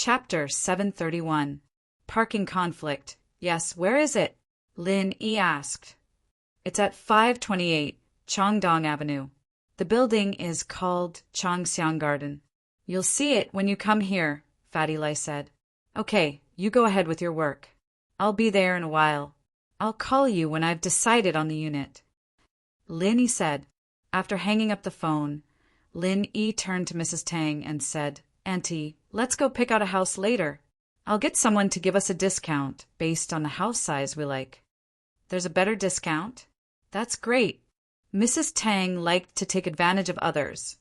Chapter 731. Parking Conflict. Yes, where is it? Lin Yi asked. It's at 528 Chongdong Avenue. The building is called Chongxiang Garden. You'll see it when you come here, Fatty Lai said. Okay, you go ahead with your work. I'll be there in a while. I'll call you when I've decided on the unit. Lin Yi said. After hanging up the phone, Lin Yi turned to Mrs. Tang and said, Auntie, let's go pick out a house later. I'll get someone to give us a discount based on the house size we like. There's a better discount? That's great. Mrs. Tang liked to take advantage of others.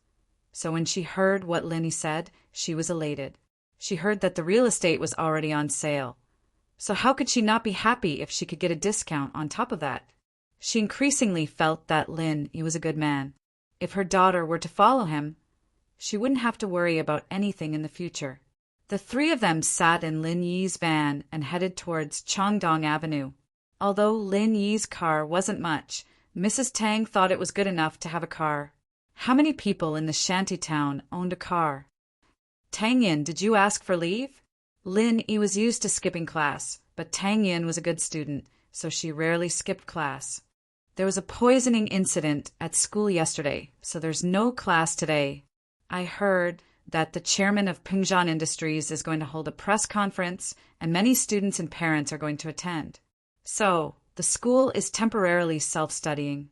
So when she heard what Lin Yi said, she was elated. She heard that the real estate was already on sale. So how could she not be happy if she could get a discount on top of that? She increasingly felt that Lin Yi was a good man. If her daughter were to follow him, she wouldn't have to worry about anything in the future. The three of them sat in Lin Yi's van and headed towards Chongdong Avenue. Although Lin Yi's car wasn't much, Mrs. Tang thought it was good enough to have a car. How many people in the shanty town owned a car? Tang Yin, did you ask for leave? Lin Yi was used to skipping class, but Tang Yin was a good student, so she rarely skipped class. There was a poisoning incident at school yesterday, so there's no class today. I heard that the chairman of Pingzhan Industries is going to hold a press conference, and many students and parents are going to attend. So, the school is temporarily self-studying.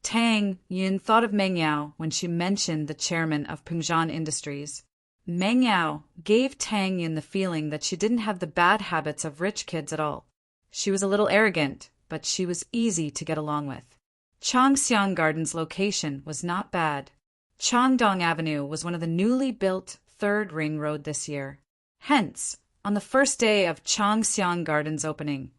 Tang Yin thought of Meng Yao when she mentioned the chairman of Pingzhan Industries. Meng Yao gave Tang Yin the feeling that she didn't have the bad habits of rich kids at all. She was a little arrogant, but she was easy to get along with. Chongxiang Garden's location was not bad. Chongdong Avenue was one of the newly built third ring road this year. Hence, on the first day of Chongxiang Garden's opening,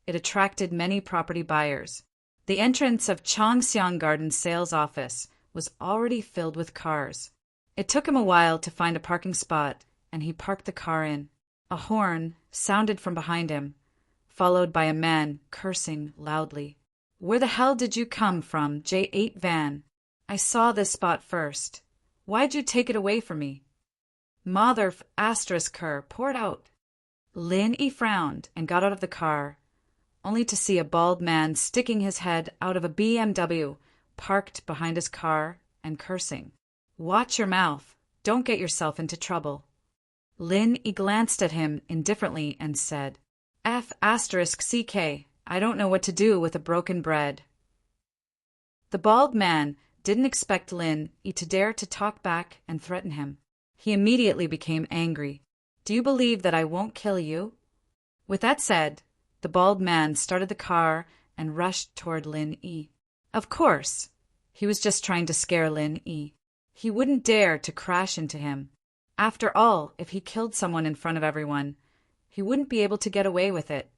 it attracted many property buyers. The entrance of Chongxiang Garden's sales office was already filled with cars. It took him a while to find a parking spot, and he parked the car in. A horn sounded from behind him, followed by a man cursing loudly. Where the hell did you come from, J8 van? I saw this spot first. Why'd you take it away from me? Mother **her poured out. Lin Yi frowned and got out of the car, only to see a bald man sticking his head out of a BMW parked behind his car and cursing. Watch your mouth. Don't get yourself into trouble. Lin Yi glanced at him indifferently and said, F***CK, I don't know what to do with a broken bread. The bald man didn't expect Lin Yi to dare to talk back and threaten him. He immediately became angry. Do you believe that I won't kill you? With that said, the bald man started the car and rushed toward Lin Yi. Of course, he was just trying to scare Lin Yi. He wouldn't dare to crash into him. After all, if he killed someone in front of everyone, he wouldn't be able to get away with it.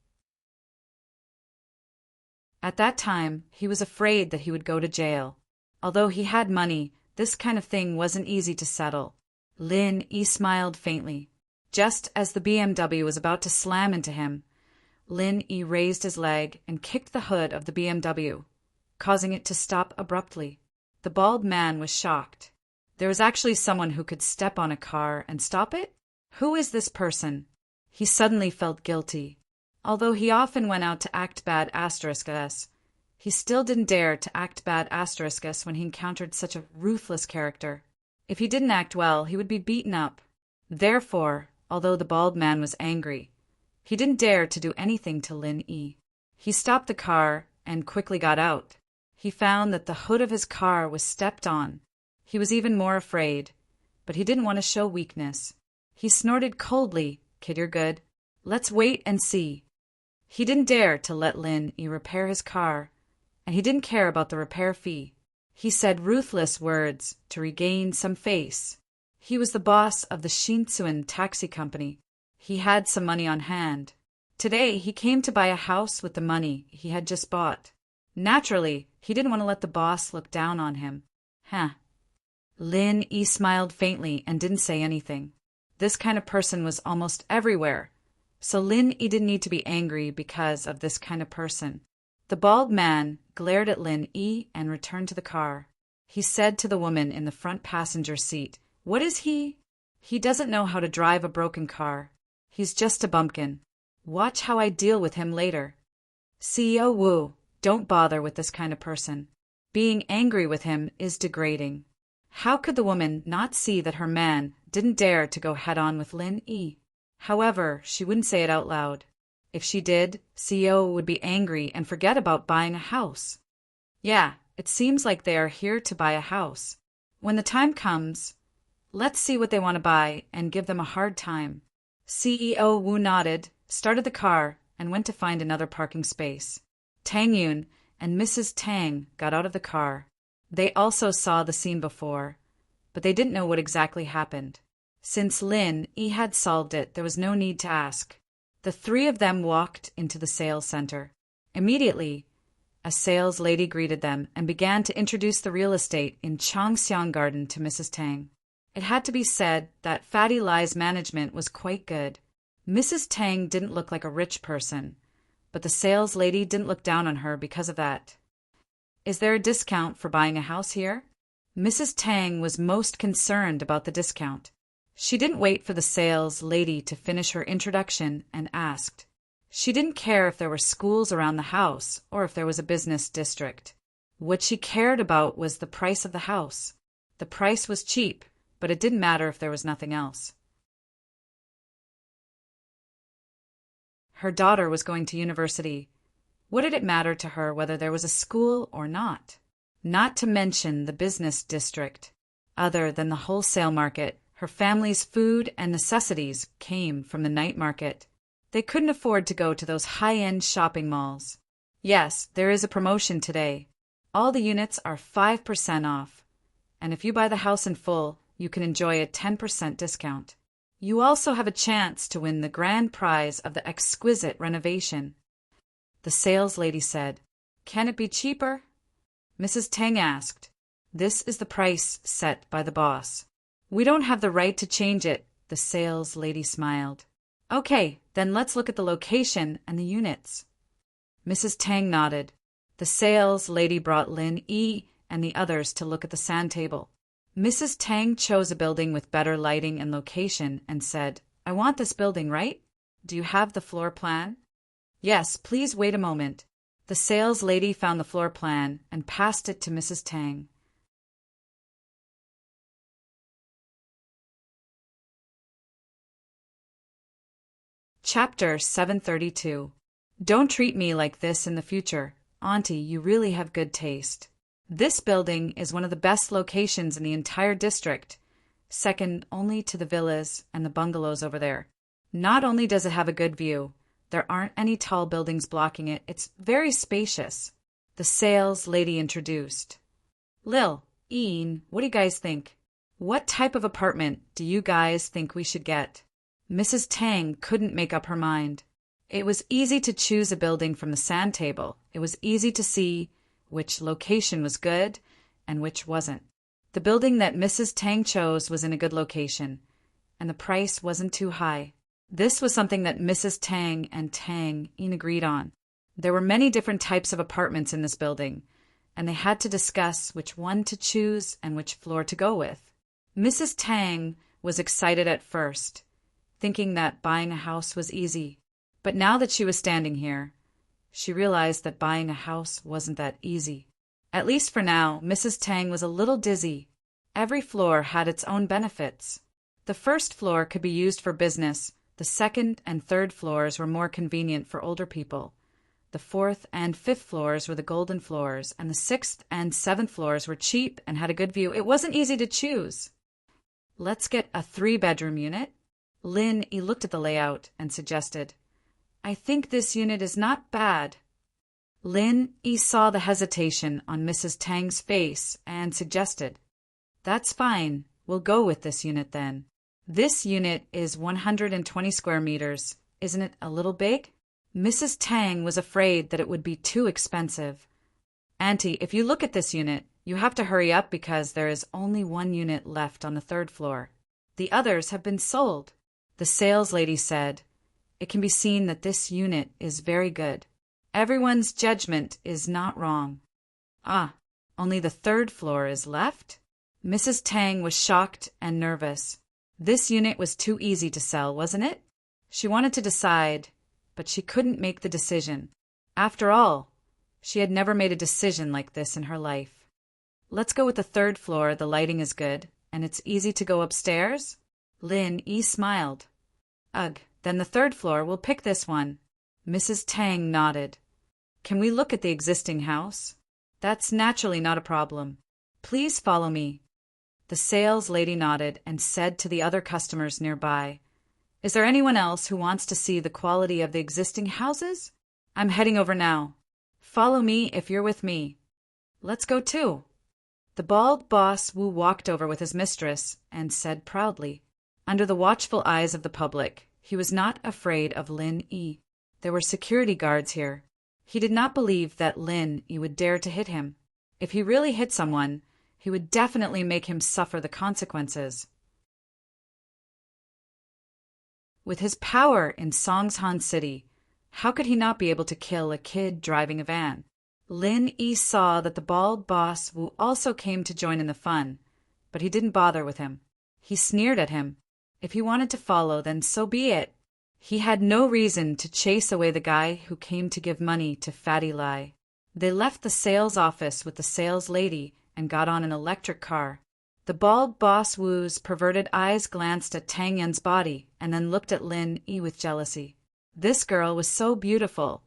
At that time, he was afraid that he would go to jail. Although he had money, this kind of thing wasn't easy to settle. Lin Yi smiled faintly. Just as the BMW was about to slam into him, Lin Yi raised his leg and kicked the hood of the BMW, causing it to stop abruptly. The bald man was shocked. There was actually someone who could step on a car and stop it? Who is this person? He suddenly felt guilty. Although he often went out to act bad **s, he still didn't dare to act bad **s when he encountered such a ruthless character. If he didn't act well, he would be beaten up. Therefore, although the bald man was angry, he didn't dare to do anything to Lin Yi. He stopped the car and quickly got out. He found that the hood of his car was stepped on. He was even more afraid, but he didn't want to show weakness. He snorted coldly, Kid, you're good. Let's wait and see. He didn't dare to let Lin Yi repair his car, and he didn't care about the repair fee. He said ruthless words to regain some face. He was the boss of the Shinsuan taxi company. He had some money on hand. Today, he came to buy a house with the money he had just bought. Naturally, he didn't want to let the boss look down on him. Lin Yi smiled faintly and didn't say anything. This kind of person was almost everywhere, so Lin Yi didn't need to be angry because of this kind of person. The bald man glared at Lin Yi and returned to the car. He said to the woman in the front passenger seat, What is he? He doesn't know how to drive a broken car. He's just a bumpkin. Watch how I deal with him later. CEO Wu, don't bother with this kind of person. Being angry with him is degrading. How could the woman not see that her man didn't dare to go head-on with Lin Yi? However, she wouldn't say it out loud. If she did, CEO would be angry and forget about buying a house. Yeah, it seems like they are here to buy a house. When the time comes, let's see what they want to buy and give them a hard time. CEO Wu nodded, started the car, and went to find another parking space. Tang Yun and Mrs. Tang got out of the car. They also saw the scene before, but they didn't know what exactly happened. Since Lin Yi had solved it, there was no need to ask. The three of them walked into the sales center. Immediately, a sales lady greeted them and began to introduce the real estate in Changxiang Garden to Mrs. Tang. It had to be said that Fatty Lie's management was quite good. Mrs. Tang didn't look like a rich person, but the sales lady didn't look down on her because of that. Is there a discount for buying a house here? Mrs. Tang was most concerned about the discount. She didn't wait for the sales lady to finish her introduction and asked. She didn't care if there were schools around the house or if there was a business district. What she cared about was the price of the house. The price was cheap, but it didn't matter if there was nothing else. Her daughter was going to university. What did it matter to her whether there was a school or not? Not to mention the business district. Other than the wholesale market, her family's food and necessities came from the night market. They couldn't afford to go to those high-end shopping malls. Yes, there is a promotion today. All the units are 5% off. And if you buy the house in full, you can enjoy a 10% discount. You also have a chance to win the grand prize of the exquisite renovation. The sales lady said, "Can it be cheaper?" Mrs. Tang asked. "This is the price set by the boss. We don't have the right to change it," the sales lady smiled. "Okay, then let's look at the location and the units." Mrs. Tang nodded. The sales lady brought Lin Yi and the others to look at the sand table. Mrs. Tang chose a building with better lighting and location and said, "I want this building, right? Do you have the floor plan?" "Yes, please wait a moment." The sales lady found the floor plan and passed it to Mrs. Tang. Chapter 732. Don't treat me like this in the future. Auntie, you really have good taste. This building is one of the best locations in the entire district, second only to the villas and the bungalows over there. Not only does it have a good view, there aren't any tall buildings blocking it. It's very spacious. The sales lady introduced. Lil, Ian, what do you guys think? What type of apartment do you guys think we should get? Mrs. Tang couldn't make up her mind. It was easy to choose a building from the sand table. It was easy to see which location was good and which wasn't. The building that Mrs. Tang chose was in a good location, and the price wasn't too high. This was something that Mrs. Tang and Tang Yin agreed on. There were many different types of apartments in this building, and they had to discuss which one to choose and which floor to go with. Mrs. Tang was excited at first, thinking that buying a house was easy. But now that she was standing here, she realized that buying a house wasn't that easy. At least for now, Mrs. Tang was a little dizzy. Every floor had its own benefits. The first floor could be used for business. The second and third floors were more convenient for older people. The fourth and fifth floors were the golden floors, and the sixth and seventh floors were cheap and had a good view. It wasn't easy to choose. Let's get a 3-bedroom unit. Lin Yi looked at the layout and suggested, "I think this unit is not bad." Lin Yi saw the hesitation on Mrs. Tang's face and suggested, "That's fine. We'll go with this unit then. This unit is 120 square meters. Isn't it a little big?" Mrs. Tang was afraid that it would be too expensive. "Auntie, if you look at this unit, you have to hurry up because there is only one unit left on the third floor. The others have been sold." The sales lady said, "It can be seen that this unit is very good. Everyone's judgment is not wrong." "Ah, only the third floor is left?" Mrs. Tang was shocked and nervous. This unit was too easy to sell, wasn't it? She wanted to decide, but she couldn't make the decision. After all, she had never made a decision like this in her life. Let's go with the third floor, the lighting is good, and it's easy to go upstairs? Lin Yi smiled. Ugh, then the third floor, we'll pick this one. Mrs. Tang nodded. Can we look at the existing house? That's naturally not a problem. Please follow me. The sales lady nodded and said to the other customers nearby, Is there anyone else who wants to see the quality of the existing houses? I'm heading over now. Follow me if you're with me. Let's go too. The bald boss Wu walked over with his mistress and said proudly, under the watchful eyes of the public, he was not afraid of Lin Yi. There were security guards here. He did not believe that Lin Yi would dare to hit him. If he really hit someone, he would definitely make him suffer the consequences. With his power in Songshan City, how could he not be able to kill a kid driving a van? Lin Yi saw that the bald boss Wu also came to join in the fun, but he didn't bother with him. He sneered at him. If he wanted to follow, then so be it. He had no reason to chase away the guy who came to give money to Fatty Lai. They left the sales office with the sales lady and got on an electric car. The bald boss Wu's perverted eyes glanced at Tang Yan's body and then looked at Lin Yi with jealousy. This girl was so beautiful,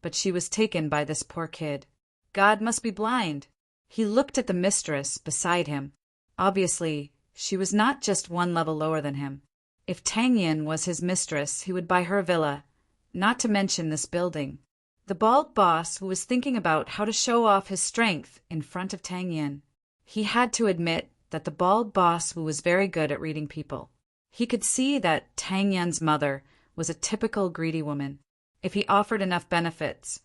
but she was taken by this poor kid. God must be blind. He looked at the mistress beside him. Obviously, she was not just one level lower than him. If Tang Yan was his mistress, he would buy her a villa, not to mention this building. The bald boss who was thinking about how to show off his strength in front of Tang Yan. He had to admit that the bald boss who was very good at reading people. He could see that Tang Yan's mother was a typical greedy woman. If he offered enough benefits,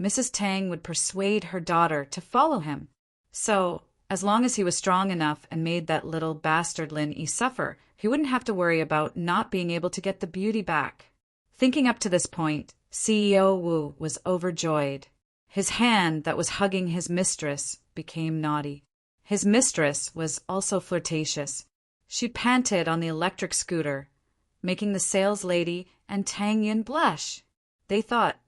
Mrs. Tang would persuade her daughter to follow him. So, as long as he was strong enough and made that little bastard Lin Yi suffer, he wouldn't have to worry about not being able to get the beauty back. Thinking up to this point, CEO Wu was overjoyed. His hand that was hugging his mistress became naughty. His mistress was also flirtatious. She panted on the electric scooter, making the sales lady and Tang Yan blush. They thought,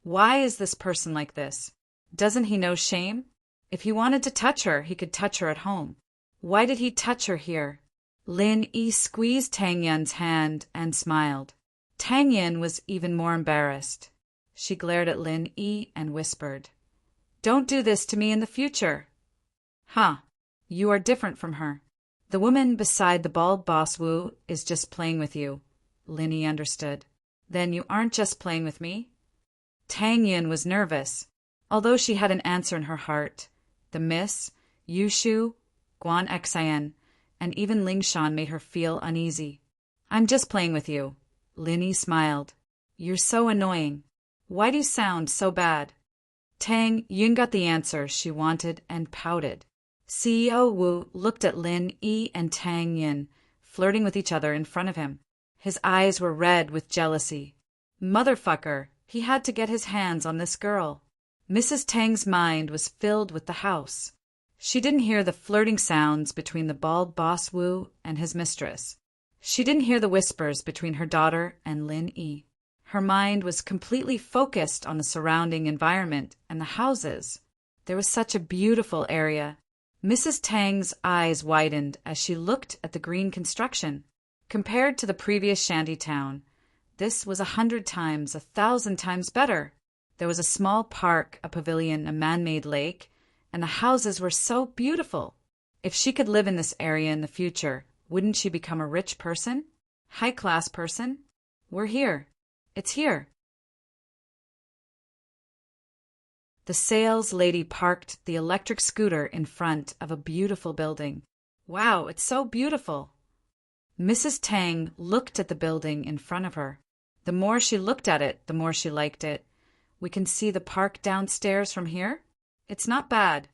why is this person like this? Doesn't he know shame? If he wanted to touch her, he could touch her at home. Why did he touch her here? Lin Yi squeezed Tang Yan's hand and smiled. Tang Yan was even more embarrassed. She glared at Lin Yi and whispered, Don't do this to me in the future. Huh, you are different from her. The woman beside the bald boss Wu is just playing with you. Lin Yi understood. Then you aren't just playing with me? Tang Yan was nervous. Although she had an answer in her heart, the Miss, Yushu, Guan Xian, and even Ling Shan made her feel uneasy. I'm just playing with you. Lin Yi smiled. You're so annoying. Why do you sound so bad? Tang Yun got the answer she wanted and pouted. CEO Wu looked at Lin Yi and Tang Yin, flirting with each other in front of him. His eyes were red with jealousy. Motherfucker, he had to get his hands on this girl. Mrs. Tang's mind was filled with the house. She didn't hear the flirting sounds between the bald boss Wu and his mistress. She didn't hear the whispers between her daughter and Lin Yi. Her mind was completely focused on the surrounding environment and the houses. There was such a beautiful area. Mrs. Tang's eyes widened as she looked at the green construction. Compared to the previous shanty town, this was 100 times, 1,000 times better. There was a small park, a pavilion, a man-made lake, and the houses were so beautiful. If she could live in this area in the future, wouldn't she become a rich person? High-class person? We're here. It's here. The sales lady parked the electric scooter in front of a beautiful building. Wow, it's so beautiful. Mrs. Tang looked at the building in front of her. The more she looked at it, the more she liked it. We can see the park downstairs from here? It's not bad.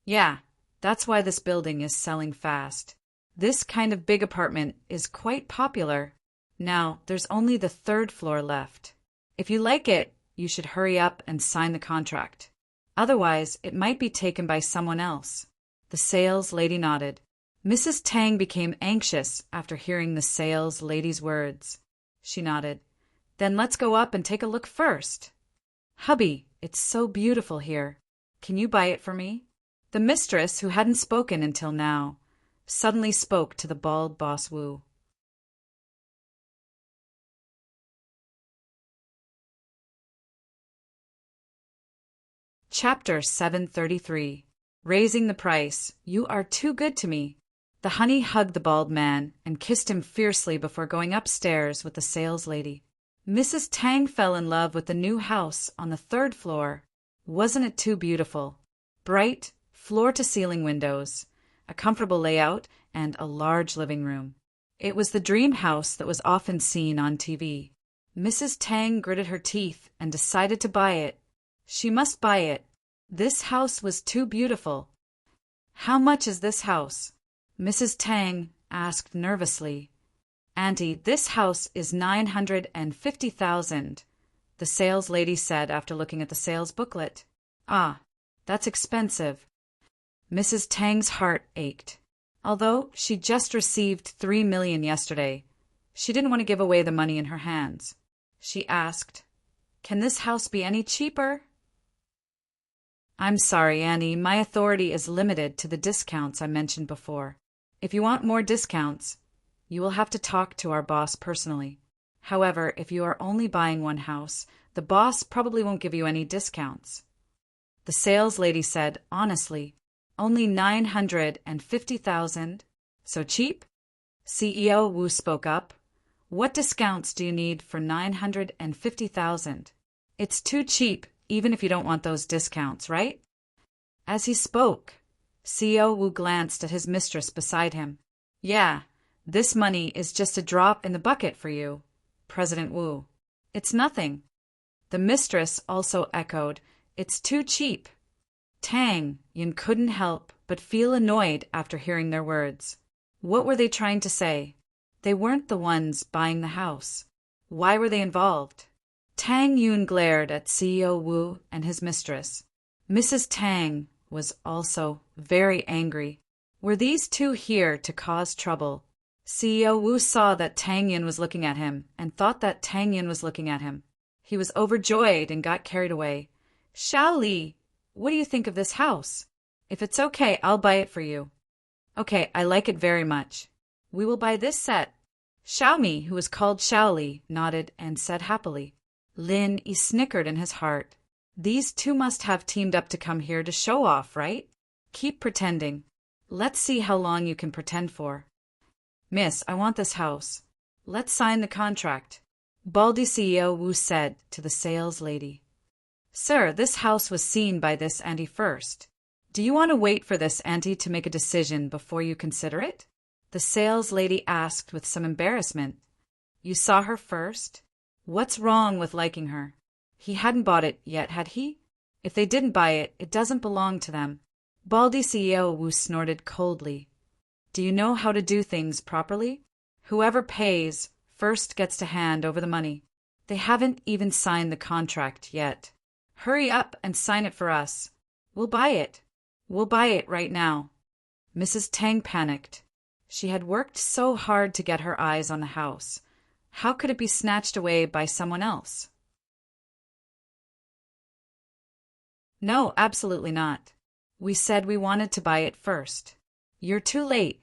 Yeah, that's why this building is selling fast. This kind of big apartment is quite popular. Now, there's only the 3rd floor left. If you like it, you should hurry up and sign the contract. Otherwise, it might be taken by someone else. The sales lady nodded. Mrs. Tang became anxious after hearing the sales lady's words. She nodded. Then let's go up and take a look first. Hubby, it's so beautiful here. Can you buy it for me? The mistress, who hadn't spoken until now, suddenly spoke to the bald boss Wu. Chapter 733. Raising the price. You are too good to me. The honey hugged the bald man and kissed him fiercely before going upstairs with the sales lady. Mrs. Tang fell in love with the new house on the 3rd floor. Wasn't it too beautiful? Bright, floor-to-ceiling windows, a comfortable layout, and a large living room. It was the dream house that was often seen on TV. Mrs. Tang gritted her teeth and decided to buy it. She must buy it. This house was too beautiful. How much is this house? Mrs. Tang asked nervously. Auntie, this house is $950,000, the sales lady said after looking at the sales booklet. Ah, that's expensive. Mrs. Tang's heart ached. Although she just received $3 million yesterday, she didn't want to give away the money in her hands. She asked, Can this house be any cheaper? I'm sorry, Annie, my authority is limited to the discounts I mentioned before. If you want more discounts, you will have to talk to our boss personally. However, if you are only buying one house, the boss probably won't give you any discounts. The sales lady said, honestly, only $950,000? So cheap? CEO Wu spoke up. What discounts do you need for $950,000? It's too cheap, even if you don't want those discounts, right? As he spoke, CEO Wu glanced at his mistress beside him. Yeah, this money is just a drop in the bucket for you, President Wu. It's nothing. The mistress also echoed, It's too cheap. Tang Yin couldn't help but feel annoyed after hearing their words. What were they trying to say? They weren't the ones buying the house. Why were they involved? Tang Yun glared at CEO Wu and his mistress. Mrs. Tang was also very angry. Were these two here to cause trouble? CEO Wu saw that Tang Yun was looking at him and thought that Tang Yun was looking at him. He was overjoyed and got carried away. Xiao Li, what do you think of this house? If it's okay, I'll buy it for you. Okay, I like it very much. We will buy this set. Xiaomi, who was called Xiao Li, nodded and said happily. Lin Yi snickered in his heart. These two must have teamed up to come here to show off, right? Keep pretending. Let's see how long you can pretend for. Miss, I want this house. Let's sign the contract. Baldy CEO Wu said to the sales lady. Sir, this house was seen by this auntie first. Do you want to wait for this auntie to make a decision before you consider it? The sales lady asked with some embarrassment. You saw her first? What's wrong with liking her? He hadn't bought it yet, had he? If they didn't buy it, it doesn't belong to them. Baldy CEO Wu snorted coldly. Do you know how to do things properly? Whoever pays first gets to hand over the money. They haven't even signed the contract yet. Hurry up and sign it for us. We'll buy it. We'll buy it right now. Mrs. Tang panicked. She had worked so hard to get her eyes on the house. How could it be snatched away by someone else? No, absolutely not. We said we wanted to buy it first. You're too late.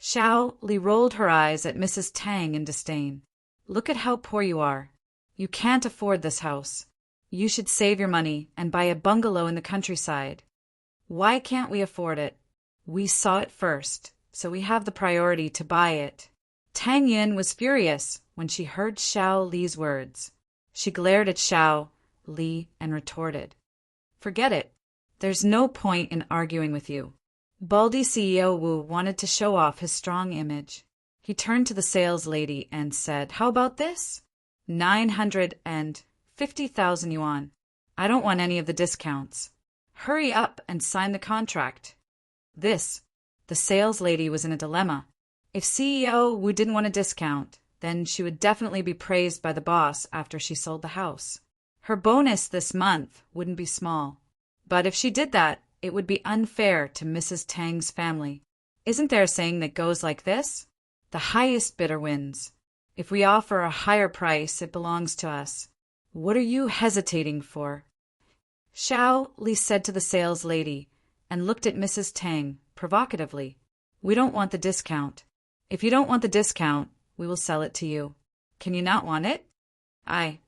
Xiao Li rolled her eyes at Mrs. Tang in disdain. Look at how poor you are. You can't afford this house. You should save your money and buy a bungalow in the countryside. Why can't we afford it? We saw it first, so we have the priority to buy it. Tang Yin was furious when she heard Xiao Li's words. She glared at Xiao Li and retorted. Forget it. There's no point in arguing with you. Baldy CEO Wu wanted to show off his strong image. He turned to the sales lady and said, How about this? 950,000 yuan. I don't want any of the discounts. Hurry up and sign the contract. The sales lady was in a dilemma. If CEO Wu didn't want a discount, then she would definitely be praised by the boss after she sold the house. Her bonus this month wouldn't be small. But if she did that, it would be unfair to Mrs. Tang's family. Isn't there a saying that goes like this? The highest bidder wins. If we offer a higher price, it belongs to us. What are you hesitating for? Xiao Li said to the sales lady, and looked at Mrs. Tang provocatively. We don't want the discount. If you don't want the discount, we will sell it to you. Can you not want it? I.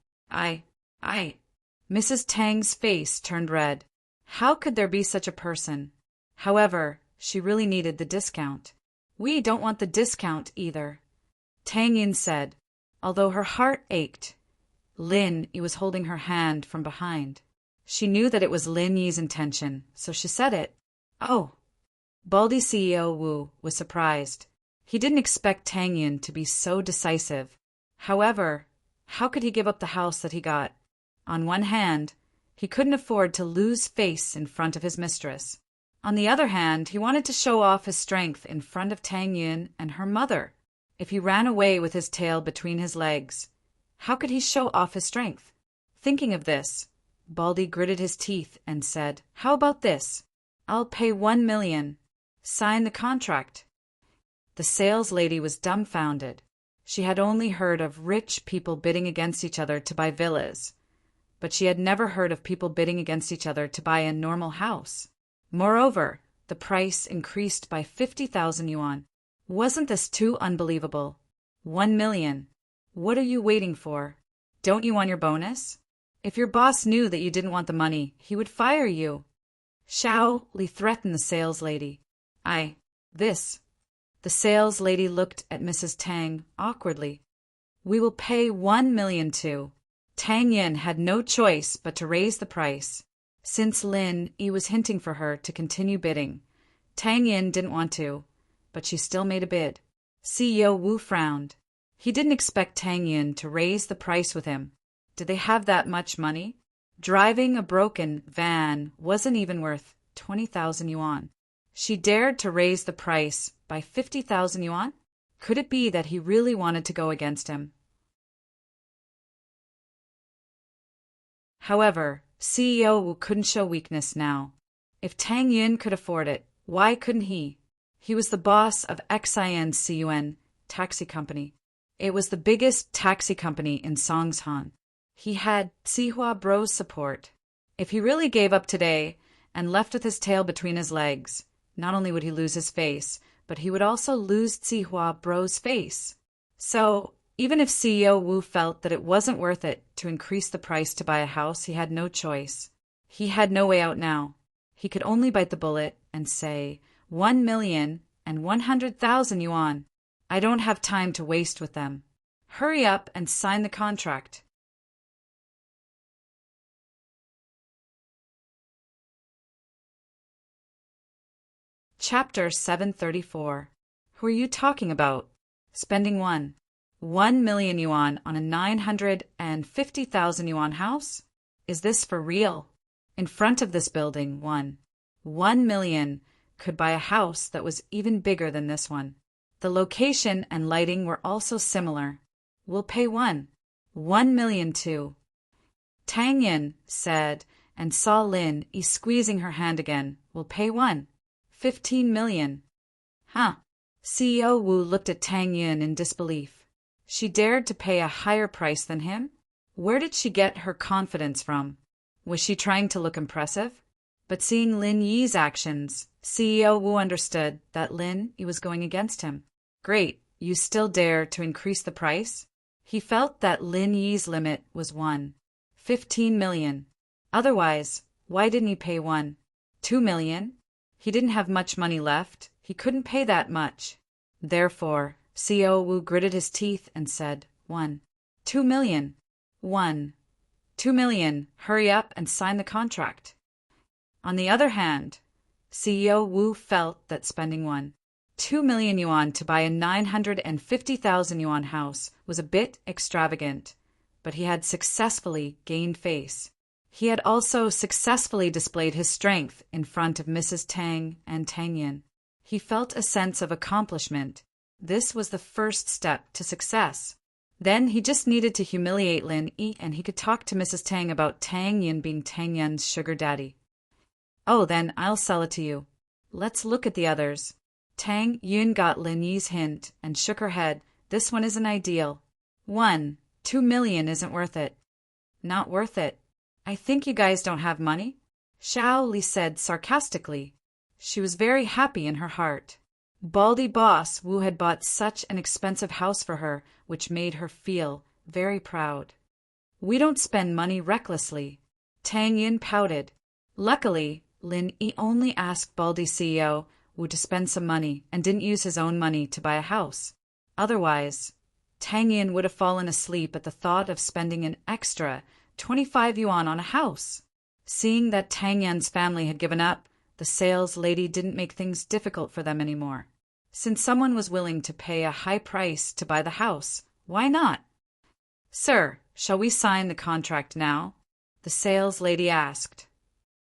Mrs. Tang's face turned red. How could there be such a person? However, she really needed the discount. We don't want the discount either, Tang Yin said, although her heart ached. Lin Yi was holding her hand from behind. She knew that it was Lin Yi's intention, so she said it. Oh. Baldy CEO Wu was surprised. He didn't expect Tang Yin to be so decisive. However, how could he give up the house that he got? On one hand, he couldn't afford to lose face in front of his mistress. On the other hand, he wanted to show off his strength in front of Tang Yin and her mother. If he ran away with his tail between his legs, how could he show off his strength? Thinking of this, Baldy gritted his teeth and said, How about this? I'll pay 1 million. Sign the contract. The sales lady was dumbfounded. She had only heard of rich people bidding against each other to buy villas, but she had never heard of people bidding against each other to buy a normal house. Moreover, the price increased by 50,000 yuan. Wasn't this too unbelievable? 1 million. What are you waiting for? Don't you want your bonus? If your boss knew that you didn't want the money, he would fire you. Xiao Li threatened the sales lady. The sales lady looked at Mrs. Tang awkwardly. We will pay 1 million too. Tang Yin had no choice but to raise the price. Since Lin Yi was hinting for her to continue bidding, Tang Yin didn't want to, but she still made a bid. CEO Wu frowned. He didn't expect Tang Yin to raise the price with him. Did they have that much money? Driving a broken van wasn't even worth 20,000 yuan. She dared to raise the price by 50,000 yuan? Could it be that he really wanted to go against him? However, CEO Wu couldn't show weakness now. If Tang Yin could afford it, why couldn't he? He was the boss of XINCUN taxi company. It was the biggest taxi company in Songshan. He had Sihua Bro's support. If he really gave up today and left with his tail between his legs, not only would he lose his face, but he would also lose Sihua Bro's face. So, even if CEO Wu felt that it wasn't worth it to increase the price to buy a house, he had no choice. He had no way out now. He could only bite the bullet and say, 1,100,000 yuan. I don't have time to waste with them. Hurry up and sign the contract. Chapter 734. Who are you talking about? Spending 1 million yuan on a 950,000 yuan house? Is this for real? In front of this building, 1 million could buy a house that was even bigger than this one. The location and lighting were also similar. We'll pay 1 million too. Tang Yin said and saw Lin Yi squeezing her hand again. We'll pay 15 million. Huh? CEO Wu looked at Tang Yin in disbelief. She dared to pay a higher price than him? Where did she get her confidence from? Was she trying to look impressive? But seeing Lin Yi's actions, CEO Wu understood that Lin Yi was going against him. Great, you still dare to increase the price? He felt that Lin Yi's limit was 15 million. Otherwise, why didn't he pay 2 million? He didn't have much money left. He couldn't pay that much. Therefore, CEO Wu gritted his teeth and said, 2 million. 2 million. Hurry up and sign the contract. On the other hand, CEO Wu felt that spending 2 million yuan to buy a 950,000 yuan house was a bit extravagant, but he had successfully gained face. He had also successfully displayed his strength in front of Mrs. Tang and Tang Yin. He felt a sense of accomplishment. This was the first step to success. Then he just needed to humiliate Lin Yi and he could talk to Mrs. Tang about Tang Yin being Tang Yin's sugar daddy. Oh, then I'll sell it to you. Let's look at the others. Tang Yun got Lin Yi's hint and shook her head. This one isn't ideal. 2 million isn't worth it. Not worth it. I think you guys don't have money? Xiao Li said sarcastically. She was very happy in her heart. Baldy Boss Wu had bought such an expensive house for her, which made her feel very proud. We don't spend money recklessly. Tang Yin pouted. Luckily, Lin Yi only asked Baldy CEO Wu to spend some money and didn't use his own money to buy a house. Otherwise, Tang Yin would have fallen asleep at the thought of spending an extra 25 yuan on a house. Seeing that Tang Yin's family had given up, the sales lady didn't make things difficult for them anymore. Since someone was willing to pay a high price to buy the house, why not? Sir, shall we sign the contract now? The sales lady asked.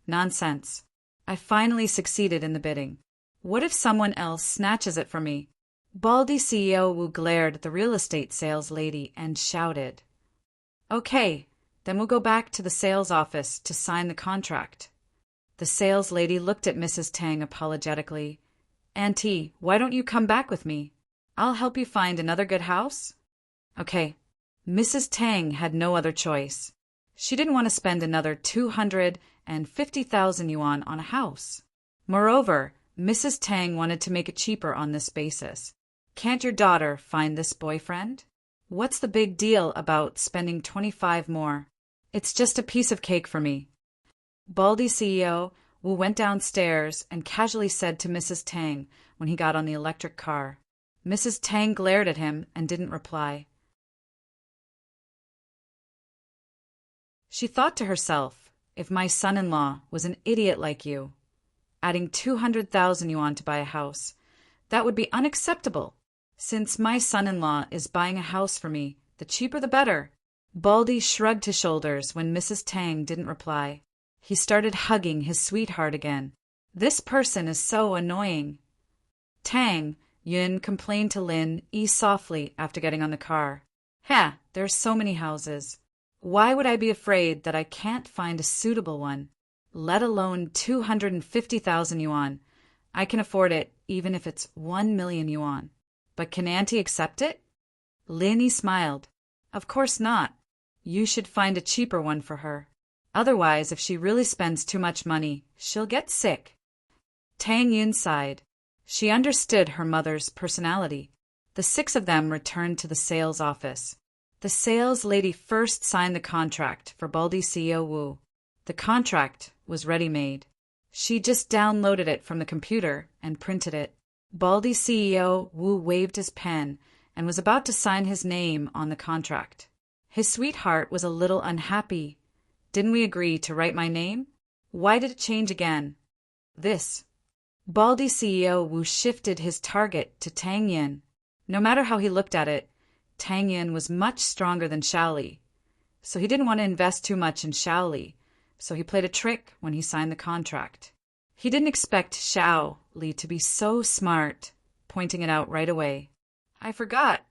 Nonsense. I finally succeeded in the bidding. What if someone else snatches it from me? Baldy CEO Wu glared at the real estate sales lady and shouted. Okay, then we'll go back to the sales office to sign the contract. The sales lady looked at Mrs. Tang apologetically. Auntie, why don't you come back with me? I'll help you find another good house. Okay. Mrs. Tang had no other choice. She didn't want to spend another 250,000 yuan on a house. Moreover, Mrs. Tang wanted to make it cheaper on this basis. Can't your daughter find this boyfriend? What's the big deal about spending 25 more? It's just a piece of cake for me. Baldy CEO Wu went downstairs and casually said to Mrs. Tang when he got on the electric car. Mrs. Tang glared at him and didn't reply. She thought to herself, if my son-in-law was an idiot like you, adding 200,000 yuan to buy a house, that would be unacceptable. Since my son-in-law is buying a house for me, the cheaper the better. Baldy shrugged his shoulders when Mrs. Tang didn't reply. He started hugging his sweetheart again. This person is so annoying. Tang Yun complained to Lin Yi softly after getting on the car. There's so many houses. Why would I be afraid that I can't find a suitable one, let alone 250,000 yuan? I can afford it even if it's 1 million yuan. But can Auntie accept it? Lin Yi smiled. Of course not. You should find a cheaper one for her. Otherwise, if she really spends too much money, she'll get sick. Tang Yun sighed. She understood her mother's personality. The 6 of them returned to the sales office. The sales lady first signed the contract for Baldy CEO Wu. The contract was ready-made. She just downloaded it from the computer and printed it. Baldy CEO Wu waved his pen and was about to sign his name on the contract. His sweetheart was a little unhappy. Didn't we agree to write my name? Why did it change again? This. Baldy CEO Wu shifted his target to Tang Yin. No matter how he looked at it, Tang Yin was much stronger than Xiao Li. So he didn't want to invest too much in Xiao Li, so he played a trick when he signed the contract. He didn't expect Xiao Li to be so smart, pointing it out right away. I forgot.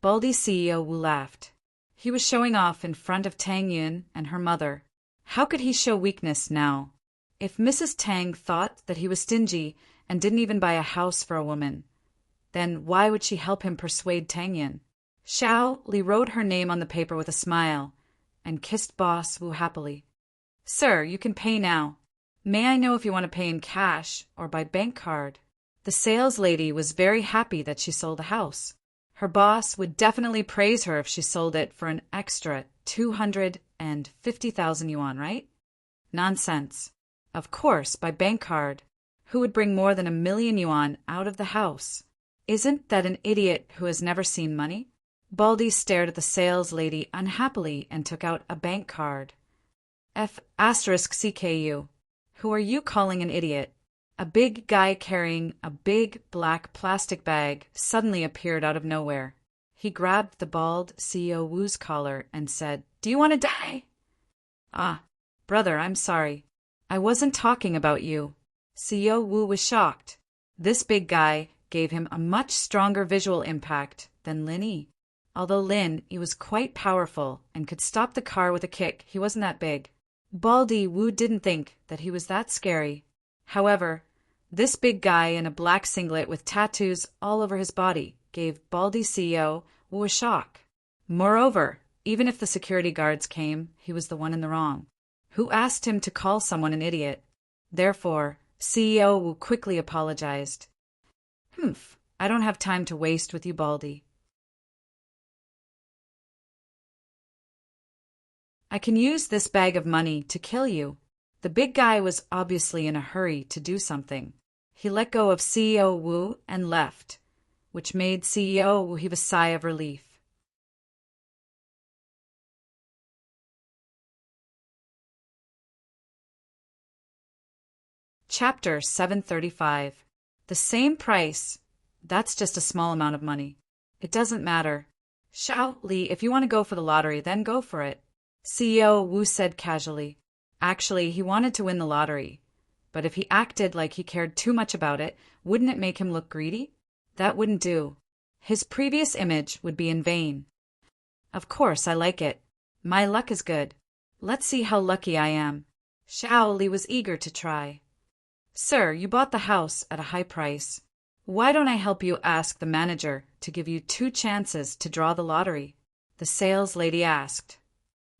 Baldy CEO Wu laughed. He was showing off in front of Tang Yun and her mother. How could he show weakness now? If Mrs. Tang thought that he was stingy and didn't even buy a house for a woman, then why would she help him persuade Tang Yun? Xiao Li wrote her name on the paper with a smile and kissed Boss Wu happily. Sir, you can pay now. May I know if you want to pay in cash or by bank card? The sales lady was very happy that she sold a house. Her boss would definitely praise her if she sold it for an extra 250,000 yuan, right? Nonsense. Of course, by bank card. Who would bring more than 1 million yuan out of the house? Isn't that an idiot who has never seen money? Baldy stared at the sales lady unhappily and took out a bank card. F***CKU. Who are you calling an idiot? A big guy carrying a big black plastic bag suddenly appeared out of nowhere. He grabbed the bald CEO Wu's collar and said, Do you want to die? Ah, brother, I'm sorry. I wasn't talking about you. CEO Wu was shocked. This big guy gave him a much stronger visual impact than Lin Yi. Although Lin Yi was quite powerful and could stop the car with a kick, he wasn't that big. Baldy Wu didn't think that he was that scary. However, This big guy in a black singlet with tattoos all over his body gave Baldy CEO Wu a shock. Moreover, even if the security guards came, he was the one in the wrong. Who asked him to call someone an idiot? Therefore, CEO Wu quickly apologized. Humph, I don't have time to waste with you, Baldy. I can use this bag of money to kill you. The big guy was obviously in a hurry to do something. He let go of CEO Wu and left, which made CEO Wu heave a sigh of relief. Chapter 735. The same price. That's just a small amount of money. It doesn't matter. Xiao Li, if you want to go for the lottery, then go for it. CEO Wu said casually. Actually, he wanted to win the lottery. But if he acted like he cared too much about it, wouldn't it make him look greedy? That wouldn't do. His previous image would be in vain. Of course, I like it. My luck is good. Let's see how lucky I am. Xiao Li was eager to try. Sir, you bought the house at a high price. Why don't I help you ask the manager to give you 2 chances to draw the lottery? The sales lady asked.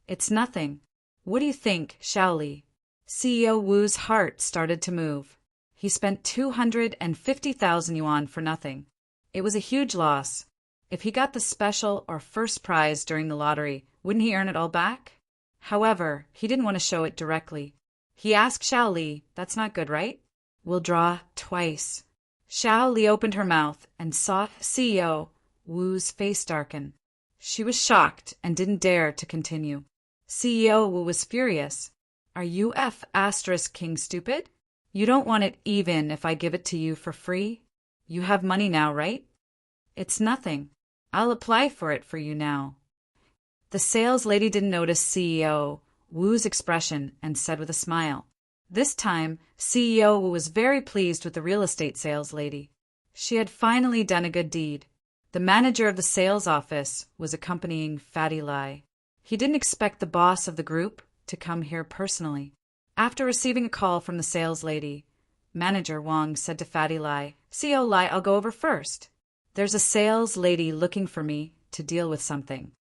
It's nothing. What do you think, Xiao Li? CEO Wu's heart started to move. He spent 250,000 yuan for nothing. It was a huge loss. If he got the special or first prize during the lottery, wouldn't he earn it all back? However, he didn't want to show it directly. He asked Xiao Li, that's not good, right? We'll draw twice. Xiao Li opened her mouth and saw CEO Wu's face darken. She was shocked and didn't dare to continue. CEO Wu was furious. Are you King stupid? You don't want it even if I give it to you for free? You have money now, right? It's nothing. I'll apply for it for you now. The sales lady didn't notice CEO Wu's expression and said with a smile. This time, CEO Wu was very pleased with the real estate sales lady. She had finally done a good deed. The manager of the sales office was accompanying Fatty Lai. He didn't expect the boss of the group to come here personally. After receiving a call from the sales lady, Manager Wang said to Fatty Lai, CEO Lai, I'll go over first. There's a sales lady looking for me to deal with something.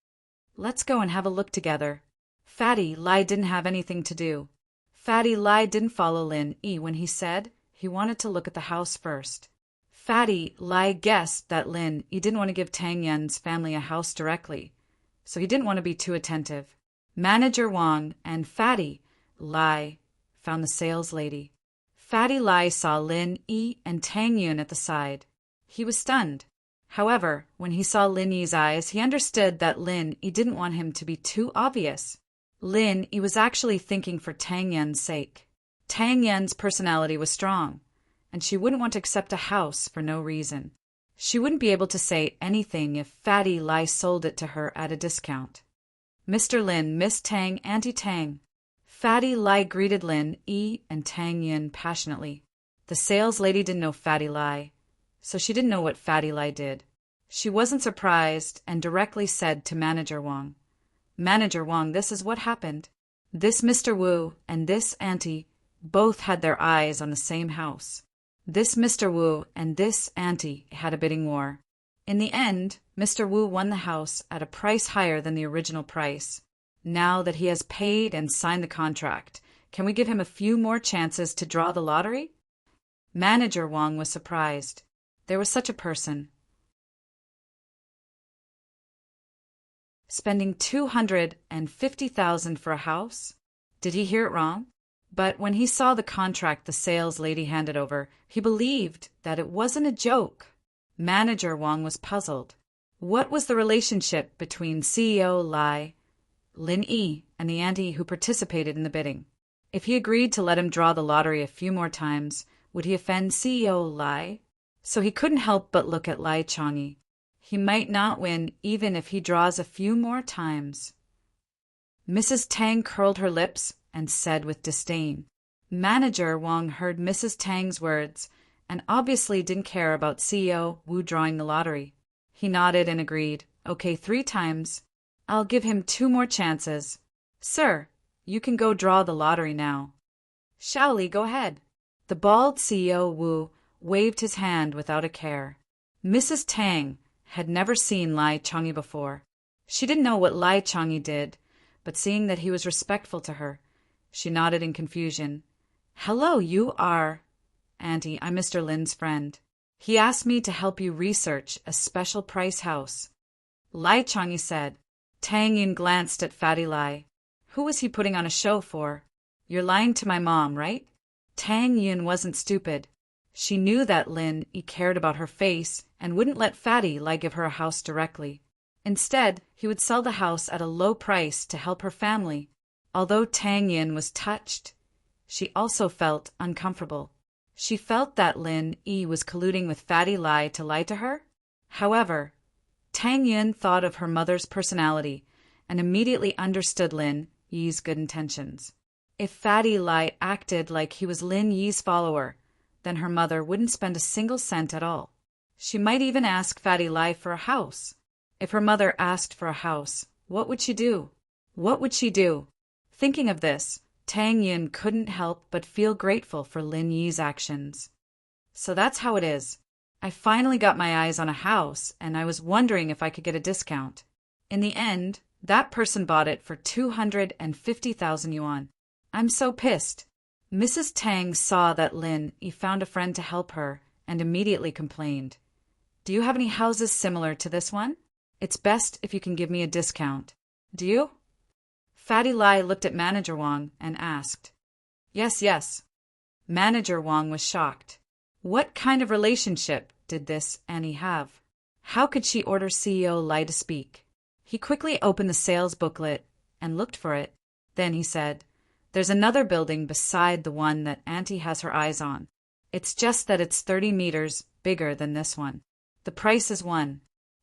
Let's go and have a look together. Fatty Lai didn't have anything to do. Fatty Lai didn't follow Lin Yi when he said he wanted to look at the house first. Fatty Lai guessed that Lin Yi didn't want to give Tang Yan's family a house directly, so he didn't want to be too attentive. Manager Wang and Fatty Lai found the sales lady. Fatty Lai saw Lin Yi and Tang Yun at the side. He was stunned. However, when he saw Lin Yi's eyes, he understood that Lin Yi didn't want him to be too obvious. Lin Yi was actually thinking for Tang Yan's sake. Tang Yan's personality was strong, and she wouldn't want to accept a house for no reason. She wouldn't be able to say anything if Fatty Lai sold it to her at a discount. Mr. Lin, Miss Tang, Auntie Tang. Fatty Lai greeted Lin Yi and Tang Yun passionately. The sales lady didn't know Fatty Lai, so she didn't know what Fatty Lai did. She wasn't surprised and directly said to Manager Wang, Manager Wang, this is what happened. This Mr. Wu and this auntie both had their eyes on the same house. This Mr. Wu and this auntie had a bidding war. In the end, Mr. Wu won the house at a price higher than the original price. Now that he has paid and signed the contract, can we give him a few more chances to draw the lottery? Manager Wang was surprised. There was such a person. Spending 250,000 for a house? Did he hear it wrong? But when he saw the contract the sales lady handed over, he believed that it wasn't a joke. Manager Wang was puzzled. What was the relationship between CEO Lai, Lin Yi, and the auntie who participated in the bidding? If he agreed to let him draw the lottery a few more times, would he offend CEO Lai? So he couldn't help but look at Lai Changyi. He might not win even if he draws a few more times. Mrs. Tang curled her lips and said with disdain. Manager Wang heard Mrs. Tang's words and obviously didn't care about CEO Wu drawing the lottery. He nodded and agreed. Okay, 3 times. I'll give him 2 more chances. Sir, you can go draw the lottery now. Xiao Li, go ahead. The bald CEO Wu waved his hand without a care. Mrs. Tang had never seen Lai Changyi before. She didn't know what Lai Changyi did, but seeing that he was respectful to her, she nodded in confusion. "Hello, you are—" "Auntie, I'm Mr. Lin's friend. He asked me to help you research a special price house," Lai Changyi said. Tang Yun glanced at Fatty Lai. Who was he putting on a show for? "You're lying to my mom, right?" Tang Yun wasn't stupid. She knew that Lin cared about her face and wouldn't let Fatty Lai give her a house directly. Instead, he would sell the house at a low price to help her family. Although Tang Yin was touched, she also felt uncomfortable. She felt that Lin was colluding with Fatty Lai to lie to her. However, Tang Yin thought of her mother's personality and immediately understood Lin Yi's good intentions. If Fatty Lai acted like he was Lin Yi's follower, then her mother wouldn't spend a single cent at all. She might even ask Fatty Lai for a house. If her mother asked for a house, what would she do? What would she do? Thinking of this, Tang Yin couldn't help but feel grateful for Lin Yi's actions. So that's how it is. I finally got my eyes on a house, and I was wondering if I could get a discount. In the end, that person bought it for 250,000 yuan. I'm so pissed. Mrs. Tang saw that Lin found a friend to help her and immediately complained. "Do you have any houses similar to this one? It's best if you can give me a discount. Do you?" Fatty Lai looked at Manager Wang and asked. Yes. Manager Wang was shocked. What kind of relationship did this Annie have? How could she order CEO Lai to speak? He quickly opened the sales booklet and looked for it. Then he said, "There's another building beside the one that Auntie has her eyes on. It's just that it's 30 meters bigger than this one. The price is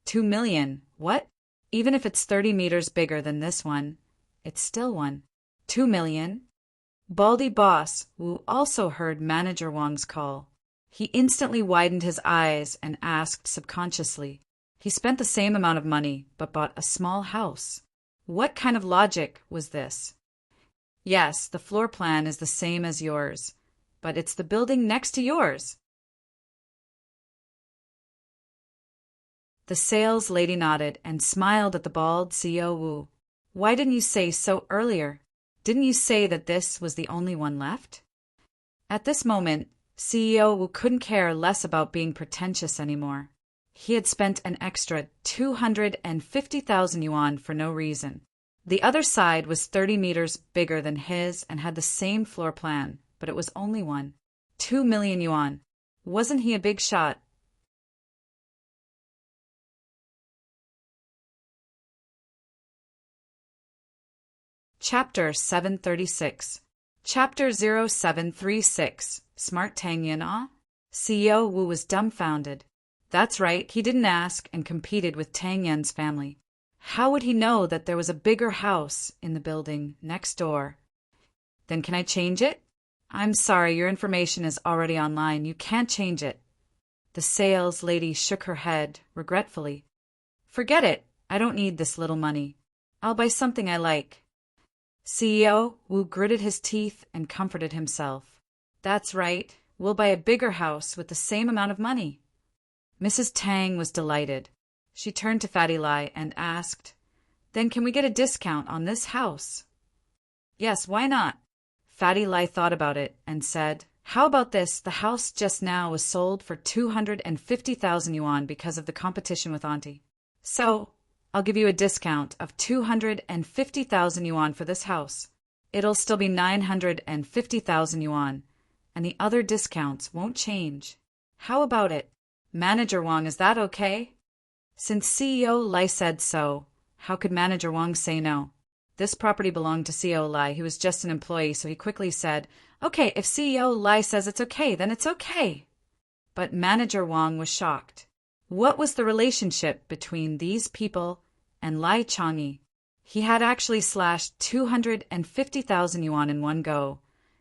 2 million. What? Even if it's 30 meters bigger than this one, it's still 2 million. Baldy Boss Wu also heard Manager Wang's call. He instantly widened his eyes and asked subconsciously. He spent the same amount of money but bought a small house. What kind of logic was this? Yes, the floor plan is the same as yours, but it's the building next to yours. The sales lady nodded and smiled at the bald CEO Wu. Why didn't you say so earlier? Didn't you say that this was the only one left? At this moment, CEO Wu couldn't care less about being pretentious anymore. He had spent an extra 250,000 yuan for no reason. The other side was 30 meters bigger than his and had the same floor plan, but it was only 2 million yuan. Wasn't he a big shot? Chapter 736. Chapter 0736. Smart Tang Yin Ah? CEO Wu was dumbfounded. That's right, he didn't ask and competed with Tang Yin's family. How would he know that there was a bigger house in the building next door? Then can I change it? I'm sorry, your information is already online. You can't change it. The sales lady shook her head regretfully. Forget it. I don't need this little money. I'll buy something I like. CEO Wu gritted his teeth and comforted himself. That's right. We'll buy a bigger house with the same amount of money. Mrs. Tang was delighted. She turned to Fatty Lai and asked, Then can we get a discount on this house? Yes, why not? Fatty Lai thought about it and said, How about this? The house just now was sold for 250,000 yuan because of the competition with Auntie. So, I'll give you a discount of 250,000 yuan for this house. It'll still be 950,000 yuan, and the other discounts won't change. How about it? Manager Wang, is that okay? Since CEO Lai said so, how could Manager Wang say no? This property belonged to CEO Lai. He was just an employee, so he quickly said, Okay, if CEO Lai says it's okay, then it's okay. But Manager Wang was shocked. What was the relationship between these people and Lai Changyi? He had actually slashed 250,000 yuan in one go,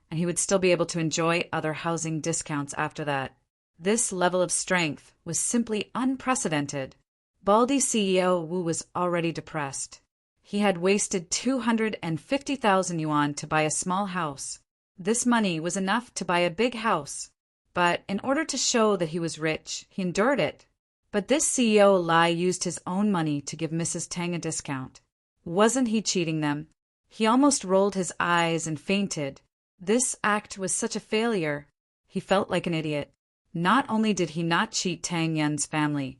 and he would still be able to enjoy other housing discounts after that. This level of strength was simply unprecedented. Baldy CEO Wu was already depressed. He had wasted 250,000 yuan to buy a small house. This money was enough to buy a big house. But in order to show that he was rich, he endured it. But this CEO Lai used his own money to give Mrs. Tang a discount. Wasn't he cheating them? He almost rolled his eyes and fainted. This act was such a failure. He felt like an idiot. Not only did he not cheat Tang Yan's family,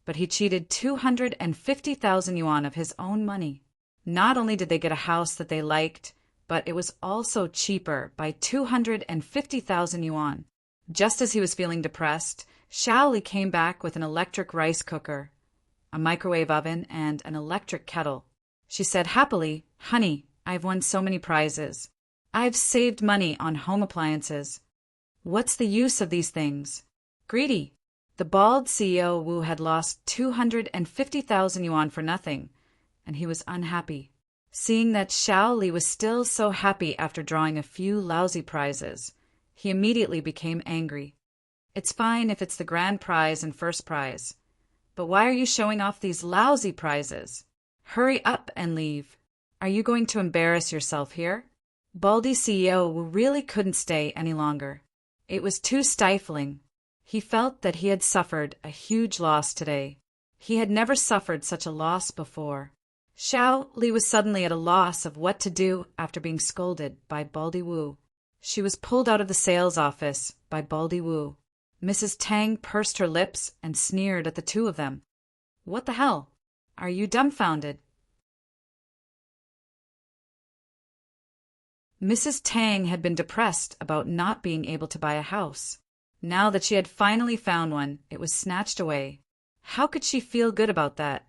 but he cheated 250,000 yuan of his own money. Not only did they get a house that they liked, but it was also cheaper by 250,000 yuan. Just as he was feeling depressed, Xiao Li came back with an electric rice cooker, a microwave oven, and an electric kettle. She said happily, "Honey, I've won so many prizes. I've saved money on home appliances. What's the use of these things?" Greedy. The bald CEO Wu had lost 250,000 yuan for nothing, and he was unhappy. Seeing that Xiao Li was still so happy after drawing a few lousy prizes, he immediately became angry. "It's fine if it's the grand prize and first prize, but why are you showing off these lousy prizes? Hurry up and leave. Are you going to embarrass yourself here?" Baldy CEO Wu really couldn't stay any longer. It was too stifling. He felt that he had suffered a huge loss today. He had never suffered such a loss before. Xiao Li was suddenly at a loss of what to do after being scolded by Baldy Wu. She was pulled out of the sales office by Baldy Wu. Mrs. Tang pursed her lips and sneered at the two of them. "What the hell? Are you dumbfounded?" Mrs. Tang had been depressed about not being able to buy a house. Now that she had finally found one, it was snatched away. How could she feel good about that?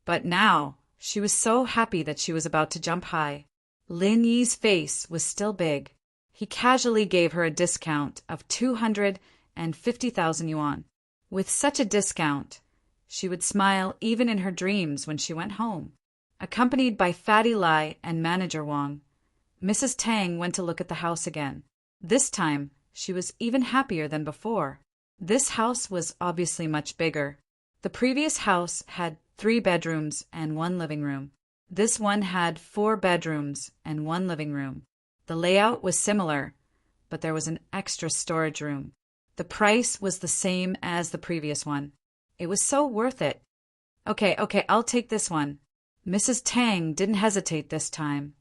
But now, she was so happy that she was about to jump high. Lin Yi's face was still big. He casually gave her a discount of 250,000 yuan. With such a discount, she would smile even in her dreams when she went home. Accompanied by Fatty Lai and Manager Wang, Mrs. Tang went to look at the house again. This time, she was even happier than before. This house was obviously much bigger. The previous house had 3 bedrooms and 1 living room. This one had 4 bedrooms and 1 living room. The layout was similar, but there was an extra storage room. The price was the same as the previous one. It was so worth it. Okay, I'll take this one. Mrs. Tang didn't hesitate this time.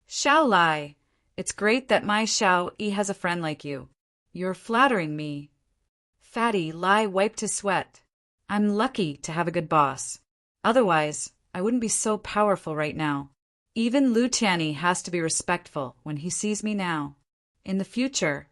"Xiao Lai, it's great that my Xiao Yi has a friend like you. You're flattering me." Fatty Lai wiped his sweat. "I'm lucky to have a good boss. Otherwise, I wouldn't be so powerful right now. Even Lu Tianyi has to be respectful when he sees me now. In the future,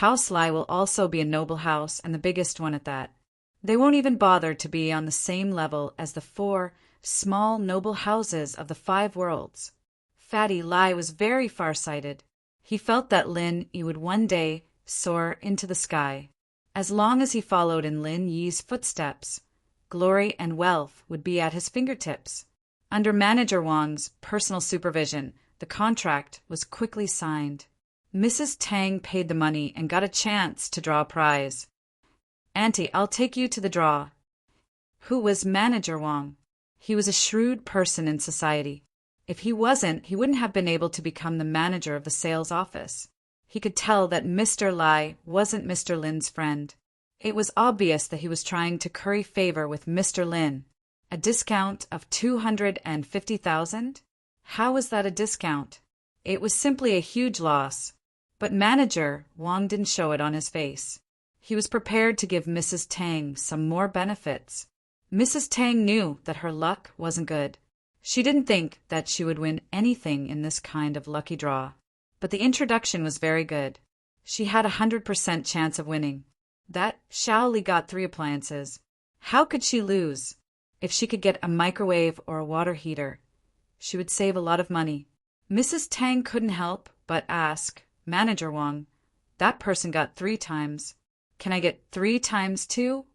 House Lai will also be a noble house and the biggest one at that. They won't even bother to be on the same level as the 4 small noble houses of the 5 worlds." Fatty Lai was very far-sighted. He felt that Lin Yi would one day soar into the sky. As long as he followed in Lin Yi's footsteps, glory and wealth would be at his fingertips. Under Manager Wang's personal supervision, the contract was quickly signed. Mrs. Tang paid the money and got a chance to draw a prize. "Auntie, I'll take you to the draw." Who was Manager Wang? He was a shrewd person in society. If he wasn't, he wouldn't have been able to become the manager of the sales office. He could tell that Mr. Lai wasn't Mr. Lin's friend. It was obvious that he was trying to curry favor with Mr. Lin. A discount of 250,000? How was that a discount? It was simply a huge loss. But Manager Wang didn't show it on his face. He was prepared to give Mrs. Tang some more benefits. Mrs. Tang knew that her luck wasn't good. She didn't think that she would win anything in this kind of lucky draw. But the introduction was very good. She had a 100% chance of winning. That Xiao Li got 3 appliances. How could she lose? If she could get a microwave or a water heater, she would save a lot of money. Mrs. Tang couldn't help but ask Manager Wang, "That person got 3 times. Can I get 3 times too?"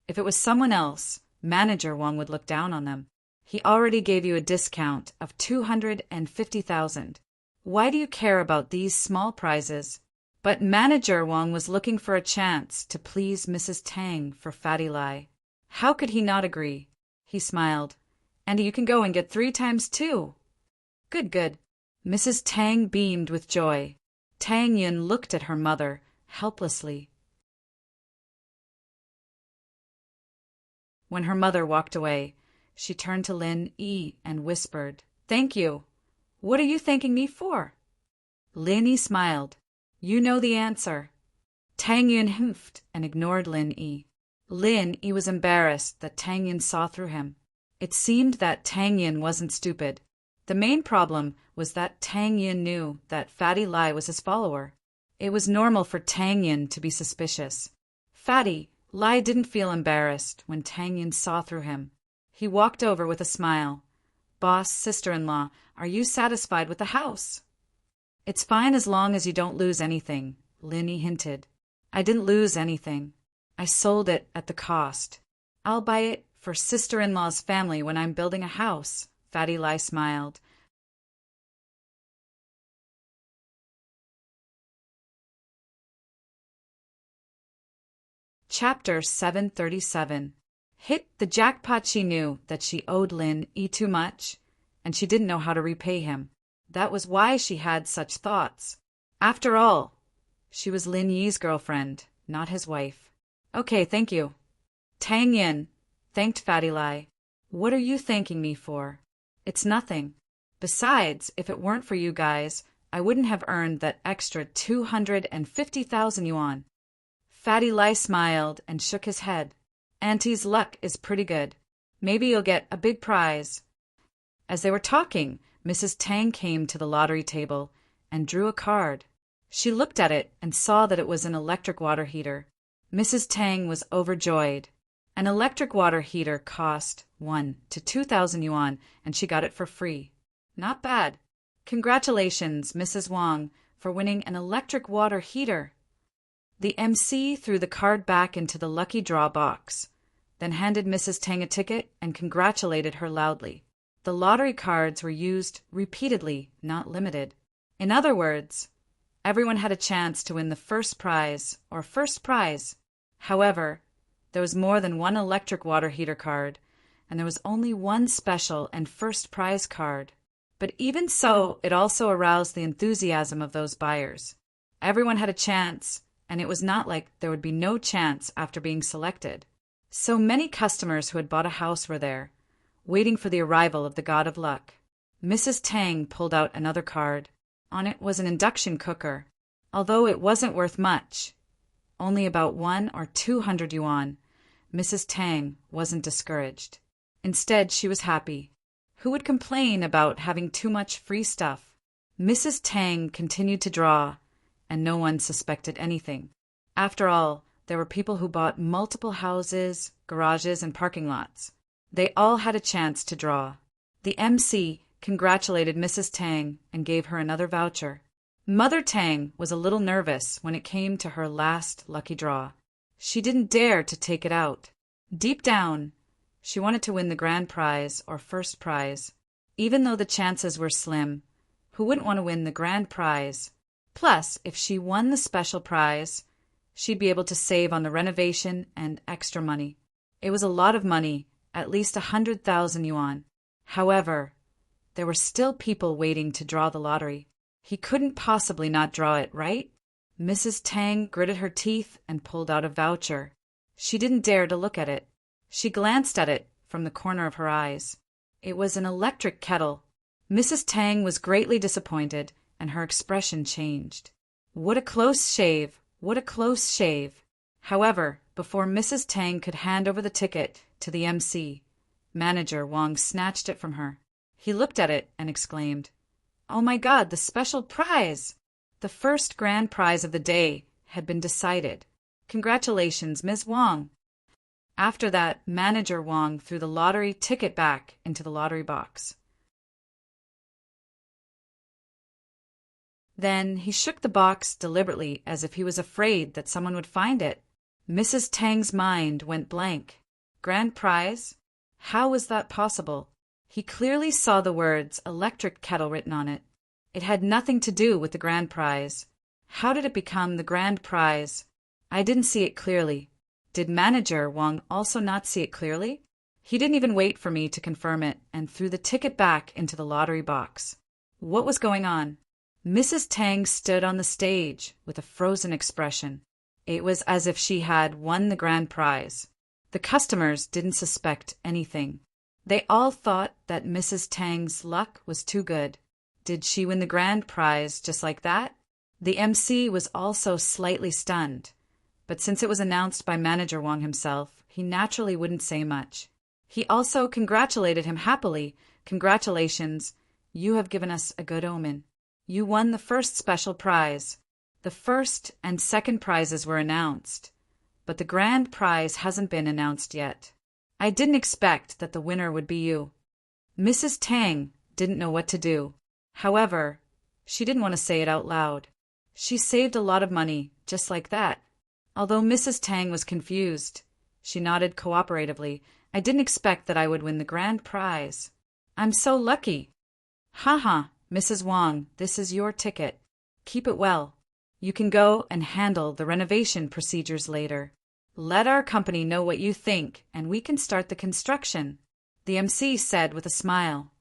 If it was someone else, Manager Wang would look down on them. He already gave you a discount of 250,000. Why do you care about these small prizes? But Manager Wang was looking for a chance to please Mrs. Tang for Fatty Lai. How could he not agree? He smiled. "And you can go and get 3 times too." Good. Mrs. Tang beamed with joy. Tang Yun looked at her mother helplessly. When her mother walked away, she turned to Lin Yi and whispered, "Thank you. What are you thanking me for?" Lin Yi smiled. "You know the answer." Tang Yun humphed and ignored Lin Yi. Lin Yi was embarrassed that Tang Yun saw through him. It seemed that Tang Yun wasn't stupid. The main problem was that Tang Yun knew that Fatty Lai was his follower. It was normal for Tang Yun to be suspicious. Fatty Lai didn't feel embarrassed when Tang Yun saw through him. He walked over with a smile. "Boss, sister-in-law, are you satisfied with the house?" "It's fine as long as you don't lose anything," Lin Yi hinted. "I didn't lose anything. I sold it at the cost. I'll buy it for sister-in-law's family when I'm building a house," Fatty Lai smiled. Chapter 737. Hit the jackpot. She knew that she owed Lin Yi too much, and she didn't know how to repay him. That was why she had such thoughts. After all, she was Lin Yi's girlfriend, not his wife. "Okay, thank you." Tang Yin thanked Fatty Lai. "What are you thanking me for?" "It's nothing. Besides, if it weren't for you guys, I wouldn't have earned that extra 250,000 yuan. Fatty Lai smiled and shook his head. "Auntie's luck is pretty good. Maybe you'll get a big prize." As they were talking, Mrs. Tang came to the lottery table and drew a card. She looked at it and saw that it was an electric water heater. Mrs. Tang was overjoyed. An electric water heater cost 1 to 2,000 yuan, and she got it for free. Not bad. Congratulations, Mrs. Wang, for winning an electric water heater. The MC threw the card back into the lucky draw box, then handed Mrs. Tang a ticket and congratulated her loudly. The lottery cards were used repeatedly, not limited. In other words, everyone had a chance to win the first prize or first prize. However, there was more than one electric water heater card, and there was only one special and first prize card. But even so, it also aroused the enthusiasm of those buyers. Everyone had a chance, and it was not like there would be no chance after being selected. So many customers who had bought a house were there, waiting for the arrival of the god of luck. Mrs. Tang pulled out another card. On it was an induction cooker. Although it wasn't worth much, only about 100 or 200 yuan, Mrs. Tang wasn't discouraged. Instead, she was happy. Who would complain about having too much free stuff? Mrs. Tang continued to draw, and no one suspected anything. After all, there were people who bought multiple houses, garages, and parking lots. They all had a chance to draw. The MC congratulated Mrs. Tang and gave her another voucher. Mother Tang was a little nervous when it came to her last lucky draw. She didn't dare to take it out. Deep down, she wanted to win the grand prize or first prize. Even though the chances were slim, who wouldn't want to win the grand prize? Plus, if she won the special prize, she'd be able to save on the renovation and extra money. It was a lot of money, at least 100,000 yuan. However, there were still people waiting to draw the lottery. He couldn't possibly not draw it, right? Mrs. Tang gritted her teeth and pulled out a voucher. She didn't dare to look at it. She glanced at it from the corner of her eyes. It was an electric kettle. Mrs. Tang was greatly disappointed, and her expression changed. What a close shave! What a close shave! However, before Mrs. Tang could hand over the ticket to the MC, Manager Wang snatched it from her. He looked at it and exclaimed, "Oh my God, the special prize!" The first grand prize of the day had been decided. Congratulations, Ms. Wang. After that, Manager Wang threw the lottery ticket back into the lottery box. Then he shook the box deliberately as if he was afraid that someone would find it. Mrs. Tang's mind went blank. Grand prize? How was that possible? He clearly saw the words electric kettle written on it. It had nothing to do with the grand prize. How did it become the grand prize? I didn't see it clearly. Did Manager Wang also not see it clearly? He didn't even wait for me to confirm it and threw the ticket back into the lottery box. What was going on? Mrs. Tang stood on the stage with a frozen expression. It was as if she had won the grand prize. The customers didn't suspect anything. They all thought that Mrs. Tang's luck was too good. Did she win the grand prize just like that? The MC was also slightly stunned, but since it was announced by Manager Wang himself, he naturally wouldn't say much. He also congratulated him happily. Congratulations, you have given us a good omen. You won the first special prize. The first and second prizes were announced, but the grand prize hasn't been announced yet. I didn't expect that the winner would be you. Mrs. Tang didn't know what to do. However, she didn't want to say it out loud. She saved a lot of money, just like that. Although Mrs. Tang was confused, she nodded cooperatively. I didn't expect that I would win the grand prize. I'm so lucky. Haha, Mrs. Wang, this is your ticket. Keep it well. You can go and handle the renovation procedures later. Let our company know what you think, and we can start the construction, the MC said with a smile.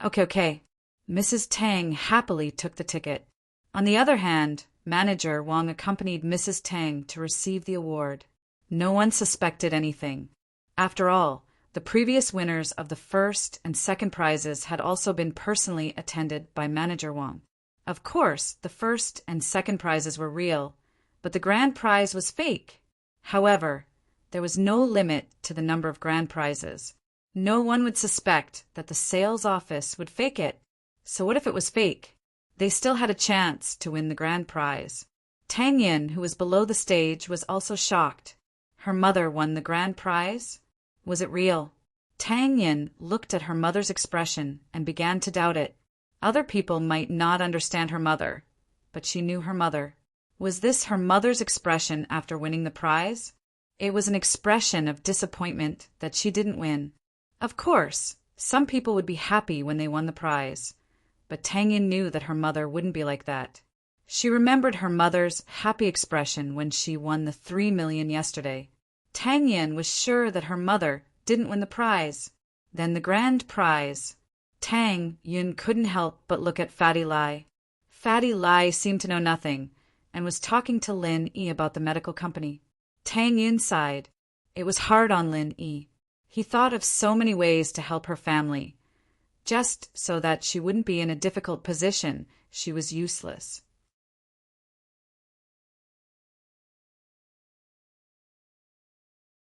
Okay. Mrs. Tang happily took the ticket. On the other hand, Manager Wang accompanied Mrs. Tang to receive the award. No one suspected anything. After all, the previous winners of the first and second prizes had also been personally attended by Manager Wang. Of course, the first and second prizes were real, but the grand prize was fake. However, there was no limit to the number of grand prizes. No one would suspect that the sales office would fake it. So what if it was fake? They still had a chance to win the grand prize. Tang Yin, who was below the stage, was also shocked. Her mother won the grand prize? Was it real? Tang Yin looked at her mother's expression and began to doubt it. Other people might not understand her mother, but she knew her mother. Was this her mother's expression after winning the prize? It was an expression of disappointment that she didn't win. Of course, some people would be happy when they won the prize, but Tang Yin knew that her mother wouldn't be like that. She remembered her mother's happy expression when she won the 3 million yesterday. Tang Yin was sure that her mother didn't win the prize. Then the grand prize. Tang Yin couldn't help but look at Fatty Lai. Fatty Lai seemed to know nothing and was talking to Lin Yi about the medical company. Tang Yin sighed. It was hard on Lin Yi. He thought of so many ways to help her family. Just so that she wouldn't be in a difficult position, she was useless.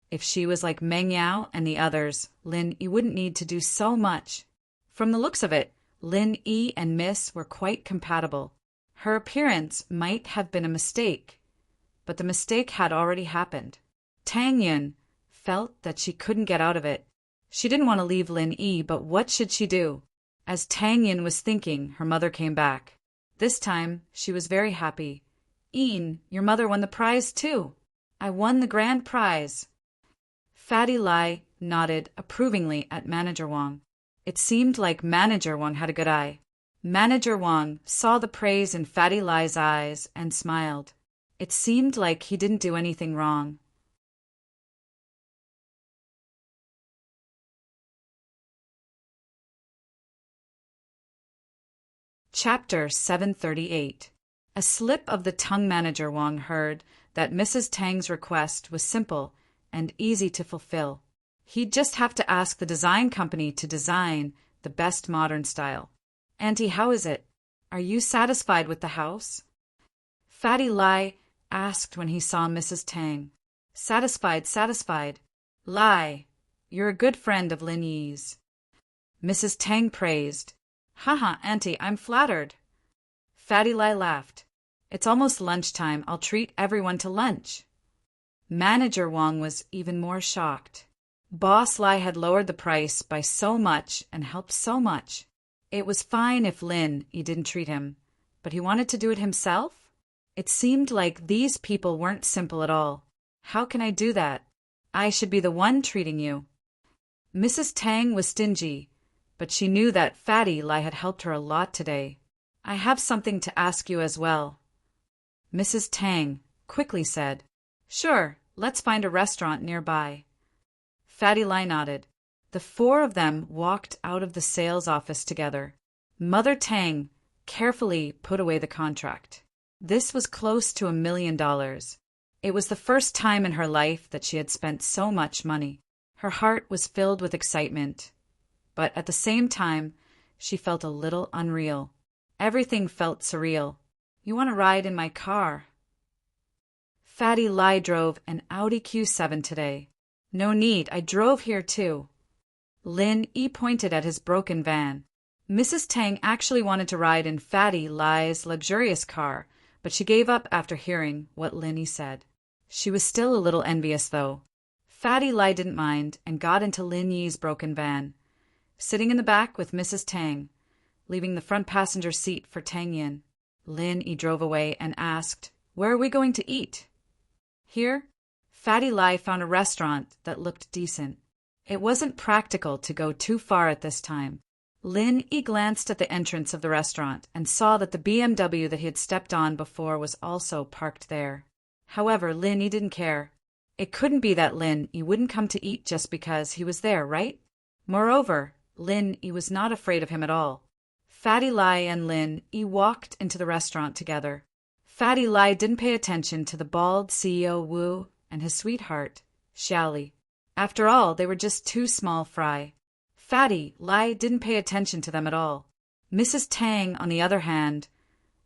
If she was like Meng Yao and the others, Lin Yi wouldn't need to do so much. From the looks of it, Lin Yi and Miss were quite compatible. Her appearance might have been a mistake, but the mistake had already happened. Tang Yin felt that she couldn't get out of it. She didn't want to leave Lin Yi, but what should she do? As Tang Yin was thinking, her mother came back. This time, she was very happy. Yin, your mother won the prize too. I won the grand prize. Fatty Lai nodded approvingly at Manager Wang. It seemed like Manager Wang had a good eye. Manager Wang saw the praise in Fatty Lai's eyes and smiled. It seemed like he didn't do anything wrong. Chapter 738. A slip of the tongue. Manager Wang heard that Mrs. Tang's request was simple and easy to fulfill. He'd just have to ask the design company to design the best modern style. Auntie, how is it? Are you satisfied with the house? Fatty Lai asked when he saw Mrs. Tang. Satisfied. Lai, you're a good friend of Lin Yi's. Mrs. Tang praised. Haha, Auntie, I'm flattered. Fatty Lai laughed. It's almost lunchtime. I'll treat everyone to lunch. Manager Wang was even more shocked. Boss Lai had lowered the price by so much and helped so much. It was fine if Lin Yi didn't treat him, but he wanted to do it himself? It seemed like these people weren't simple at all. How can I do that? I should be the one treating you. Mrs. Tang was stingy, but she knew that Fatty Lai had helped her a lot today. I have something to ask you as well. Mrs. Tang quickly said. Sure, let's find a restaurant nearby. Fatty Lai nodded. The four of them walked out of the sales office together. Mother Tang carefully put away the contract. This was close to $1 million. It was the first time in her life that she had spent so much money. Her heart was filled with excitement, but at the same time, she felt a little unreal. Everything felt surreal. "You want to ride in my car?" Fatty Lai drove an Audi Q7 today. "No need, I drove here too." Lin Yi pointed at his broken van. Mrs. Tang actually wanted to ride in Fatty Lai's luxurious car, but she gave up after hearing what Lin Yi said. She was still a little envious, though. Fatty Lai didn't mind and got into Lin Yi's broken van, sitting in the back with Mrs. Tang, leaving the front passenger seat for Tang Yin. Lin Yi drove away and asked, "Where are we going to eat?" Here, Fatty Lai found a restaurant that looked decent. It wasn't practical to go too far at this time. Lin Yi glanced at the entrance of the restaurant and saw that the BMW that he had stepped on before was also parked there. However, Lin Yi didn't care. It couldn't be that Lin Yi wouldn't come to eat just because he was there, right? Moreover, Lin Yi was not afraid of him at all. Fatty Lai and Lin Yi walked into the restaurant together. Fatty Lai didn't pay attention to the bald CEO Wu and his sweetheart, Xiaoli. After all, they were just two small fry. Fatty Lai didn't pay attention to them at all. Mrs. Tang, on the other hand,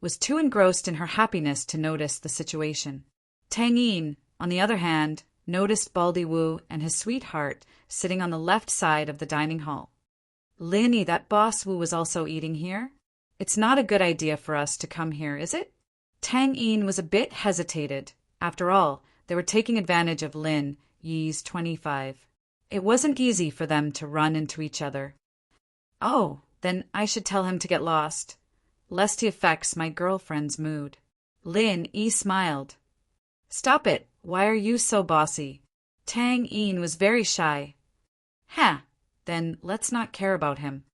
was too engrossed in her happiness to notice the situation. Tang Yin, on the other hand, noticed Baldy Wu and his sweetheart sitting on the left side of the dining hall. "Lin Yi, that boss Wu was also eating here? It's not a good idea for us to come here, is it?" Tang Yin was a bit hesitated. After all, they were taking advantage of Lin Yi's 25. It wasn't easy for them to run into each other. "Oh, then I should tell him to get lost, lest he affects my girlfriend's mood." Lin Yi smiled. "Stop it. Why are you so bossy?" Tang Yin was very shy. "Huh, then let's not care about him."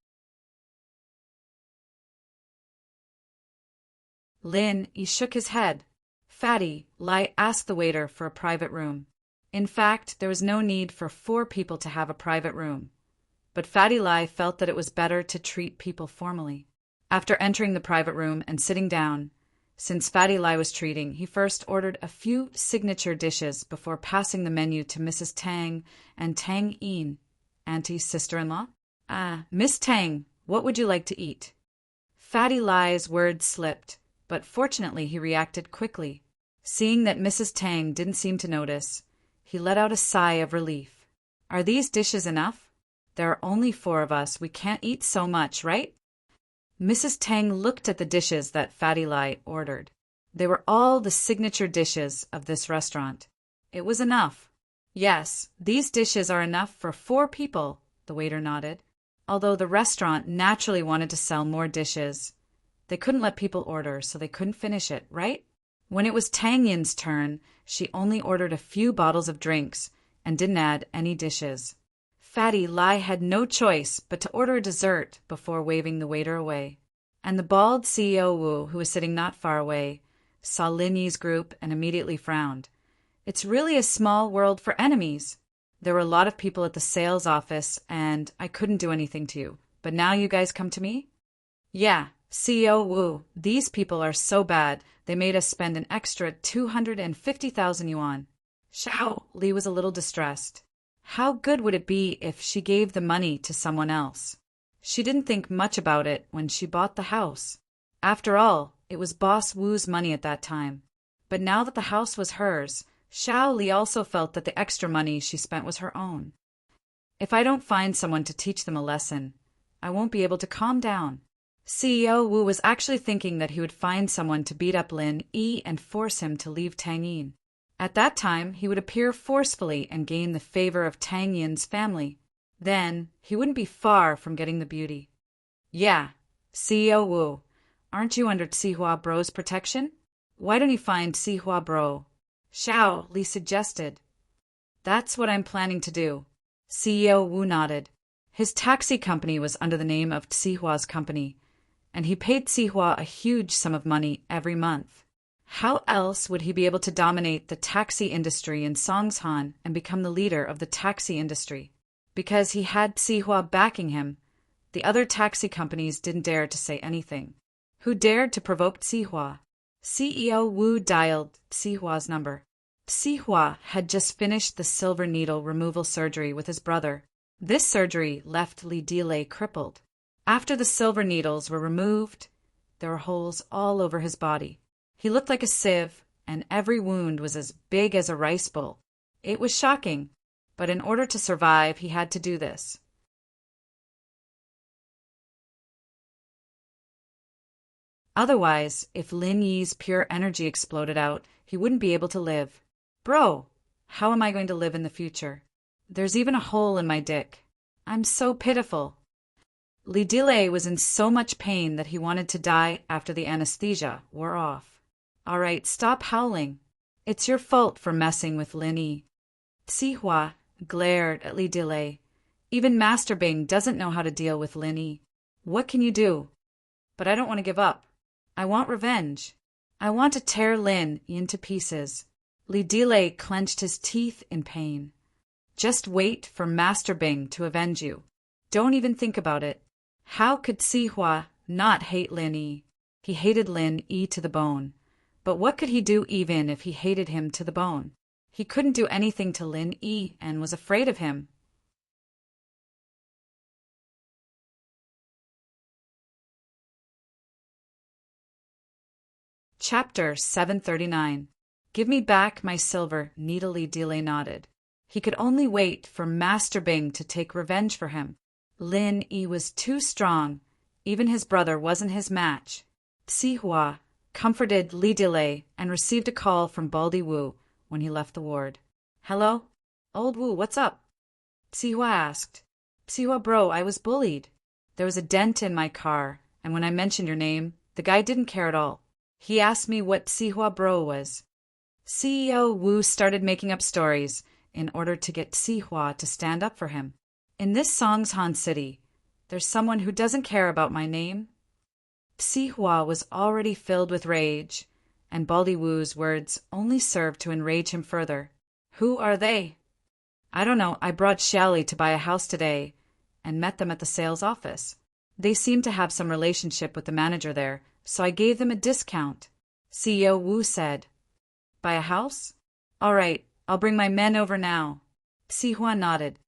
Lin Yi shook his head. Fatty Lai asked the waiter for a private room. In fact, there was no need for 4 people to have a private room. But Fatty Lai felt that it was better to treat people formally. After entering the private room and sitting down, since Fatty Lai was treating, he first ordered a few signature dishes before passing the menu to Mrs. Tang and Tang Yin, Auntie's sister-in-law. Miss Tang, what would you like to eat?" Fatty Lai's words slipped, but fortunately he reacted quickly. Seeing that Mrs. Tang didn't seem to notice, he let out a sigh of relief. "Are these dishes enough? There are only 4 of us. We can't eat so much, right?" Mrs. Tang looked at the dishes that Fatty Lai ordered. They were all the signature dishes of this restaurant. It was enough. "Yes, these dishes are enough for 4 people, the waiter nodded. Although the restaurant naturally wanted to sell more dishes, they couldn't let people order, so they couldn't finish it, right? When it was Tang Yin's turn, she only ordered a few bottles of drinks and didn't add any dishes. Fatty Lai had no choice but to order a dessert before waving the waiter away. And the bald CEO Wu, who was sitting not far away, saw Lin Yi's group and immediately frowned. "It's really a small world for enemies. There were a lot of people at the sales office, and I couldn't do anything to you. But now you guys come to me?" "Yeah, CEO Wu, these people are so bad, they made us spend an extra 250,000 yuan. Xiao Li was a little distressed. How good would it be if she gave the money to someone else? She didn't think much about it when she bought the house. After all, it was Boss Wu's money at that time. But now that the house was hers, Xiao Li also felt that the extra money she spent was her own. If I don't find someone to teach them a lesson, I won't be able to calm down." CEO Wu was actually thinking that he would find someone to beat up Lin Yi and force him to leave Tang Yin. At that time, he would appear forcefully and gain the favor of Tang Yin's family. Then, he wouldn't be far from getting the beauty. "Yeah, CEO Wu, aren't you under Sihua Bro's protection? Why don't you find Sihua Bro?" Xiao Li suggested. "That's what I'm planning to do." CEO Wu nodded. His taxi company was under the name of Tsihua's company, and he paid Tsihua a huge sum of money every month. How else would he be able to dominate the taxi industry in Songshan and become the leader of the taxi industry? Because he had Tsihua backing him, the other taxi companies didn't dare to say anything. Who dared to provoke Sihua? CEO Wu dialed Sihua's number. Sihua had just finished the silver needle removal surgery with his brother. This surgery left Li Dile crippled. After the silver needles were removed, there were holes all over his body. He looked like a sieve, and every wound was as big as a rice bowl. It was shocking, but in order to survive, he had to do this. Otherwise, if Lin Yi's pure energy exploded out, he wouldn't be able to live. Bro, how am I going to live in the future? There's even a hole in my dick. I'm so pitiful. Li Dile was in so much pain that he wanted to die after the anesthesia wore off. All right, stop howling. It's your fault for messing with Lin Yi. Sihua glared at Li Dile. Even Master Bing doesn't know how to deal with Lin Yi. What can you do? But I don't want to give up. I want revenge. I want to tear Lin into pieces. Li Dile clenched his teeth in pain. Just wait for Master Bing to avenge you. Don't even think about it. How could Sihua not hate Lin Yi? He hated Lin Yi to the bone. But what could he do even if he hated him to the bone? He couldn't do anything to Lin Yi and was afraid of him. Chapter 739. Give me back my silver, needle. Li Dile nodded. He could only wait for Master Bing to take revenge for him. Lin Yi was too strong. Even his brother wasn't his match. Sihua comforted Li Dile and received a call from Baldy Wu when he left the ward. Hello? Old Wu, what's up? Sihua asked. Sihua bro, I was bullied. There was a dent in my car, and when I mentioned your name, the guy didn't care at all. He asked me what Sihua bro was. CEO Wu started making up stories in order to get Sihua to stand up for him. In this Songshan city, there's someone who doesn't care about my name. Sihua was already filled with rage, and Baldy Wu's words only served to enrage him further. Who are they? I don't know. I brought Shally to buy a house today and met them at the sales office. They seem to have some relationship with the manager there, so I gave them a discount. CEO Wu said. Buy a house? All right, I'll bring my men over now. Sihua nodded.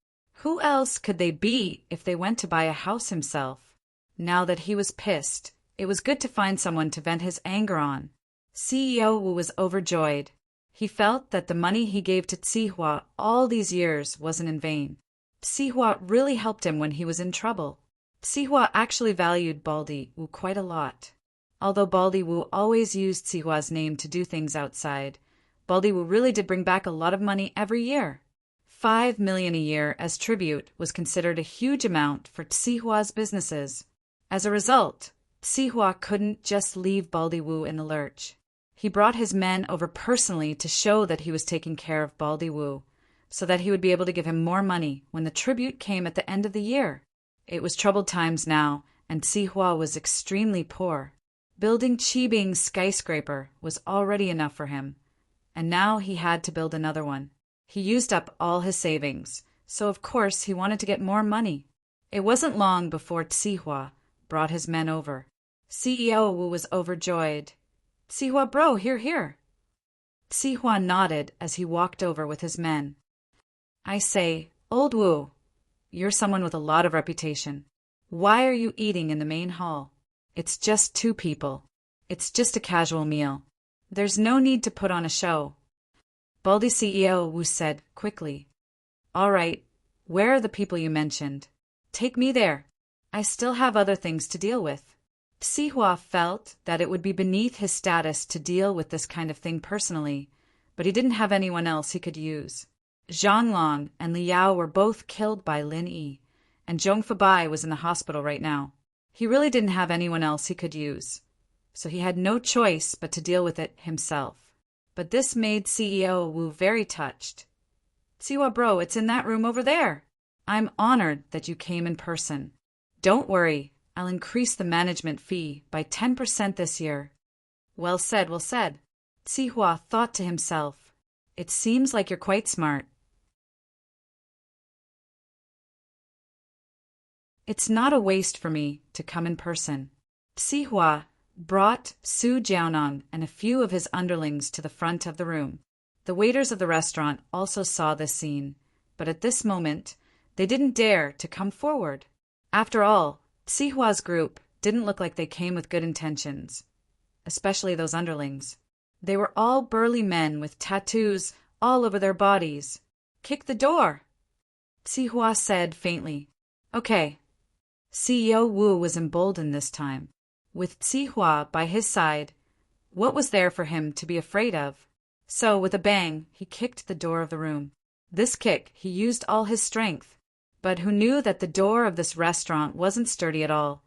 Who else could they be if they went to buy a house himself? Now that he was pissed, it was good to find someone to vent his anger on. CEO Wu was overjoyed. He felt that the money he gave to Sihua all these years wasn't in vain. Sihua really helped him when he was in trouble. Sihua actually valued Baldy Wu quite a lot. Although Baldy Wu always used Sihua's name to do things outside, Baldy Wu really did bring back a lot of money every year. 5 million a year as tribute was considered a huge amount for Sihua's businesses. As a result, Sihua couldn't just leave Baldy Wu in the lurch. He brought his men over personally to show that he was taking care of Baldy Wu, so that he would be able to give him more money when the tribute came at the end of the year. It was troubled times now, and Sihua was extremely poor. Building Qibing's skyscraper was already enough for him, and now he had to build another one. He used up all his savings, so of course he wanted to get more money. It wasn't long before Sihua brought his men over. CEO Wu was overjoyed. Sihua bro, here. Sihua nodded as he walked over with his men. I say, Old Wu, you're someone with a lot of reputation. Why are you eating in the main hall? It's just 2 people. It's just a casual meal. There's no need to put on a show. Baldy CEO Wu said quickly. All right, where are the people you mentioned? Take me there. I still have other things to deal with. Sihua felt that it would be beneath his status to deal with this kind of thing personally, but he didn't have anyone else he could use. Zhang Long and Liao were both killed by Lin Yi, and Zhong Fabai was in the hospital right now. He really didn't have anyone else he could use, so he had no choice but to deal with it himself. But this made CEO Wu very touched. Sihua bro, it's in that room over there. I'm honored that you came in person. Don't worry, I'll increase the management fee by 10% this year. Well said, well said. Sihua thought to himself, it seems like you're quite smart. It's not a waste for me to come in person. Sihua brought Su Jiaonong and a few of his underlings to the front of the room. The waiters of the restaurant also saw this scene, but at this moment, they didn't dare to come forward. After all, Sihua's group didn't look like they came with good intentions, especially those underlings. They were all burly men with tattoos all over their bodies. "Kick the door," Sihua said faintly. "Okay." CEO Wu was emboldened this time. With Sihua by his side, what was there for him to be afraid of? So, with a bang, he kicked the door of the room. This kick, he used all his strength. But who knew that the door of this restaurant wasn't sturdy at all,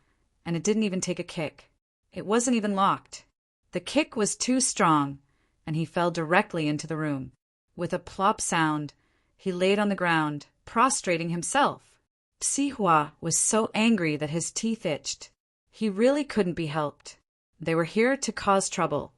and it didn't even take a kick. It wasn't even locked. The kick was too strong, and he fell directly into the room. With a plop sound, he laid on the ground, prostrating himself. Sihua was so angry that his teeth itched. He really couldn't be helped. They were here to cause trouble,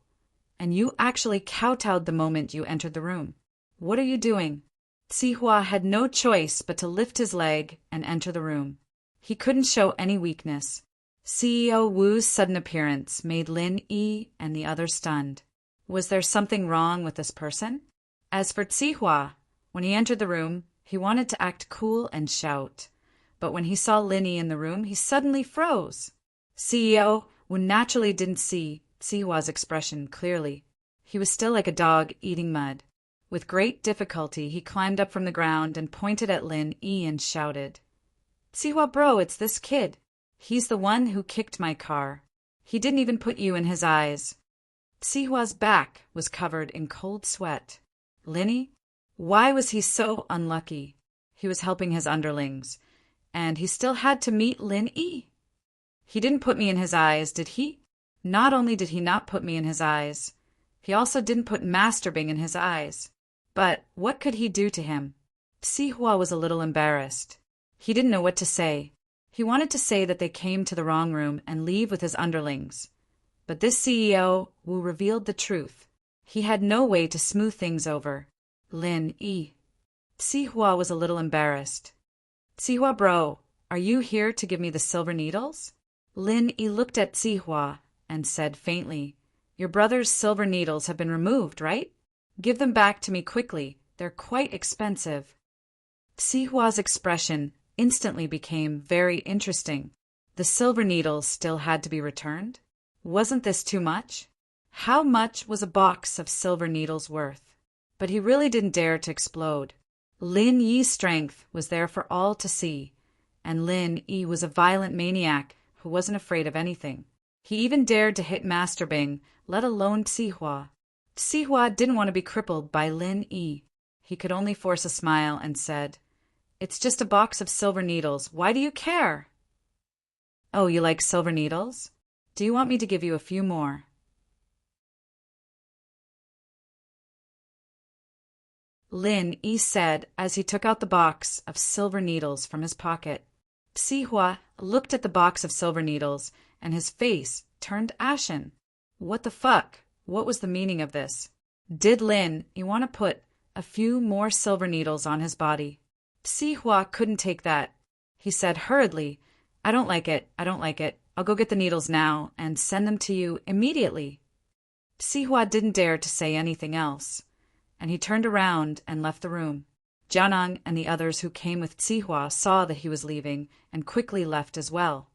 and you actually kowtowed the moment you entered the room. What are you doing? Sihua had no choice but to lift his leg and enter the room. He couldn't show any weakness. CEO Wu's sudden appearance made Lin Yi and the others stunned. Was there something wrong with this person? As for Sihua, when he entered the room, he wanted to act cool and shout. But when he saw Lin Yi in the room, he suddenly froze. CEO Wu naturally didn't see Sihua's expression clearly. He was still like a dog eating mud. With great difficulty, he climbed up from the ground and pointed at Lin Yi and shouted, "Sihua bro, it's this kid. He's the one who kicked my car. He didn't even put you in his eyes." Sihua's back was covered in cold sweat. Linny? Why was he so unlucky? He was helping his underlings, and he still had to meet Lin Yi. He didn't put me in his eyes, did he? Not only did he not put me in his eyes, he also didn't put Master Bing in his eyes. But what could he do to him? Sihua was a little embarrassed. He didn't know what to say. He wanted to say that they came to the wrong room and leave with his underlings. But this CEO Wu revealed the truth. He had no way to smooth things over. Lin Yi. Sihua was a little embarrassed. "Sihua bro, are you here to give me the silver needles?" Lin Yi looked at Sihua and said faintly, "Your brother's silver needles have been removed, right? Give them back to me quickly. They're quite expensive." Sihua's expression instantly became very interesting. The silver needles still had to be returned? Wasn't this too much? How much was a box of silver needles worth? But he really didn't dare to explode. Lin Yi's strength was there for all to see, and Lin Yi was a violent maniac who wasn't afraid of anything. He even dared to hit Master Bing, let alone Sihua. Sihua didn't want to be crippled by Lin Yi. He could only force a smile and said, "It's just a box of silver needles. Why do you care?" "Oh, you like silver needles? Do you want me to give you a few more?" Lin Yi said as he took out the box of silver needles from his pocket. Sihua looked at the box of silver needles, and his face turned ashen. What the fuck? What was the meaning of this? Did Lin Yi want to put a few more silver needles on his body? Sihua couldn't take that. He said hurriedly, I don't like it. I'll go get the needles now and send them to you immediately." Sihua didn't dare to say anything else, and he turned around and left the room. Jianang and the others who came with Sihua saw that he was leaving and quickly left as well.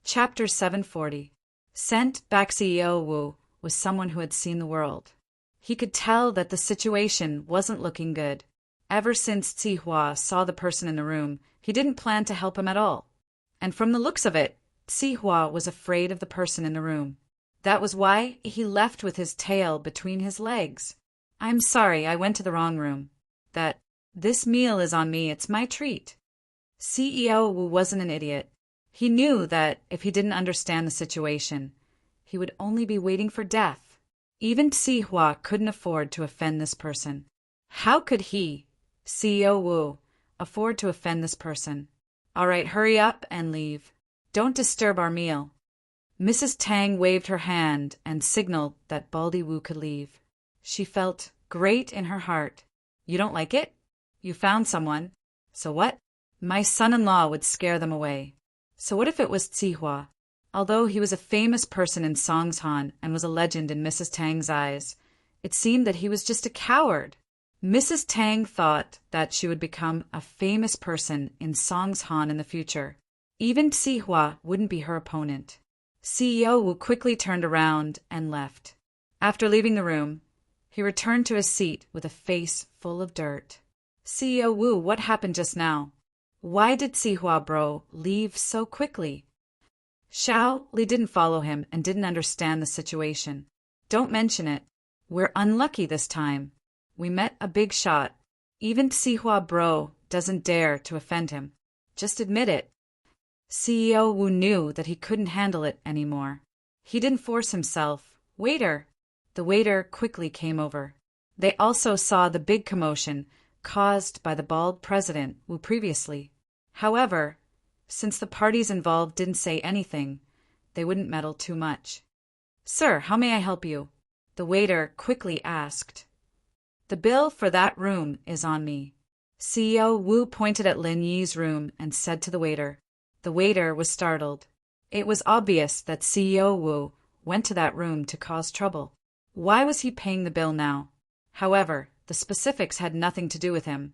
Chapter 740. Sent back CEO Wu was someone who had seen the world. He could tell that the situation wasn't looking good. Ever since Sihua saw the person in the room, he didn't plan to help him at all. And from the looks of it, Sihua was afraid of the person in the room. That was why he left with his tail between his legs. "I'm sorry, I went to the wrong room. This meal is on me, it's my treat." CEO Wu wasn't an idiot. He knew that if he didn't understand the situation, he would only be waiting for death. Even Sihua couldn't afford to offend this person. How could he, CEO Wu, afford to offend this person? "All right, hurry up and leave. Don't disturb our meal." Mrs. Tang waved her hand and signaled that Baldy Wu could leave. She felt great in her heart. "You don't like it? You found someone. So what? My son-in-law would scare them away. So what if it was Tsihua? Although he was a famous person in Songshan and was a legend in Mrs. Tang's eyes, it seemed that he was just a coward. Mrs. Tang thought that she would become a famous person in Songshan in the future. Even Tsihua wouldn't be her opponent. CEO Wu quickly turned around and left. After leaving the room, he returned to his seat with a face full of dirt. CEO Wu, what happened just now? Why did Tsihua bro leave so quickly? Xiao Li didn't follow him and didn't understand the situation. Don't mention it. We're unlucky this time. We met a big shot. Even Tsihua bro doesn't dare to offend him. Just admit it. CEO Wu knew that he couldn't handle it anymore. He didn't force himself. Waiter! The waiter quickly came over. They also saw the big commotion caused by the bald president Wu previously. However, since the parties involved didn't say anything, they wouldn't meddle too much. Sir, how may I help you? The waiter quickly asked. The bill for that room is on me. CEO Wu pointed at Lin Yi's room and said to the waiter. The waiter was startled. It was obvious that CEO Wu went to that room to cause trouble. Why was he paying the bill now? However, the specifics had nothing to do with him.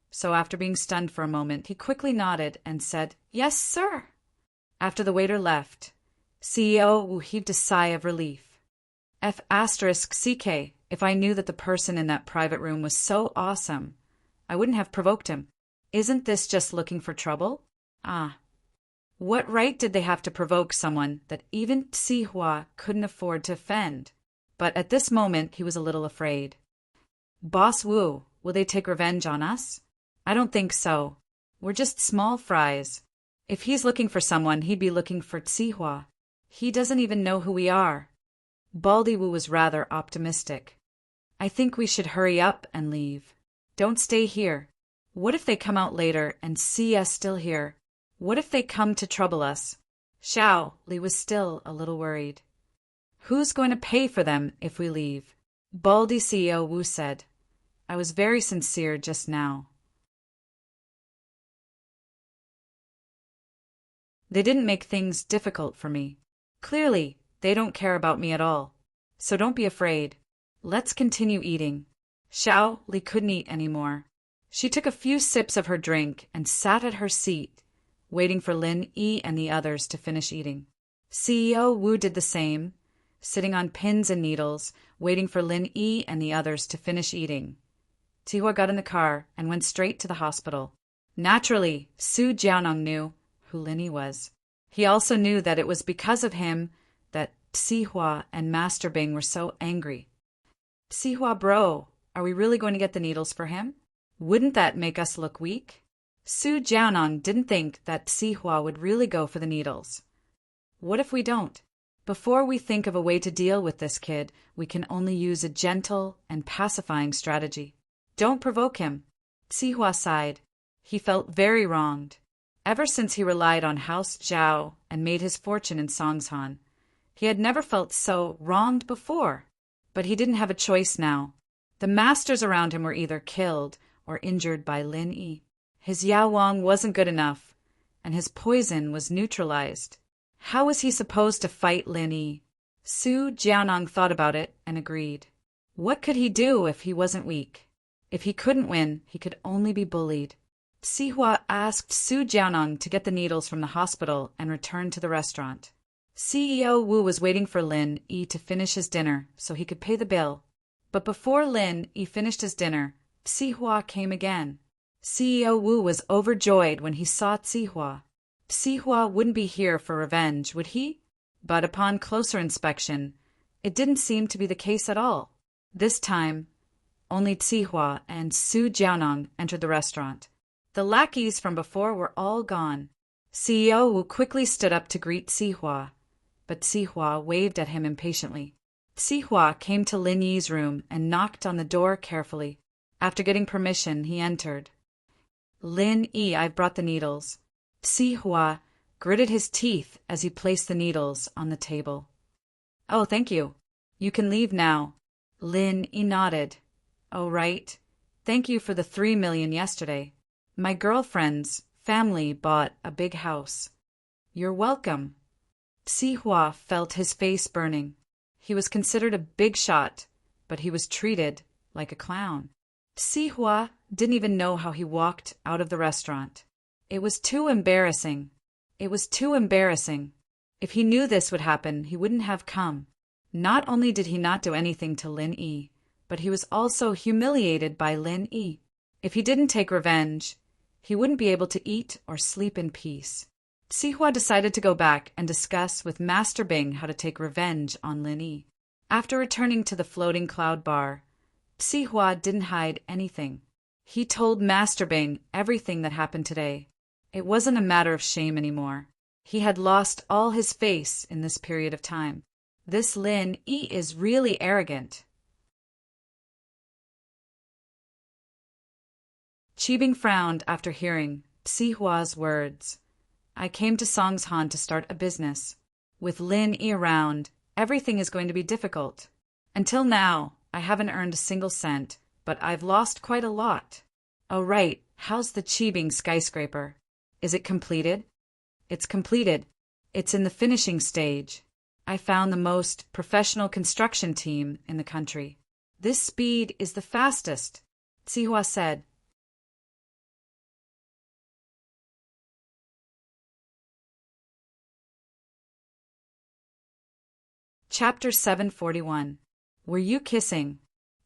So after being stunned for a moment, he quickly nodded and said, Yes, sir. After the waiter left, CEO Wu heaved a sigh of relief. F***CK, if I knew that the person in that private room was so awesome, I wouldn't have provoked him. Isn't this just looking for trouble? Ah. What right did they have to provoke someone that even Tsihua couldn't afford to offend? But at this moment he was a little afraid. Boss Wu, will they take revenge on us? I don't think so. We're just small fries. If he's looking for someone, he'd be looking for Tsihua. He doesn't even know who we are. Baldy Wu was rather optimistic. I think we should hurry up and leave. Don't stay here. What if they come out later and see us still here? What if they come to trouble us? Xiao Li was still a little worried. Who's going to pay for them if we leave? Baldy CEO Wu said. I was very sincere just now. They didn't make things difficult for me. Clearly, they don't care about me at all. So don't be afraid. Let's continue eating. Xiao Li couldn't eat anymore. She took a few sips of her drink and sat at her seat, waiting for Lin Yi and the others to finish eating. CEO Wu did the same, sitting on pins and needles, waiting for Lin Yi and the others to finish eating. Tsihua got in the car and went straight to the hospital. Naturally, Su Jiaonong knew who Lin Yi was. He also knew that it was because of him that Tsihua and Master Bing were so angry. Tsihua bro, are we really going to get the needles for him? Wouldn't that make us look weak? Su Jiaonong didn't think that Tsihua would really go for the needles. What if we don't? Before we think of a way to deal with this kid, we can only use a gentle and pacifying strategy. Don't provoke him. Tsihua sighed. He felt very wronged. Ever since he relied on House Zhao and made his fortune in Songshan, he had never felt so wronged before. But he didn't have a choice now. The masters around him were either killed or injured by Lin Yi. His Yao Wang wasn't good enough, and his poison was neutralized. How was he supposed to fight Lin Yi? Su Jiaonong thought about it and agreed. What could he do if he wasn't weak? If he couldn't win, he could only be bullied. Tsihua asked Su Jiaonong to get the needles from the hospital and return to the restaurant. CEO Wu was waiting for Lin Yi to finish his dinner so he could pay the bill. But before Lin Yi finished his dinner, Tsihua came again. CEO Wu was overjoyed when he saw Tsihua. Tsihua wouldn't be here for revenge, would he? But upon closer inspection, it didn't seem to be the case at all. This time, only Tsihua and Su Jiaonong entered the restaurant. The lackeys from before were all gone. CEO Wu quickly stood up to greet Tsihua, but Tsihua waved at him impatiently. Tsihua came to Lin Yi's room and knocked on the door carefully. After getting permission, he entered. Lin Yi, I've brought the needles. Tsihua gritted his teeth as he placed the needles on the table. Oh, thank you. You can leave now. Lin Yi nodded. Oh, right. Thank you for the 3 million yesterday. My girlfriend's family bought a big house. You're welcome. Sihua felt his face burning. He was considered a big shot, but he was treated like a clown. Sihua didn't even know how he walked out of the restaurant. It was too embarrassing. It was too embarrassing. If he knew this would happen, he wouldn't have come. Not only did he not do anything to Lin Yi, but he was also humiliated by Lin Yi. If he didn't take revenge, he wouldn't be able to eat or sleep in peace. Sihua decided to go back and discuss with Master Bing how to take revenge on Lin Yi. After returning to the floating cloud bar, Sihua didn't hide anything. He told Master Bing everything that happened today. It wasn't a matter of shame anymore. He had lost all his face in this period of time. This Lin Yi is really arrogant. Qibing frowned after hearing Sihua's words. I came to Songshan to start a business. With Lin Yi around, everything is going to be difficult. Until now, I haven't earned a single cent, but I've lost quite a lot. Oh right, how's the Qibing skyscraper? Is it completed? It's completed. It's in the finishing stage. I found the most professional construction team in the country. This speed is the fastest, Sihua said. Chapter 741. Were you kissing?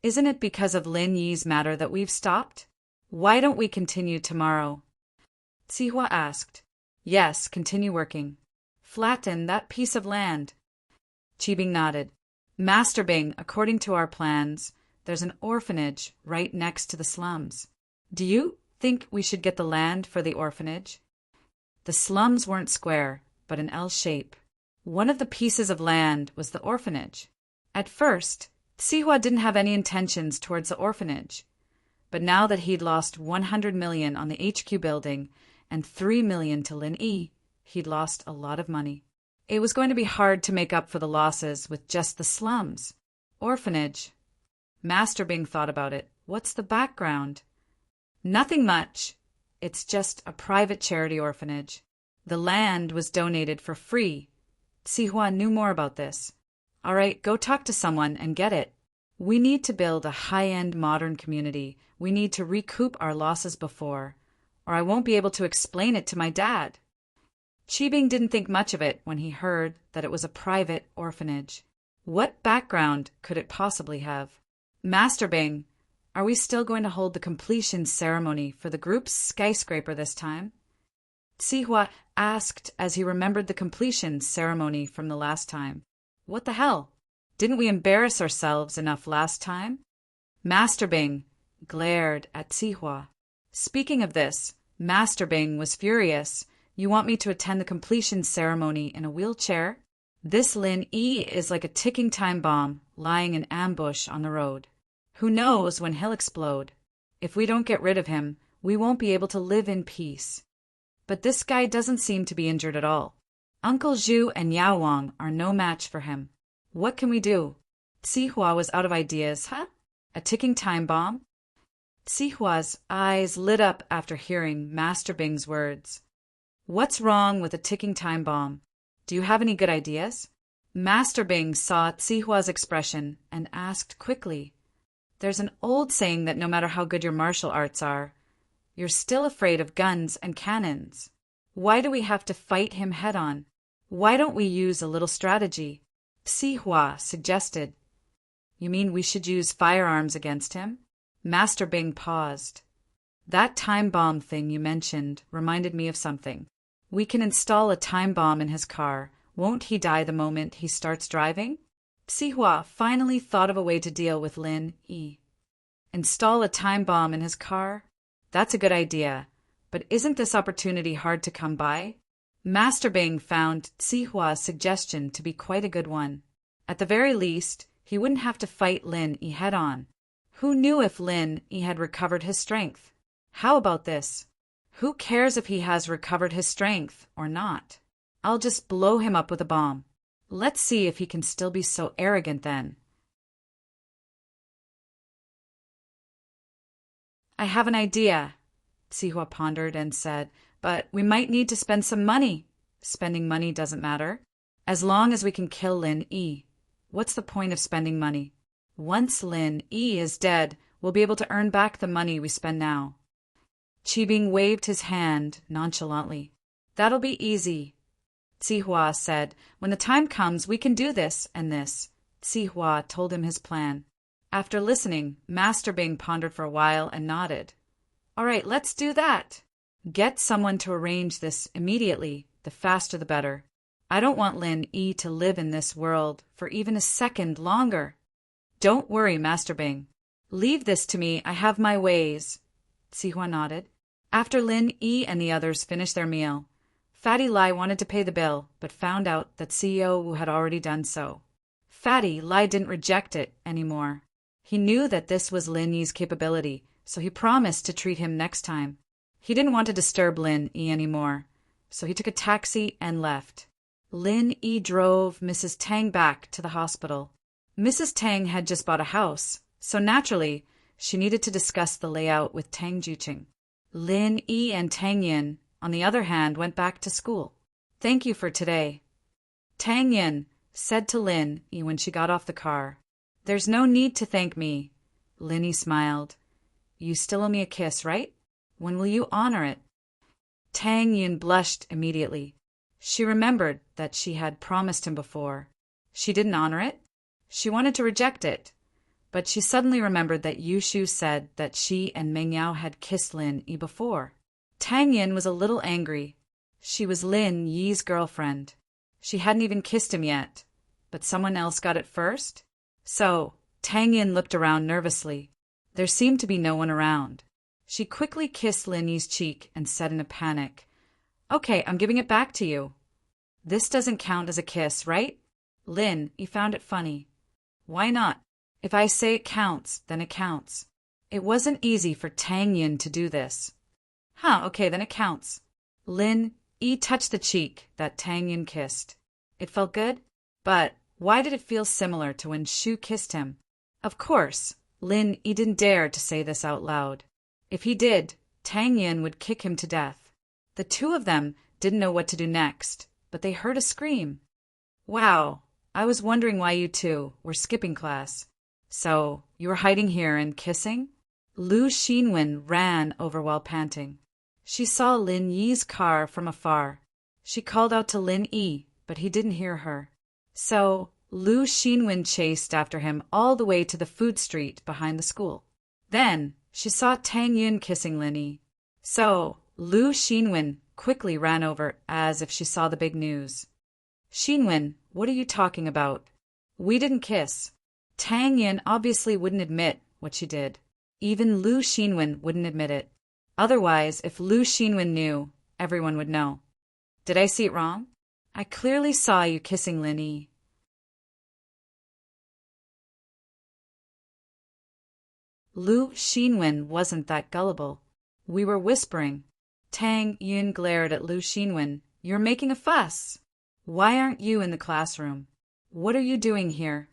Isn't it because of Lin Yi's matter that we've stopped? Why don't we continue tomorrow? Sihua asked. Yes, continue working. Flatten that piece of land. Qibing nodded. Master Bing, according to our plans, there's an orphanage right next to the slums. Do you think we should get the land for the orphanage? The slums weren't square, but an L shape. One of the pieces of land was the orphanage. At first, Sihua didn't have any intentions towards the orphanage, but now that he'd lost 100 million on the HQ building and 3 million to Lin Yi, he'd lost a lot of money. It was going to be hard to make up for the losses with just the slums. Orphanage. Master Bing thought about it. What's the background? Nothing much. It's just a private charity orphanage. The land was donated for free. Sihua knew more about this. All right, go talk to someone and get it. We need to build a high-end modern community. We need to recoup our losses before, or I won't be able to explain it to my dad. Qibing didn't think much of it when he heard that it was a private orphanage. What background could it possibly have? Master Bing, are we still going to hold the completion ceremony for the group's skyscraper this time? Sihua asked as he remembered the completion ceremony from the last time. What the hell? Didn't we embarrass ourselves enough last time? Master Bing glared at Sihua. Speaking of this, Master Bing was furious. You want me to attend the completion ceremony in a wheelchair? This Lin Yi is like a ticking time bomb lying in ambush on the road. Who knows when he'll explode? If we don't get rid of him, we won't be able to live in peace. But this guy doesn't seem to be injured at all. Uncle Zhu and Yao Wang are no match for him. What can we do? Sihua was out of ideas. Huh? A ticking time bomb? Sihua's eyes lit up after hearing Master Bing's words. What's wrong with a ticking time bomb? Do you have any good ideas? Master Bing saw Sihua's expression and asked quickly. There's an old saying that no matter how good your martial arts are, you're still afraid of guns and cannons. Why do we have to fight him head-on? Why don't we use a little strategy? Sihua suggested. You mean we should use firearms against him? Master Bing paused. That time bomb thing you mentioned reminded me of something. We can install a time bomb in his car. Won't he die the moment he starts driving? Sihua finally thought of a way to deal with Lin Yi. Install a time bomb in his car? That's a good idea, but isn't this opportunity hard to come by? Master Bing found Sihua's suggestion to be quite a good one. At the very least, he wouldn't have to fight Lin Yi head-on. Who knew if Lin Yi had recovered his strength? How about this? Who cares if he has recovered his strength or not? I'll just blow him up with a bomb. Let's see if he can still be so arrogant then. I have an idea, Sihua pondered and said, but we might need to spend some money. Spending money doesn't matter. As long as we can kill Lin Yi. What's the point of spending money? Once Lin Yi is dead, we'll be able to earn back the money we spend now. Qibing waved his hand nonchalantly. That'll be easy, Sihua said. When the time comes, we can do this and this. Sihua told him his plan. After listening, Master Bing pondered for a while and nodded. All right, let's do that. Get someone to arrange this immediately. The faster the better. I don't want Lin Yi to live in this world for even a second longer. Don't worry, Master Bing. Leave this to me. I have my ways. Sihua nodded. After Lin Yi and the others finished their meal, Fatty Lai wanted to pay the bill, but found out that CEO Wu had already done so. Fatty Lai didn't reject it anymore. He knew that this was Lin Yi's capability, so he promised to treat him next time. He didn't want to disturb Lin Yi anymore, so he took a taxi and left. Lin Yi drove Mrs. Tang back to the hospital. Mrs. Tang had just bought a house, so naturally, she needed to discuss the layout with Tang Juqing. Lin Yi and Tang Yin, on the other hand, went back to school. Thank you for today, Tang Yin said to Lin Yi when she got off the car. There's no need to thank me. Lin Yi smiled. You still owe me a kiss, right? When will you honor it? Tang Yin blushed immediately. She remembered that she had promised him before. She didn't honor it. She wanted to reject it. But she suddenly remembered that Yu Shu said that she and Meng Yao had kissed Lin Yi before. Tang Yin was a little angry. She was Lin Yi's girlfriend. She hadn't even kissed him yet. But someone else got it first? So, Tang Yin looked around nervously. There seemed to be no one around. She quickly kissed Lin Yi's cheek and said in a panic, Okay, I'm giving it back to you. This doesn't count as a kiss, right? Lin Yi found it funny. Why not? If I say it counts, then it counts. It wasn't easy for Tang Yin to do this. Okay, then it counts. Lin Yi touched the cheek that Tang Yin kissed. It felt good, but why did it feel similar to when Shu kissed him? Of course, Lin Yi didn't dare to say this out loud. If he did, Tang Yin would kick him to death. The two of them didn't know what to do next, but they heard a scream. Wow, I was wondering why you two were skipping class. So, you were hiding here and kissing? Lu Xinwen ran over while panting. She saw Lin Yi's car from afar. She called out to Lin Yi, but he didn't hear her. So, Lu Xinwen chased after him all the way to the food street behind the school. Then, she saw Tang Yin kissing Lin Yi. So, Lu Xinwen quickly ran over as if she saw the big news. Xinwen, what are you talking about? We didn't kiss. Tang Yin obviously wouldn't admit what she did. Even Lu Xinwen wouldn't admit it. Otherwise, if Lu Xinwen knew, everyone would know. Did I see it wrong? I clearly saw you kissing Lin Yi. Lu Xinwen wasn't that gullible. We were whispering. Tang Yin glared at Lu Xinwen. You're making a fuss. Why aren't you in the classroom? What are you doing here?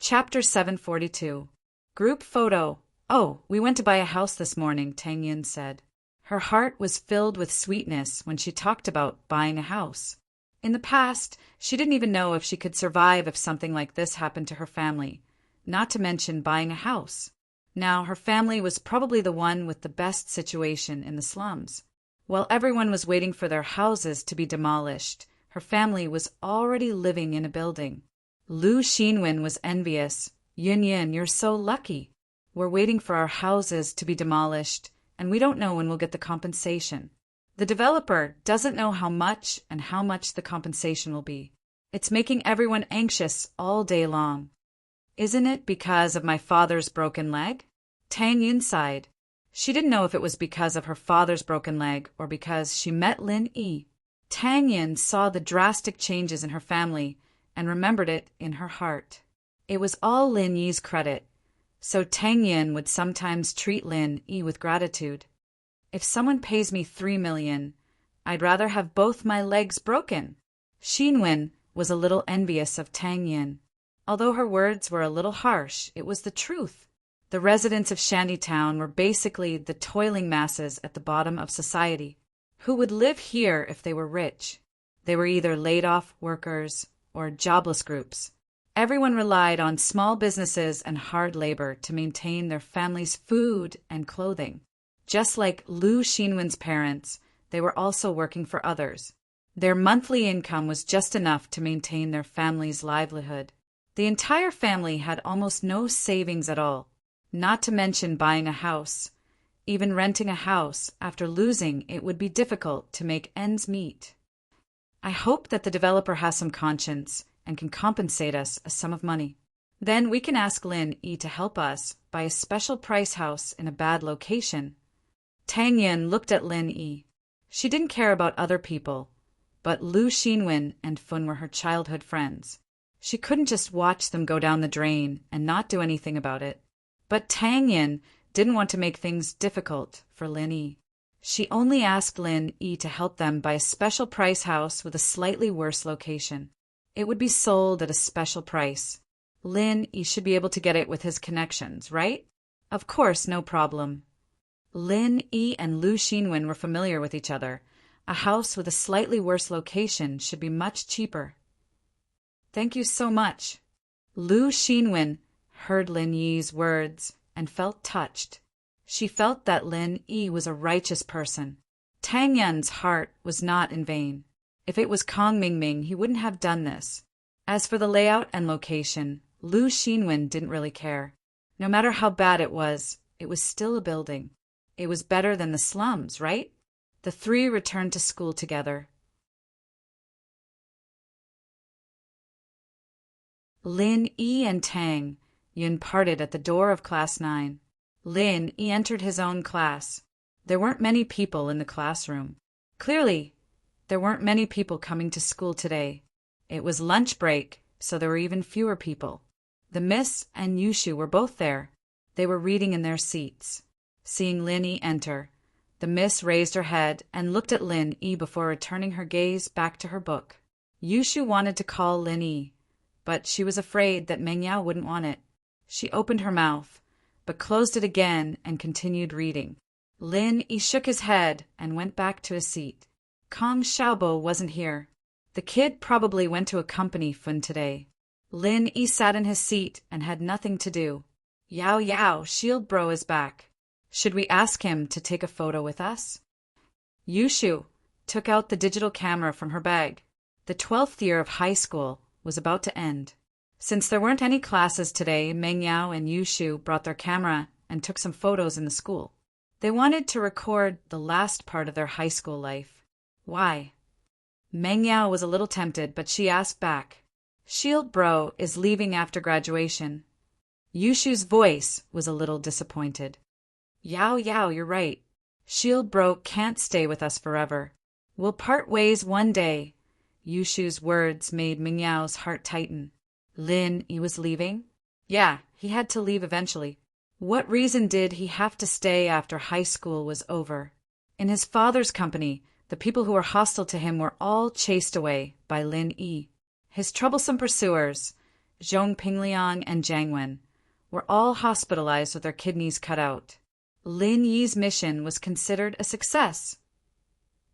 Chapter 742. Group photo. Oh, we went to buy a house this morning, Tang Yin said. Her heart was filled with sweetness when she talked about buying a house. In the past, she didn't even know if she could survive if something like this happened to her family, not to mention buying a house. Now, her family was probably the one with the best situation in the slums. While everyone was waiting for their houses to be demolished, her family was already living in a building. Lu Xinwen was envious. Yin, you're so lucky. We're waiting for our houses to be demolished, and we don't know when we'll get the compensation. The developer doesn't know how much and how much the compensation will be. It's making everyone anxious all day long. Isn't it because of my father's broken leg? Tang Yin sighed. She didn't know if it was because of her father's broken leg or because she met Lin Yi. Tang Yin saw the drastic changes in her family and remembered it in her heart. It was all Lin Yi's credit, so Tang Yin would sometimes treat Lin Yi with gratitude. If someone pays me 3 million, I'd rather have both my legs broken. Xinwen was a little envious of Tang Yin. Although her words were a little harsh, it was the truth. The residents of Shantytown were basically the toiling masses at the bottom of society, who would live here if they were rich. They were either laid-off workers or jobless groups. Everyone relied on small businesses and hard labor to maintain their family's food and clothing. Just like Lu Xinwen's parents, they were also working for others. Their monthly income was just enough to maintain their family's livelihood. The entire family had almost no savings at all, not to mention buying a house. Even renting a house, after losing, it would be difficult to make ends meet. I hope that the developer has some conscience and can compensate us a sum of money. Then we can ask Lin Yi to help us buy a special price house in a bad location. Tang Yin looked at Lin Yi. She didn't care about other people, but Lu Xinwen and Fun were her childhood friends. She couldn't just watch them go down the drain and not do anything about it. But Tang Yin didn't want to make things difficult for Lin Yi. She only asked Lin Yi to help them buy a special price house with a slightly worse location. It would be sold at a special price. Lin Yi should be able to get it with his connections, right? Of course, no problem. Lin Yi and Lu Xinwen were familiar with each other. A house with a slightly worse location should be much cheaper. Thank you so much. Lu Xinwen heard Lin Yi's words and felt touched. She felt that Lin Yi was a righteous person. Tang Yin's heart was not in vain. If it was Kong Mingming, he wouldn't have done this. As for the layout and location, Lu Xinwen didn't really care. No matter how bad it was still a building. It was better than the slums, right? The three returned to school together. Lin Yi and Tang Yin parted at the door of Class 9. Lin Yi entered his own class. There weren't many people in the classroom. Clearly, there weren't many people coming to school today. It was lunch break, so there were even fewer people. The Miss and Yushu were both there. They were reading in their seats. Seeing Lin Yi enter, the Miss raised her head and looked at Lin Yi before returning her gaze back to her book. Yushu wanted to call Lin Yi, but she was afraid that Meng Yao wouldn't want it. She opened her mouth, but closed it again and continued reading. Lin Yi shook his head and went back to his seat. Kong Xiaobo wasn't here. The kid probably went to accompany Fun today. Lin Yi sat in his seat and had nothing to do. Yao Yao, Shield Bro is back. Should we ask him to take a photo with us? Yushu took out the digital camera from her bag. The 12th year of high school was about to end. Since there weren't any classes today, Meng Yao and Yushu brought their camera and took some photos in the school. They wanted to record the last part of their high school life. Why? Meng Yao was a little tempted, but she asked back. Shield Bro is leaving after graduation. Yushu's voice was a little disappointed. Yao Yao, you're right. Shield Bro can't stay with us forever. We'll part ways one day. Yushu's words made Meng Yao's heart tighten. Lin Yi was leaving? Yeah, he had to leave eventually. What reason did he have to stay after high school was over? In his father's company, the people who were hostile to him were all chased away by Lin Yi. His troublesome pursuers, Zhong Pingliang and Jiang Wen, were all hospitalized with their kidneys cut out. Lin Yi's mission was considered a success.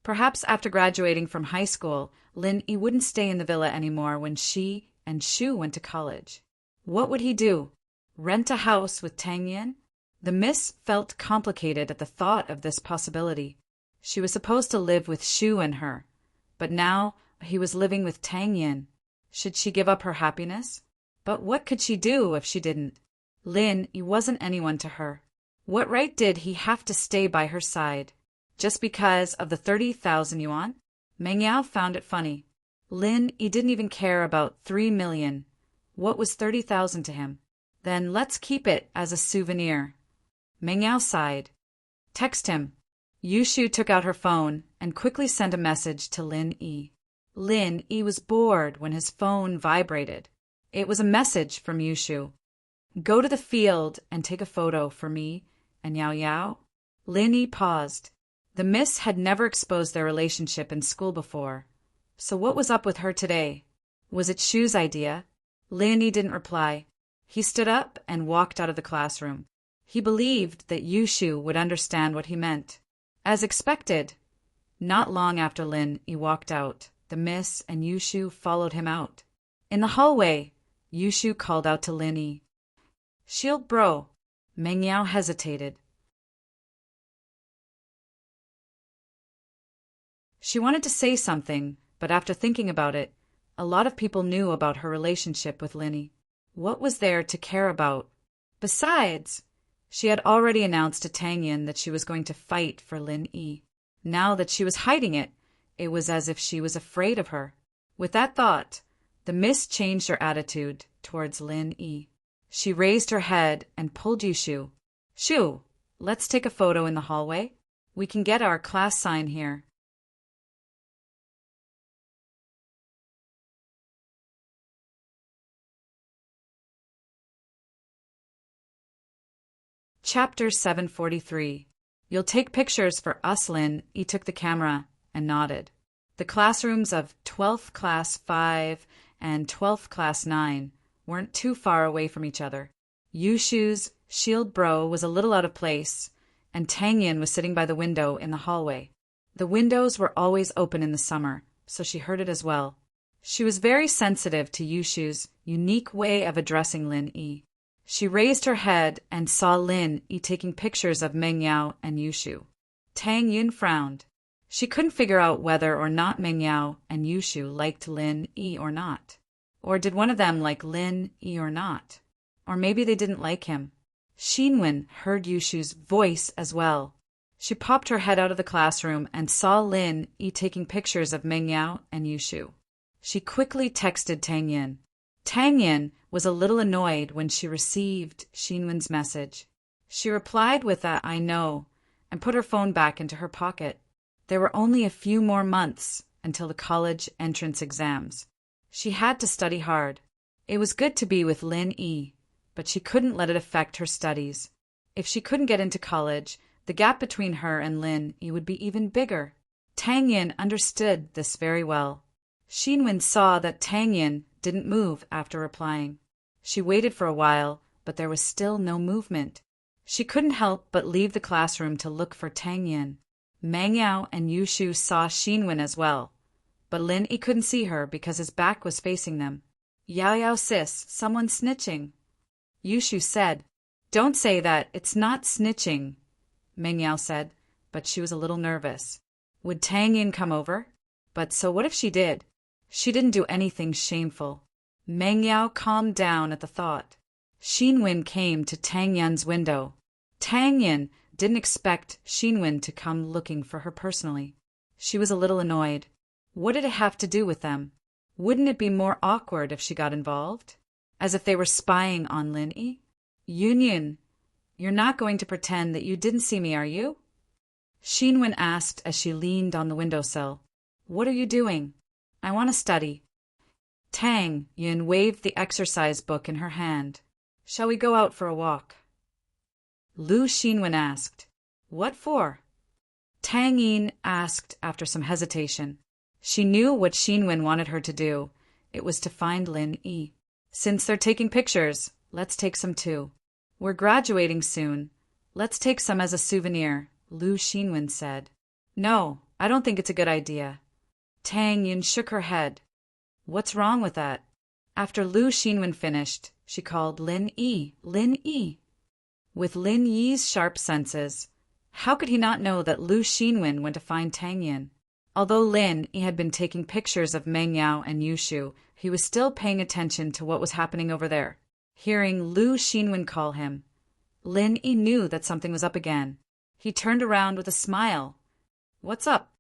Perhaps after graduating from high school, Lin Yi wouldn't stay in the villa anymore when she and Shu went to college. What would he do? Rent a house with Tang Yin? The Miss felt complicated at the thought of this possibility. She was supposed to live with Shu and her, but now he was living with Tang Yin. Should she give up her happiness? But what could she do if she didn't? Lin Yi wasn't anyone to her. What right did he have to stay by her side? Just because of the 30,000 yuan? Meng Yao found it funny. Lin Yi didn't even care about 3 million. What was 30,000 to him? Then let's keep it as a souvenir. Meng Yao sighed. Text him. Yushu took out her phone and quickly sent a message to Lin Yi. Lin Yi was bored when his phone vibrated. It was a message from Yushu. Go to the field and take a photo for me and Yao Yao. Lin Yi paused. The miss had never exposed their relationship in school before. So what was up with her today? Was it Shu's idea? Leonie didn't reply. He stood up and walked out of the classroom. He believed that Yushu would understand what he meant. As expected, not long after Lin Yi walked out, the miss and Yushu followed him out. In the hallway, Yushu called out to Lin Yi. "Shield bro." Meng Yao hesitated. She wanted to say something, but after thinking about it, a lot of people knew about her relationship with Lin Yi. What was there to care about? Besides, she had already announced to Tang Yin that she was going to fight for Lin Yi. Now that she was hiding it, it was as if she was afraid of her. With that thought, the miss changed her attitude towards Lin Yi. She raised her head and pulled Yushu. "Shu, let's take a photo in the hallway. We can get our class sign here." Chapter 743. "You'll take pictures for us, Lin." He took the camera and nodded. The classrooms of 12th Class 5 and 12th Class 9 weren't too far away from each other. Yushu's shield bro was a little out of place, and Tang Yin was sitting by the window in the hallway. The windows were always open in the summer, so she heard it as well. She was very sensitive to Yushu's unique way of addressing Lin Yi. She raised her head and saw Lin Yi taking pictures of Meng Yao and Yushu. Tang Yin frowned. She couldn't figure out whether or not Meng Yao and Yushu liked Lin Yi or not. Or did one of them like Lin Yi or not? Or maybe they didn't like him. Xinwen heard Yushu's voice as well. She popped her head out of the classroom and saw Lin Yi taking pictures of Meng Yao and Yushu. She quickly texted Tang Yin. Tang Yin was a little annoyed when she received Xinwen's message. She replied with a "I know" and put her phone back into her pocket. There were only a few more months until the college entrance exams. She had to study hard. It was good to be with Lin Yi, but she couldn't let it affect her studies. If she couldn't get into college, the gap between her and Lin Yi would be even bigger. Tang Yin understood this very well. Xinwen saw that Tang Yin didn't move after replying. She waited for a while, but there was still no movement. She couldn't help but leave the classroom to look for Tang Yin. Meng Yao and Yushu saw Xinwen as well, but Lin Yi couldn't see her because his back was facing them. "Yao Yao sis, someone's snitching." Yushu said. "Don't say that, it's not snitching," Meng Yao said, but she was a little nervous. Would Tang Yin come over? But so what if she did? She didn't do anything shameful. Meng Yao calmed down at the thought. Xinwen came to Tang Yin's window. Tang Yin didn't expect Xinwen to come looking for her personally. She was a little annoyed. What did it have to do with them? Wouldn't it be more awkward if she got involved? As if they were spying on Lin Yi? "Yunyin, you're not going to pretend that you didn't see me, are you?" Xinwen asked as she leaned on the windowsill. "What are you doing?" "I want to study." Tang Yin waved the exercise book in her hand. "Shall we go out for a walk?" Lu Xinwen asked. "What for?" Tang Yin asked after some hesitation. She knew what Xinwen wanted her to do. It was to find Lin Yi. "Since they're taking pictures, let's take some too." "We're graduating soon. Let's take some as a souvenir," Lu Xinwen said. "No, I don't think it's a good idea." Tang Yin shook her head. "What's wrong with that?" After Lu Xinwen finished, she called Lin Yi, Lin Yi. With Lin Yi's sharp senses, how could he not know that Lu Xinwen went to find Tang Yin? Although Lin Yi had been taking pictures of Meng Yao and Yushu, he was still paying attention to what was happening over there. Hearing Lu Xinwen call him, Lin Yi knew that something was up again. He turned around with a smile. "What's up?"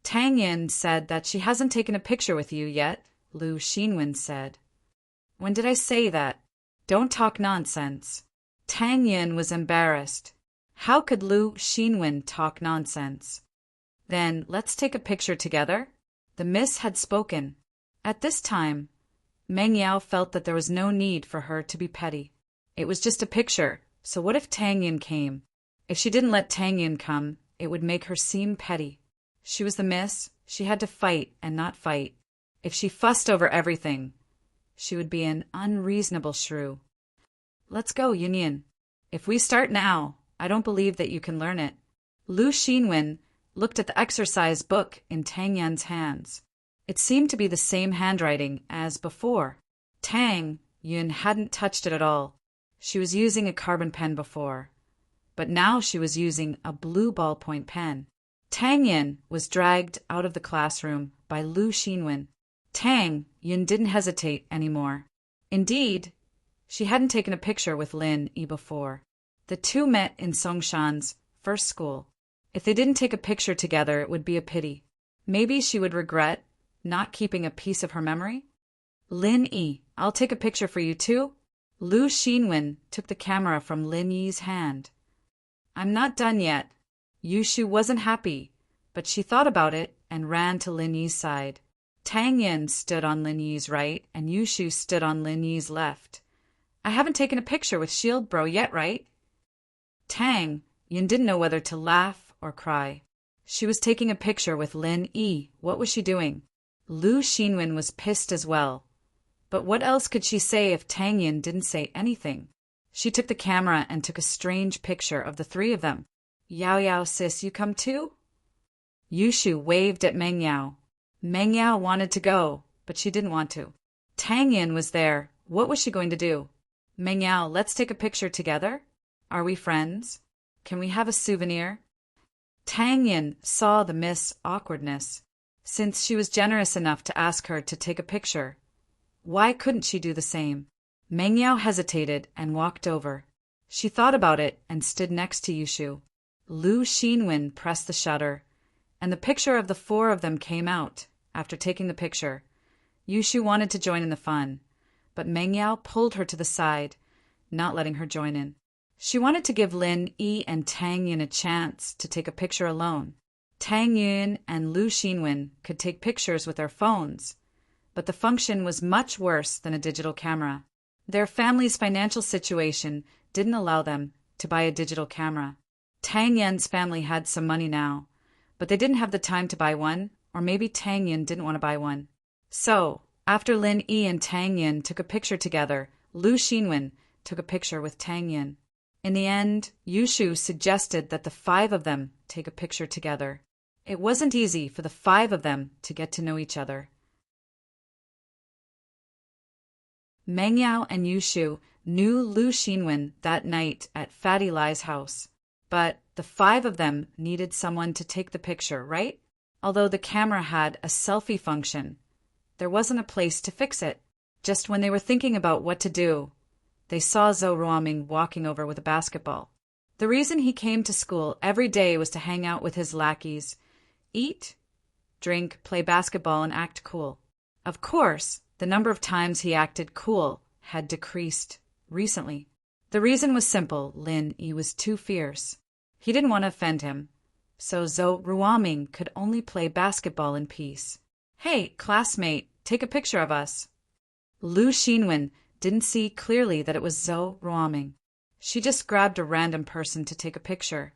"Tang Yin said that she hasn't taken a picture with you yet," Lu Xinwen said. "When did I say that? Don't talk nonsense." Tang Yin was embarrassed. How could Lu Xinwen talk nonsense? "Then let's take a picture together?" The miss had spoken. At this time, Meng Yao felt that there was no need for her to be petty. It was just a picture, so what if Tang Yin came? If she didn't let Tang Yin come, it would make her seem petty. She was the miss, she had to fight and not fight. If she fussed over everything, she would be an unreasonable shrew. Let's go, Yunyin. If we start now, I don't believe that you can learn it. Lu Xinwen looked at the exercise book in Tang Yin's hands. It seemed to be the same handwriting as before. Tang Yin hadn't touched it at all. She was using a carbon pen before, but now she was using a blue ballpoint pen. Tang Yin was dragged out of the classroom by Lu Xinwen. Tang Yin didn't hesitate anymore. Indeed, she hadn't taken a picture with Lin Yi before. The two met in Songshan's first school. If they didn't take a picture together, it would be a pity. Maybe she would regret not keeping a piece of her memory. Lin Yi, I'll take a picture for you too. Lu Xinwen took the camera from Lin Yi's hand. I'm not done yet. Yushu wasn't happy, but she thought about it and ran to Lin Yi's side. Tang Yin stood on Lin Yi's right and Yushu stood on Lin Yi's left. I haven't taken a picture with Shield Bro yet, right? Tang Yin didn't know whether to laugh or cry. She was taking a picture with Lin Yi. What was she doing? Lu Xinwen was pissed as well. But what else could she say if Tang Yin didn't say anything? She took the camera and took a strange picture of the three of them. Yao Yao sis, you come too? Yushu waved at Meng Yao. Meng Yao wanted to go, but she didn't want to. Tang Yin was there. What was she going to do? Meng Yao, let's take a picture together. Are we friends? Can we have a souvenir? Tang Yin saw the Miss' awkwardness. Since she was generous enough to ask her to take a picture, why couldn't she do the same? Meng Yao hesitated and walked over. She thought about it and stood next to Yushu. Lu Xinwen pressed the shutter, and the picture of the four of them came out. After taking the picture, Yushu wanted to join in the fun, but Meng Yao pulled her to the side, not letting her join in. She wanted to give Lin Yi and Tang Yin a chance to take a picture alone. Tang Yin and Lu Xinwen could take pictures with their phones, but the function was much worse than a digital camera. Their family's financial situation didn't allow them to buy a digital camera. Tang Yin's family had some money now, but they didn't have the time to buy one, or maybe Tang Yin didn't want to buy one. So, after Lin Yi and Tang Yin took a picture together, Lu Xinwen took a picture with Tang Yin. In the end, Yushu suggested that the five of them take a picture together. It wasn't easy for the five of them to get to know each other. Meng Yao and Yushu knew Lu Xinwen that night at Fatty Lai's house. But the five of them needed someone to take the picture, right? Although the camera had a selfie function, there wasn't a place to fix it. Just when they were thinking about what to do, they saw Zhou Ruoming walking over with a basketball. The reason he came to school every day was to hang out with his lackeys, eat, drink, play basketball, and act cool. Of course, the number of times he acted cool had decreased recently. The reason was simple. Lin Yi was too fierce. He didn't want to offend him, so Zhou Ruoming could only play basketball in peace. Hey, classmate, take a picture of us. Lu Xinwen didn't see clearly that it was Zhou Ruoming. She just grabbed a random person to take a picture.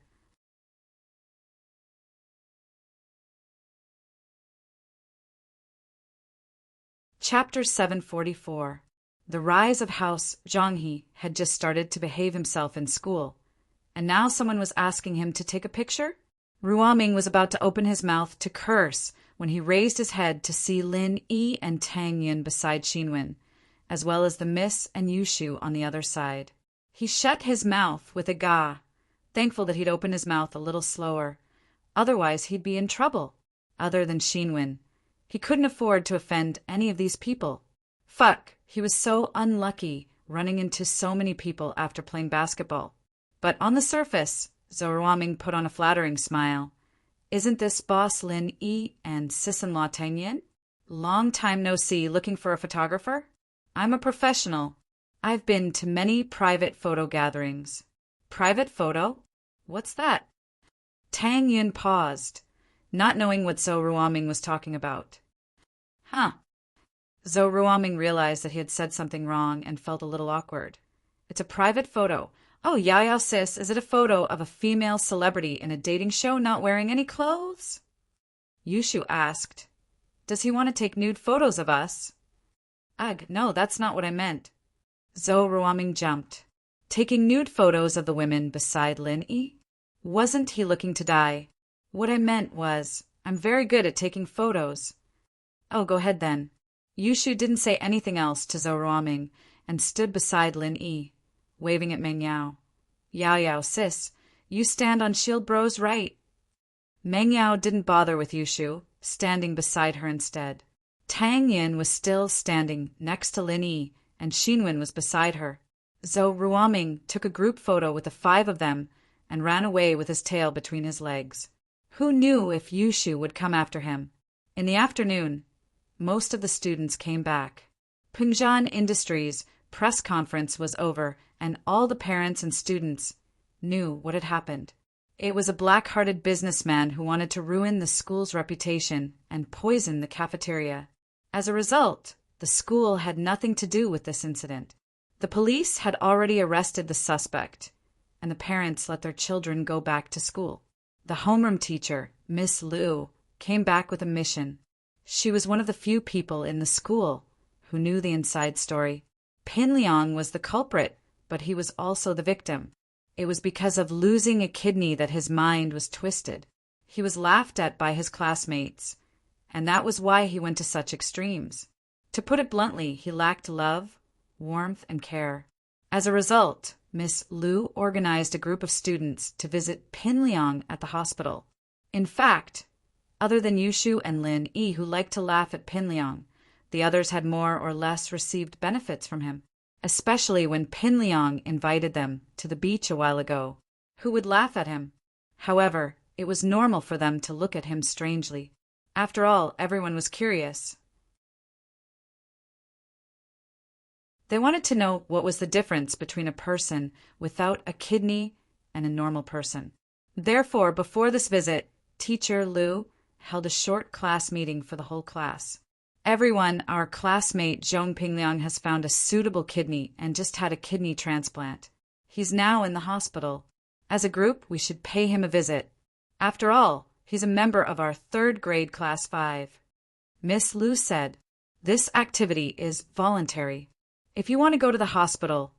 Chapter 744. The rise of House Zhanghe had just started to behave himself in school, and now someone was asking him to take a picture? Ruoming was about to open his mouth to curse when he raised his head to see Lin Yi and Tang Yin beside Xinwen, as well as the Miss and Yushu on the other side. He shut his mouth with a ga, thankful that he'd opened his mouth a little slower. Otherwise, he'd be in trouble. Other than Xinwen, he couldn't afford to offend any of these people. Fuck, he was so unlucky running into so many people after playing basketball. But on the surface, Zhou Ruoming put on a flattering smile. Isn't this boss Lin Yi and sis-in-law Tang Yin? Long time no see, looking for a photographer? I'm a professional. I've been to many private photo gatherings. Private photo? What's that? Tang Yin paused, not knowing what Zhou Ruoming was talking about. Huh. Zhou Ruoming realized that he had said something wrong and felt a little awkward. It's a private photo. Oh, Yao sis, is it a photo of a female celebrity in a dating show not wearing any clothes? Yushu asked. Does he want to take nude photos of us? Ugh, no, that's not what I meant. Zhou Ruoming jumped. Taking nude photos of the women beside Lin Yi? Wasn't he looking to die? What I meant was, I'm very good at taking photos. Oh, go ahead then. Yushu didn't say anything else to Zhou Ruoming and stood beside Lin Yi, waving at Meng Yao. Yao sis, you stand on Shield Bro's right. Meng Yao didn't bother with Yushu, standing beside her instead. Tang Yin was still standing next to Lin Yi, and Xinwen was beside her. Zhou Ruoming took a group photo with the 5 of them and ran away with his tail between his legs. Who knew if Yushu would come after him? In the afternoon, most of the students came back. Pengzhan Industries' press conference was over, and all the parents and students knew what had happened. It was a black-hearted businessman who wanted to ruin the school's reputation and poison the cafeteria. As a result, the school had nothing to do with this incident. The police had already arrested the suspect, and the parents let their children go back to school. The homeroom teacher, Miss Liu, came back with a mission. She was one of the few people in the school who knew the inside story. Pin Liang was the culprit, but he was also the victim. It was because of losing a kidney that his mind was twisted. He was laughed at by his classmates, and that was why he went to such extremes. To put it bluntly, he lacked love, warmth, and care. As a result, Miss Liu organized a group of students to visit Pin Liang at the hospital. In fact, other than Yushu and Lin Yi, who liked to laugh at Pin Liang, the others had more or less received benefits from him, especially when Pin Liang invited them to the beach a while ago. Who would laugh at him? However, it was normal for them to look at him strangely. After all, everyone was curious. They wanted to know what was the difference between a person without a kidney and a normal person. Therefore, before this visit, Teacher Liu held a short class meeting for the whole class. Everyone, our classmate Zhong Pingliang has found a suitable kidney and just had a kidney transplant. He's now in the hospital. As a group, we should pay him a visit. After all, he's a member of our 3rd grade class 5. Miss Liu said, this activity is voluntary. If you want to go to the hospital,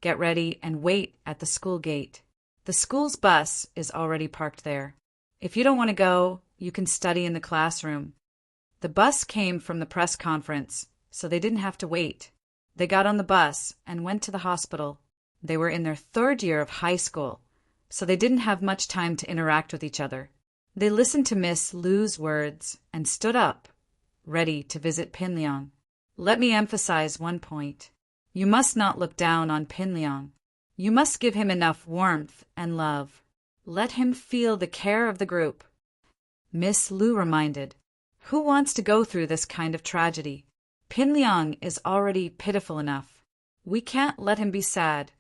get ready and wait at the school gate. The school's bus is already parked there. If you don't want to go, you can study in the classroom. The bus came from the press conference, so they didn't have to wait. They got on the bus and went to the hospital. They were in their 3rd year of high school, so they didn't have much time to interact with each other. They listened to Miss Liu's words and stood up, ready to visit Pin Liang. Let me emphasize one point. You must not look down on Pin Liang. You must give him enough warmth and love. Let him feel the care of the group. Miss Liu reminded. Who wants to go through this kind of tragedy? Pin Liang is already pitiful enough. We can't let him be sad.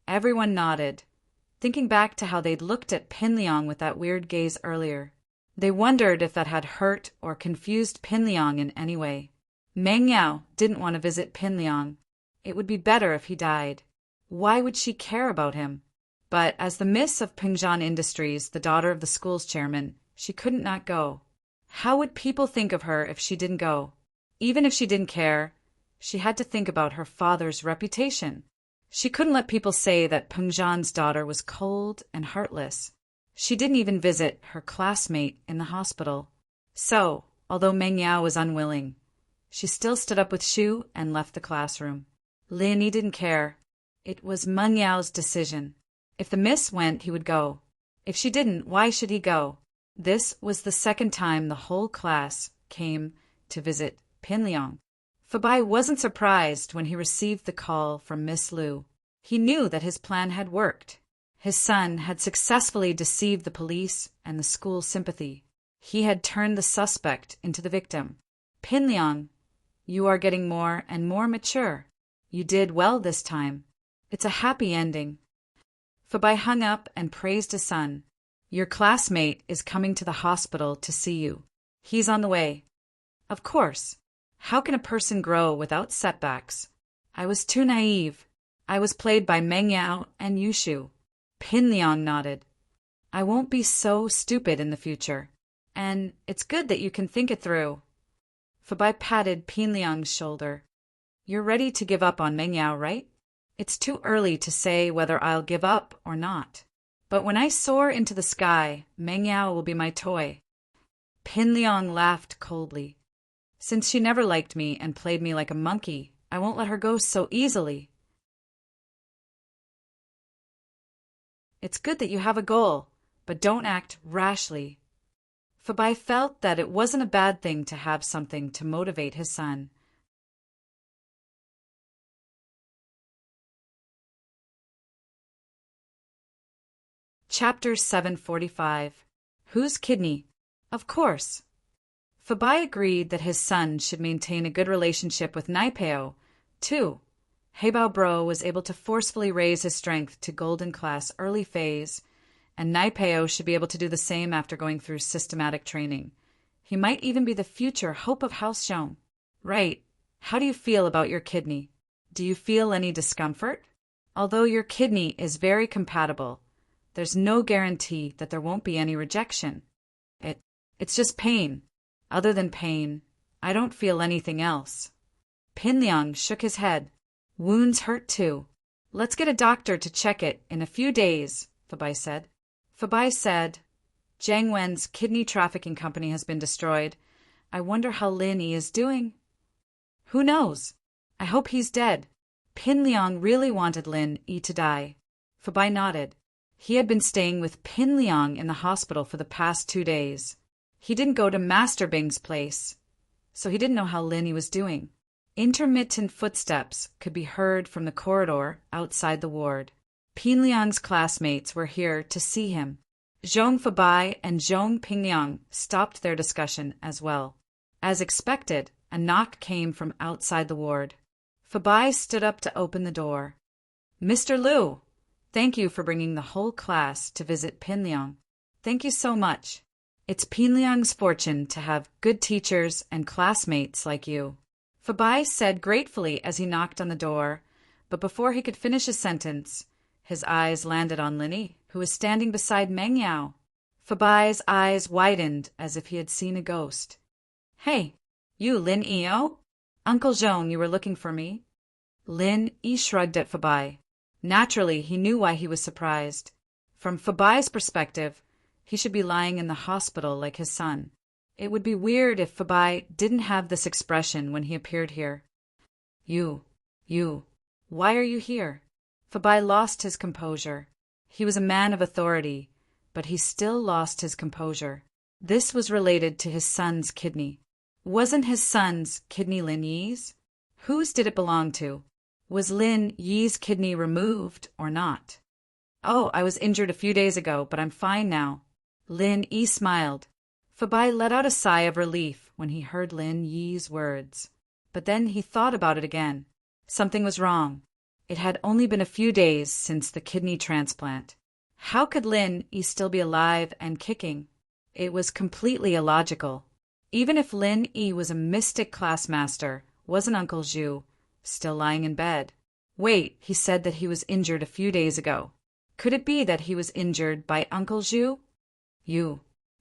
Everyone nodded, thinking back to how they'd looked at Pin Liang with that weird gaze earlier. They wondered if that had hurt or confused Pin Liang in any way. Meng Yao didn't want to visit Pin Liang. It would be better if he died. Why would she care about him? But as the miss of Pengzhan Industries, the daughter of the school's chairman, she couldn't not go. How would people think of her if she didn't go? Even if she didn't care, she had to think about her father's reputation. She couldn't let people say that Pengzhan's daughter was cold and heartless. She didn't even visit her classmate in the hospital. So, although Meng Yao was unwilling, she still stood up with Shu and left the classroom. Lin Yi didn't care. It was Meng Yao's decision. If the miss went, he would go. If she didn't, why should he go? This was the 2nd time the whole class came to visit Pin Liang. Fabai wasn't surprised when he received the call from Miss Liu. He knew that his plan had worked. His son had successfully deceived the police and the school's sympathy. He had turned the suspect into the victim. Pin Liang, you are getting more and more mature. You did well this time. It's a happy ending. Fabai hung up and praised his son. Your classmate is coming to the hospital to see you. He's on the way. Of course. How can a person grow without setbacks? I was too naive. I was played by Meng Yao and Yushu. Pin Liang nodded. I won't be so stupid in the future. And it's good that you can think it through. Fabai patted Pin Liang's shoulder. You're ready to give up on Meng Yao, right? It's too early to say whether I'll give up or not. But when I soar into the sky, Meng Yao will be my toy. Pin Liang laughed coldly. Since she never liked me and played me like a monkey, I won't let her go so easily. It's good that you have a goal, but don't act rashly. Fabai felt that it wasn't a bad thing to have something to motivate his son. Chapter 745. Whose kidney? Of course. Fabai agreed that his son should maintain a good relationship with Naipeo, too. Heibao Bro was able to forcefully raise his strength to Golden Class early phase, and Naipeo should be able to do the same after going through systematic training. He might even be the future hope of House Zhong. Right. How do you feel about your kidney? Do you feel any discomfort? Although your kidney is very compatible, there's no guarantee that there won't be any rejection. It's just pain. Other than pain, I don't feel anything else. Pin Liang shook his head. Wounds hurt too. Let's get a doctor to check it in a few days, Fabai said. Fabai said, Jiang Wen's kidney trafficking company has been destroyed. I wonder how Lin Yi is doing. Who knows? I hope he's dead. Pin Liang really wanted Lin Yi to die. Fabai nodded. He had been staying with Pin Liang in the hospital for the past 2 days. He didn't go to Master Bing's place, so he didn't know how Lin Yi was doing. Intermittent footsteps could be heard from the corridor outside the ward. Pin Liang's classmates were here to see him. Zhong Fabai and Zhong Pingliang stopped their discussion as well. As expected, a knock came from outside the ward. Fabai stood up to open the door. Mr. Liu, thank you for bringing the whole class to visit Pin Liang. Thank you so much. It's Pin Liang's fortune to have good teachers and classmates like you. Fabai said gratefully as he knocked on the door, but before he could finish his sentence, his eyes landed on Lin Yi, who was standing beside Meng Yao. Fabai's eyes widened as if he had seen a ghost. Hey, you Lin Yi? Uncle Zhong, you were looking for me? Lin Yi shrugged at Fabai. Naturally, he knew why he was surprised. From Fabai's perspective, he should be lying in the hospital like his son. It would be weird if Fabai didn't have this expression when he appeared here. You, why are you here? Fabai lost his composure. He was a man of authority, but he still lost his composure. This was related to his son's kidney. Wasn't his son's kidney Lin Yi's? Whose did it belong to? Was Lin Yi's kidney removed or not? Oh, I was injured a few days ago, but I'm fine now. Lin Yi smiled. Fabai let out a sigh of relief when he heard Lin Yi's words. But then he thought about it again. Something was wrong. It had only been a few days since the kidney transplant. How could Lin Yi still be alive and kicking? It was completely illogical. Even if Lin Yi was a mystic class master, wasn't Uncle Zhu still lying in bed? Wait, he said that he was injured a few days ago. Could it be that he was injured by Uncle Zhu?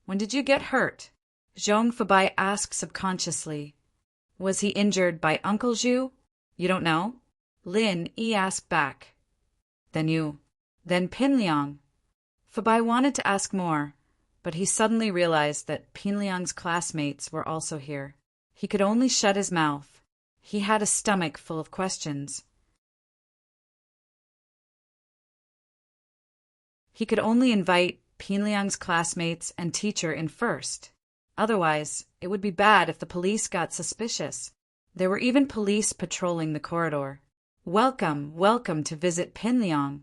When did you get hurt? Zhong Fabai asked subconsciously. Was he injured by Uncle Zhu? You don't know? Lin Yi asked back. Then Pin Liang. Fabai wanted to ask more, but he suddenly realized that Pin Liang's classmates were also here. He could only shut his mouth. He had a stomach full of questions. He could only invite Pin Liang's classmates and teacher in first. Otherwise, it would be bad if the police got suspicious. There were even police patrolling the corridor. Welcome to visit Pin Liang.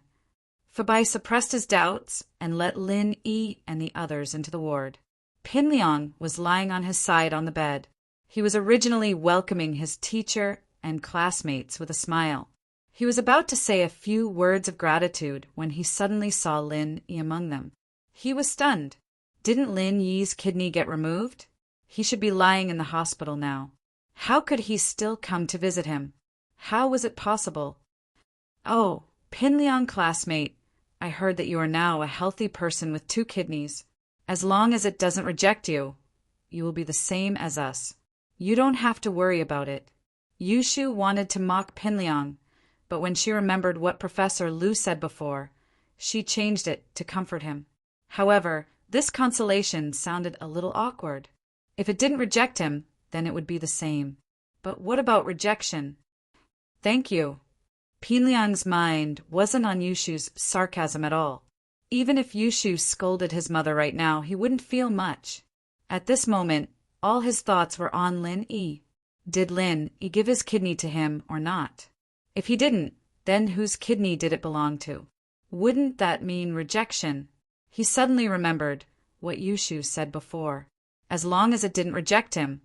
Fabai suppressed his doubts and let Lin Yi and the others into the ward. Pin Liang was lying on his side on the bed. He was originally welcoming his teacher and classmates with a smile. He was about to say a few words of gratitude when he suddenly saw Lin Yi among them. He was stunned. Didn't Lin Yi's kidney get removed? He should be lying in the hospital now. How could he still come to visit him? How was it possible? Oh, Pin Liang classmate, I heard that you are now a healthy person with 2 kidneys. As long as it doesn't reject you, you will be the same as us. You don't have to worry about it. Yushu wanted to mock Pin Liang, but when she remembered what Professor Lu said before, she changed it to comfort him. However, this consolation sounded a little awkward. If it didn't reject him, then it would be the same. But what about rejection? Thank you. Pin Liang's mind wasn't on Yushu's sarcasm at all. Even if Yushu scolded his mother right now, he wouldn't feel much. At this moment, all his thoughts were on Lin Yi. Did Lin Yi give his kidney to him or not? If he didn't, then whose kidney did it belong to? Wouldn't that mean rejection? He suddenly remembered what Yushu said before. As long as it didn't reject him,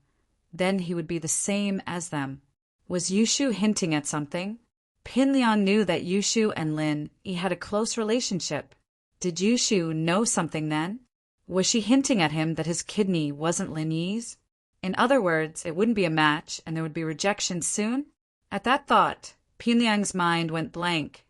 then he would be the same as them. Was Yushu hinting at something? Pin Liang knew that Yushu and Lin Yi had a close relationship. Did Yushu know something then? Was she hinting at him that his kidney wasn't Lin Yi's? In other words, it wouldn't be a match and there would be rejection soon? At that thought, Pin Liang's mind went blank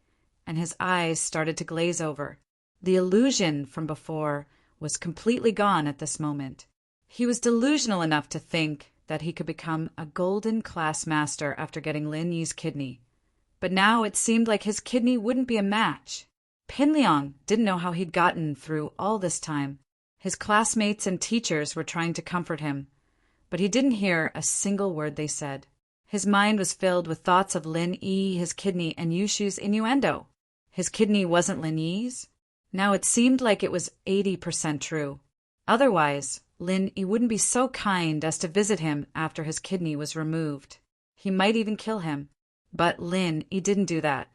and his eyes started to glaze over. The illusion from before was completely gone at this moment. He was delusional enough to think that he could become a golden class master after getting Lin Yi's kidney. But now it seemed like his kidney wouldn't be a match. Pin Liang didn't know how he'd gotten through all this time. His classmates and teachers were trying to comfort him, but he didn't hear a single word they said. His mind was filled with thoughts of Lin Yi, his kidney, and Yushu's innuendo. His kidney wasn't Lin Yi's? Now it seemed like it was 80% true. Otherwise, Lin Yi wouldn't be so kind as to visit him after his kidney was removed. He might even kill him. But Lin Yi didn't do that,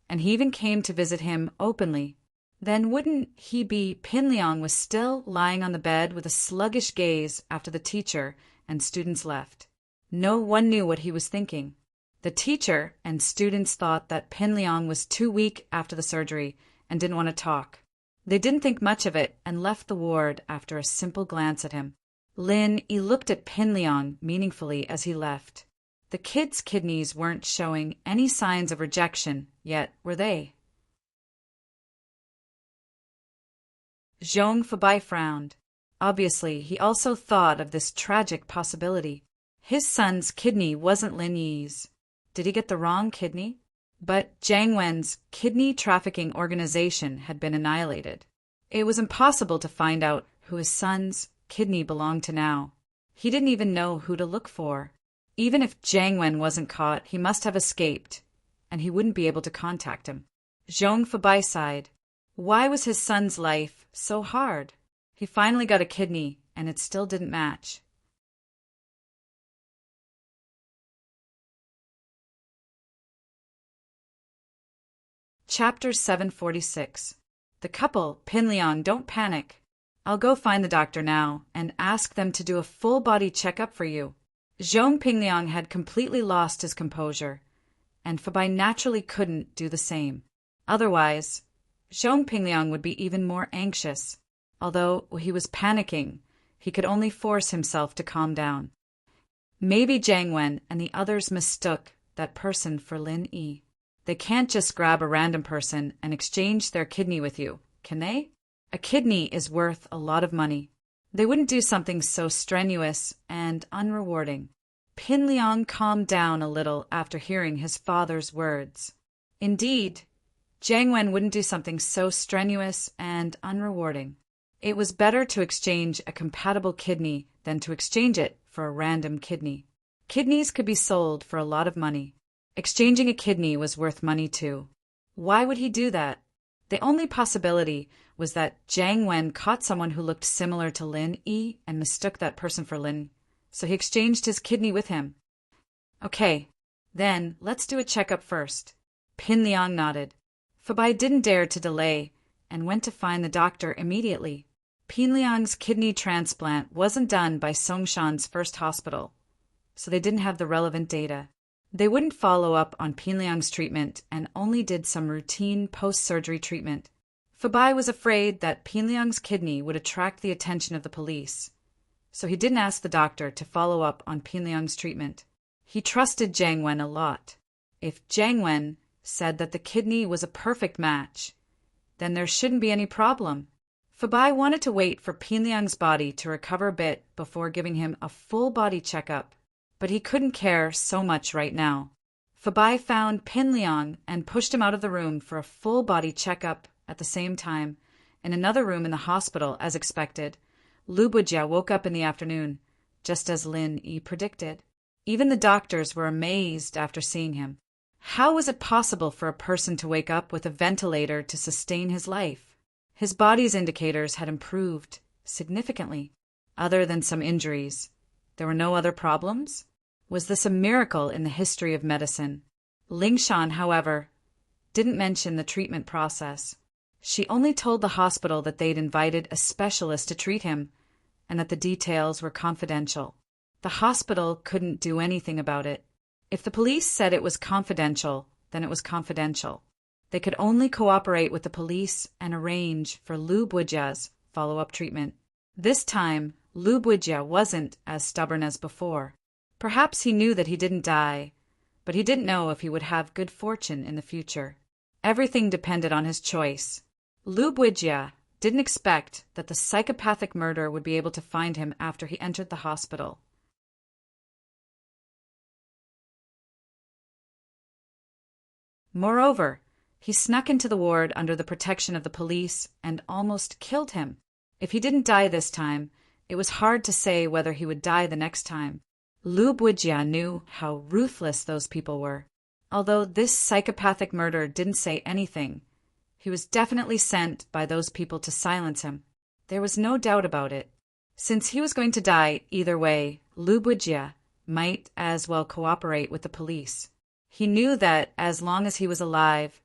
and he even came to visit him openly. Then wouldn't he be Pin Liang was still lying on the bed with a sluggish gaze after the teacher and students left. No one knew what he was thinking. The teacher and students thought that Pin Liang was too weak after the surgery and didn't want to talk. They didn't think much of it and left the ward after a simple glance at him. Lin Yi looked at Pin Liang meaningfully as he left. The kids' kidneys weren't showing any signs of rejection, yet were they? Zhong Fabai frowned. Obviously, he also thought of this tragic possibility. His son's kidney wasn't Lin Yi's. Did he get the wrong kidney? But Jiang Wen's kidney trafficking organization had been annihilated. It was impossible to find out who his son's kidney belonged to now. He didn't even know who to look for. Even if Jiang Wen wasn't caught, he must have escaped, and he wouldn't be able to contact him. Zhong Fabai sighed. Why was his son's life so hard? He finally got a kidney, and it still didn't match. Chapter 746. The couple, Pin Liang, don't panic. I'll go find the doctor now and ask them to do a full-body checkup for you. Zhong Pingliang had completely lost his composure, and Fabai naturally couldn't do the same. Otherwise, Zhong Pingliang would be even more anxious. Although he was panicking, he could only force himself to calm down. Maybe Jiang Wen and the others mistook that person for Lin Yi. They can't just grab a random person and exchange their kidney with you, can they? A kidney is worth a lot of money. They wouldn't do something so strenuous and unrewarding. Pin Liang calmed down a little after hearing his father's words. Indeed, Jiang Wen wouldn't do something so strenuous and unrewarding. It was better to exchange a compatible kidney than to exchange it for a random kidney. Kidneys could be sold for a lot of money. Exchanging a kidney was worth money too. Why would he do that? The only possibility was that Jiang Wen caught someone who looked similar to Lin Yi and mistook that person for Lin, so he exchanged his kidney with him. Okay, then let's do a checkup first. Pin Liang nodded. Fabai didn't dare to delay and went to find the doctor immediately. Pin Liang's kidney transplant wasn't done by Songshan's first hospital, so they didn't have the relevant data. They wouldn't follow up on Pin Liang's treatment and only did some routine post-surgery treatment. Fabai was afraid that Pin Liang's kidney would attract the attention of the police, so he didn't ask the doctor to follow up on Pin Liang's treatment. He trusted Jiang Wen a lot. If Jiang Wen said that the kidney was a perfect match. Then there shouldn't be any problem. Fabai wanted to wait for Pinliang's body to recover a bit before giving him a full body checkup, but he couldn't care so much right now. Fabai found Pinliang and pushed him out of the room for a full body checkup at the same time. In another room in the hospital, as expected, Lu Bujia woke up in the afternoon, just as Lin Yi predicted. Even the doctors were amazed after seeing him. How was it possible for a person to wake up with a ventilator to sustain his life? His body's indicators had improved significantly. Other than some injuries, there were no other problems? Was this a miracle in the history of medicine? Lingshan, however, didn't mention the treatment process. She only told the hospital that they'd invited a specialist to treat him and that the details were confidential. The hospital couldn't do anything about it. If the police said it was confidential, then it was confidential. They could only cooperate with the police and arrange for Lu Bujia's follow-up treatment. This time, Lu Bujia wasn't as stubborn as before. Perhaps he knew that he didn't die, but he didn't know if he would have good fortune in the future. Everything depended on his choice. Lu Bujia didn't expect that the psychopathic murderer would be able to find him after he entered the hospital. Moreover, he snuck into the ward under the protection of the police and almost killed him. If he didn't die this time, it was hard to say whether he would die the next time. Lu Bujia knew how ruthless those people were. Although this psychopathic murderer didn't say anything, he was definitely sent by those people to silence him. There was no doubt about it. Since he was going to die either way, Lu Bujia might as well cooperate with the police. He knew that as long as he was alive,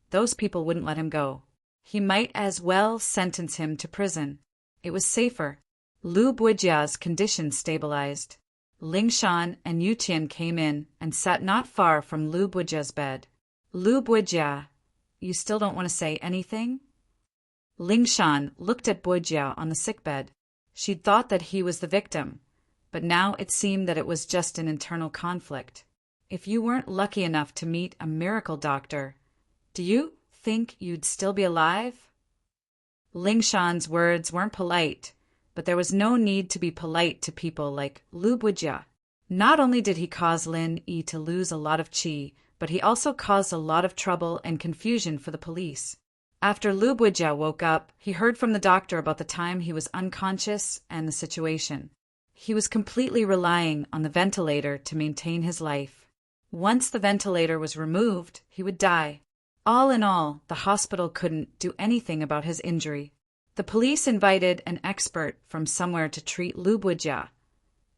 those people wouldn't let him go. He might as well sentence him to prison. It was safer. Lu Bujia's condition stabilized. Lingshan and Yutian came in and sat not far from Lu Bujia's bed. Lu Bujia, you still don't want to say anything? Lingshan looked at Bujia on the sickbed. She'd thought that he was the victim, but now it seemed that it was just an internal conflict. If you weren't lucky enough to meet a miracle doctor, do you think you'd still be alive? Lingshan's words weren't polite, but there was no need to be polite to people like Lu Bujia. Not only did he cause Lin Yi to lose a lot of qi, but he also caused a lot of trouble and confusion for the police. After Lu Bujia woke up, he heard from the doctor about the time he was unconscious and the situation. He was completely relying on the ventilator to maintain his life. Once the ventilator was removed, he would die. All in all, the hospital couldn't do anything about his injury. The police invited an expert from somewhere to treat Lu Bujia,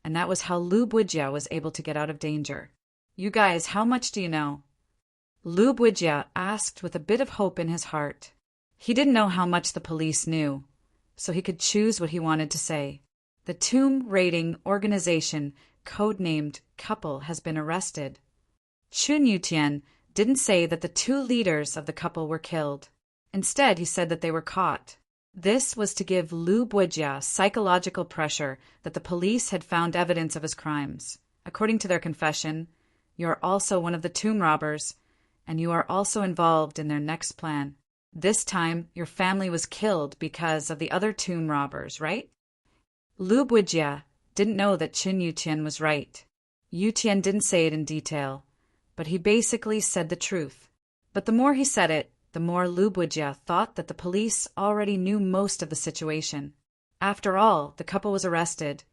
and that was how Lu Bujia was able to get out of danger. You guys, how much do you know? Lu Bujia asked with a bit of hope in his heart. He didn't know how much the police knew, so he could choose what he wanted to say. The tomb raiding organization, codenamed Couple, has been arrested. Chun Yutian didn't say that the two leaders of the couple were killed. Instead, he said that they were caught. This was to give Lu Bujia psychological pressure that the police had found evidence of his crimes. According to their confession, you are also one of the tomb robbers, and you are also involved in their next plan. This time, your family was killed because of the other tomb robbers, right? Lu Bujia didn't know that Chun Yutian was right. Yutian didn't say it in detail, but he basically said the truth. But the more he said it, the more Lu Bujia thought that the police already knew most of the situation. After all, the couple was arrested,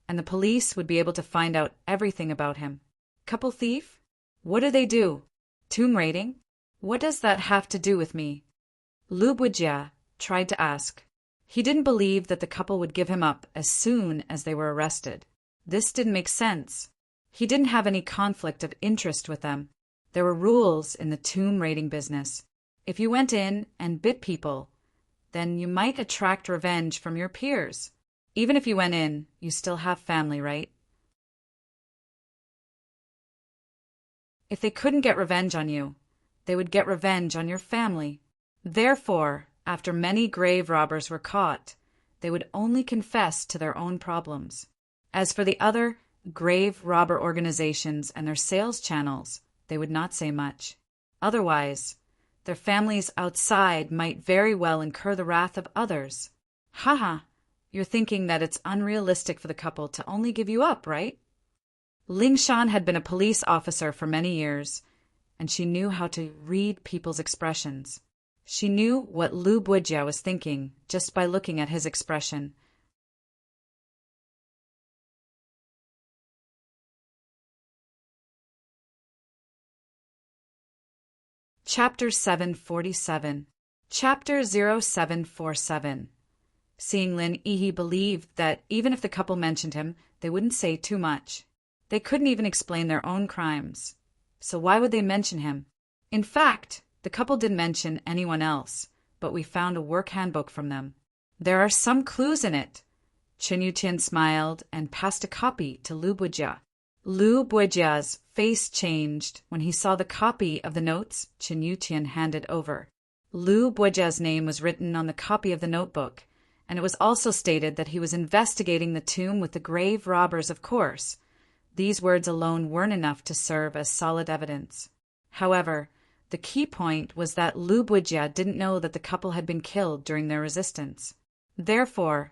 and the police would be able to find out everything about him. Couple thief? What do they do? Tomb raiding? What does that have to do with me? Lu Bujia tried to ask. He didn't believe that the couple would give him up as soon as they were arrested. This didn't make sense. He didn't have any conflict of interest with them. There were rules in the tomb raiding business. If you went in and bit people, then you might attract revenge from your peers. Even if you went in, you still have family, right? If they couldn't get revenge on you, they would get revenge on your family. Therefore, after many grave robbers were caught, they would only confess to their own problems. As for the other grave robber organizations and their sales channels, they would not say much. Otherwise, their families outside might very well incur the wrath of others. Haha, you're thinking that it's unrealistic for the couple to only give you up, right? Ling Shan had been a police officer for many years, and she knew how to read people's expressions. She knew what Lu Buijia was thinking just by looking at his expression. Chapter 747. Chapter 0747. Seeing Lin Yi believed that even if the couple mentioned him, they wouldn't say too much. They couldn't even explain their own crimes. So why would they mention him? In fact, the couple didn't mention anyone else, but we found a work handbook from them. There are some clues in it. Chen Yuqian smiled and passed a copy to Lu Buijia. Lu Buijia's face changed when he saw the copy of the notes Chen Yuqian handed over. Lu Buijia's name was written on the copy of the notebook, and it was also stated that he was investigating the tomb with the grave robbers, of course. These words alone weren't enough to serve as solid evidence. However, the key point was that Lu Buijia didn't know that the couple had been killed during their resistance. Therefore,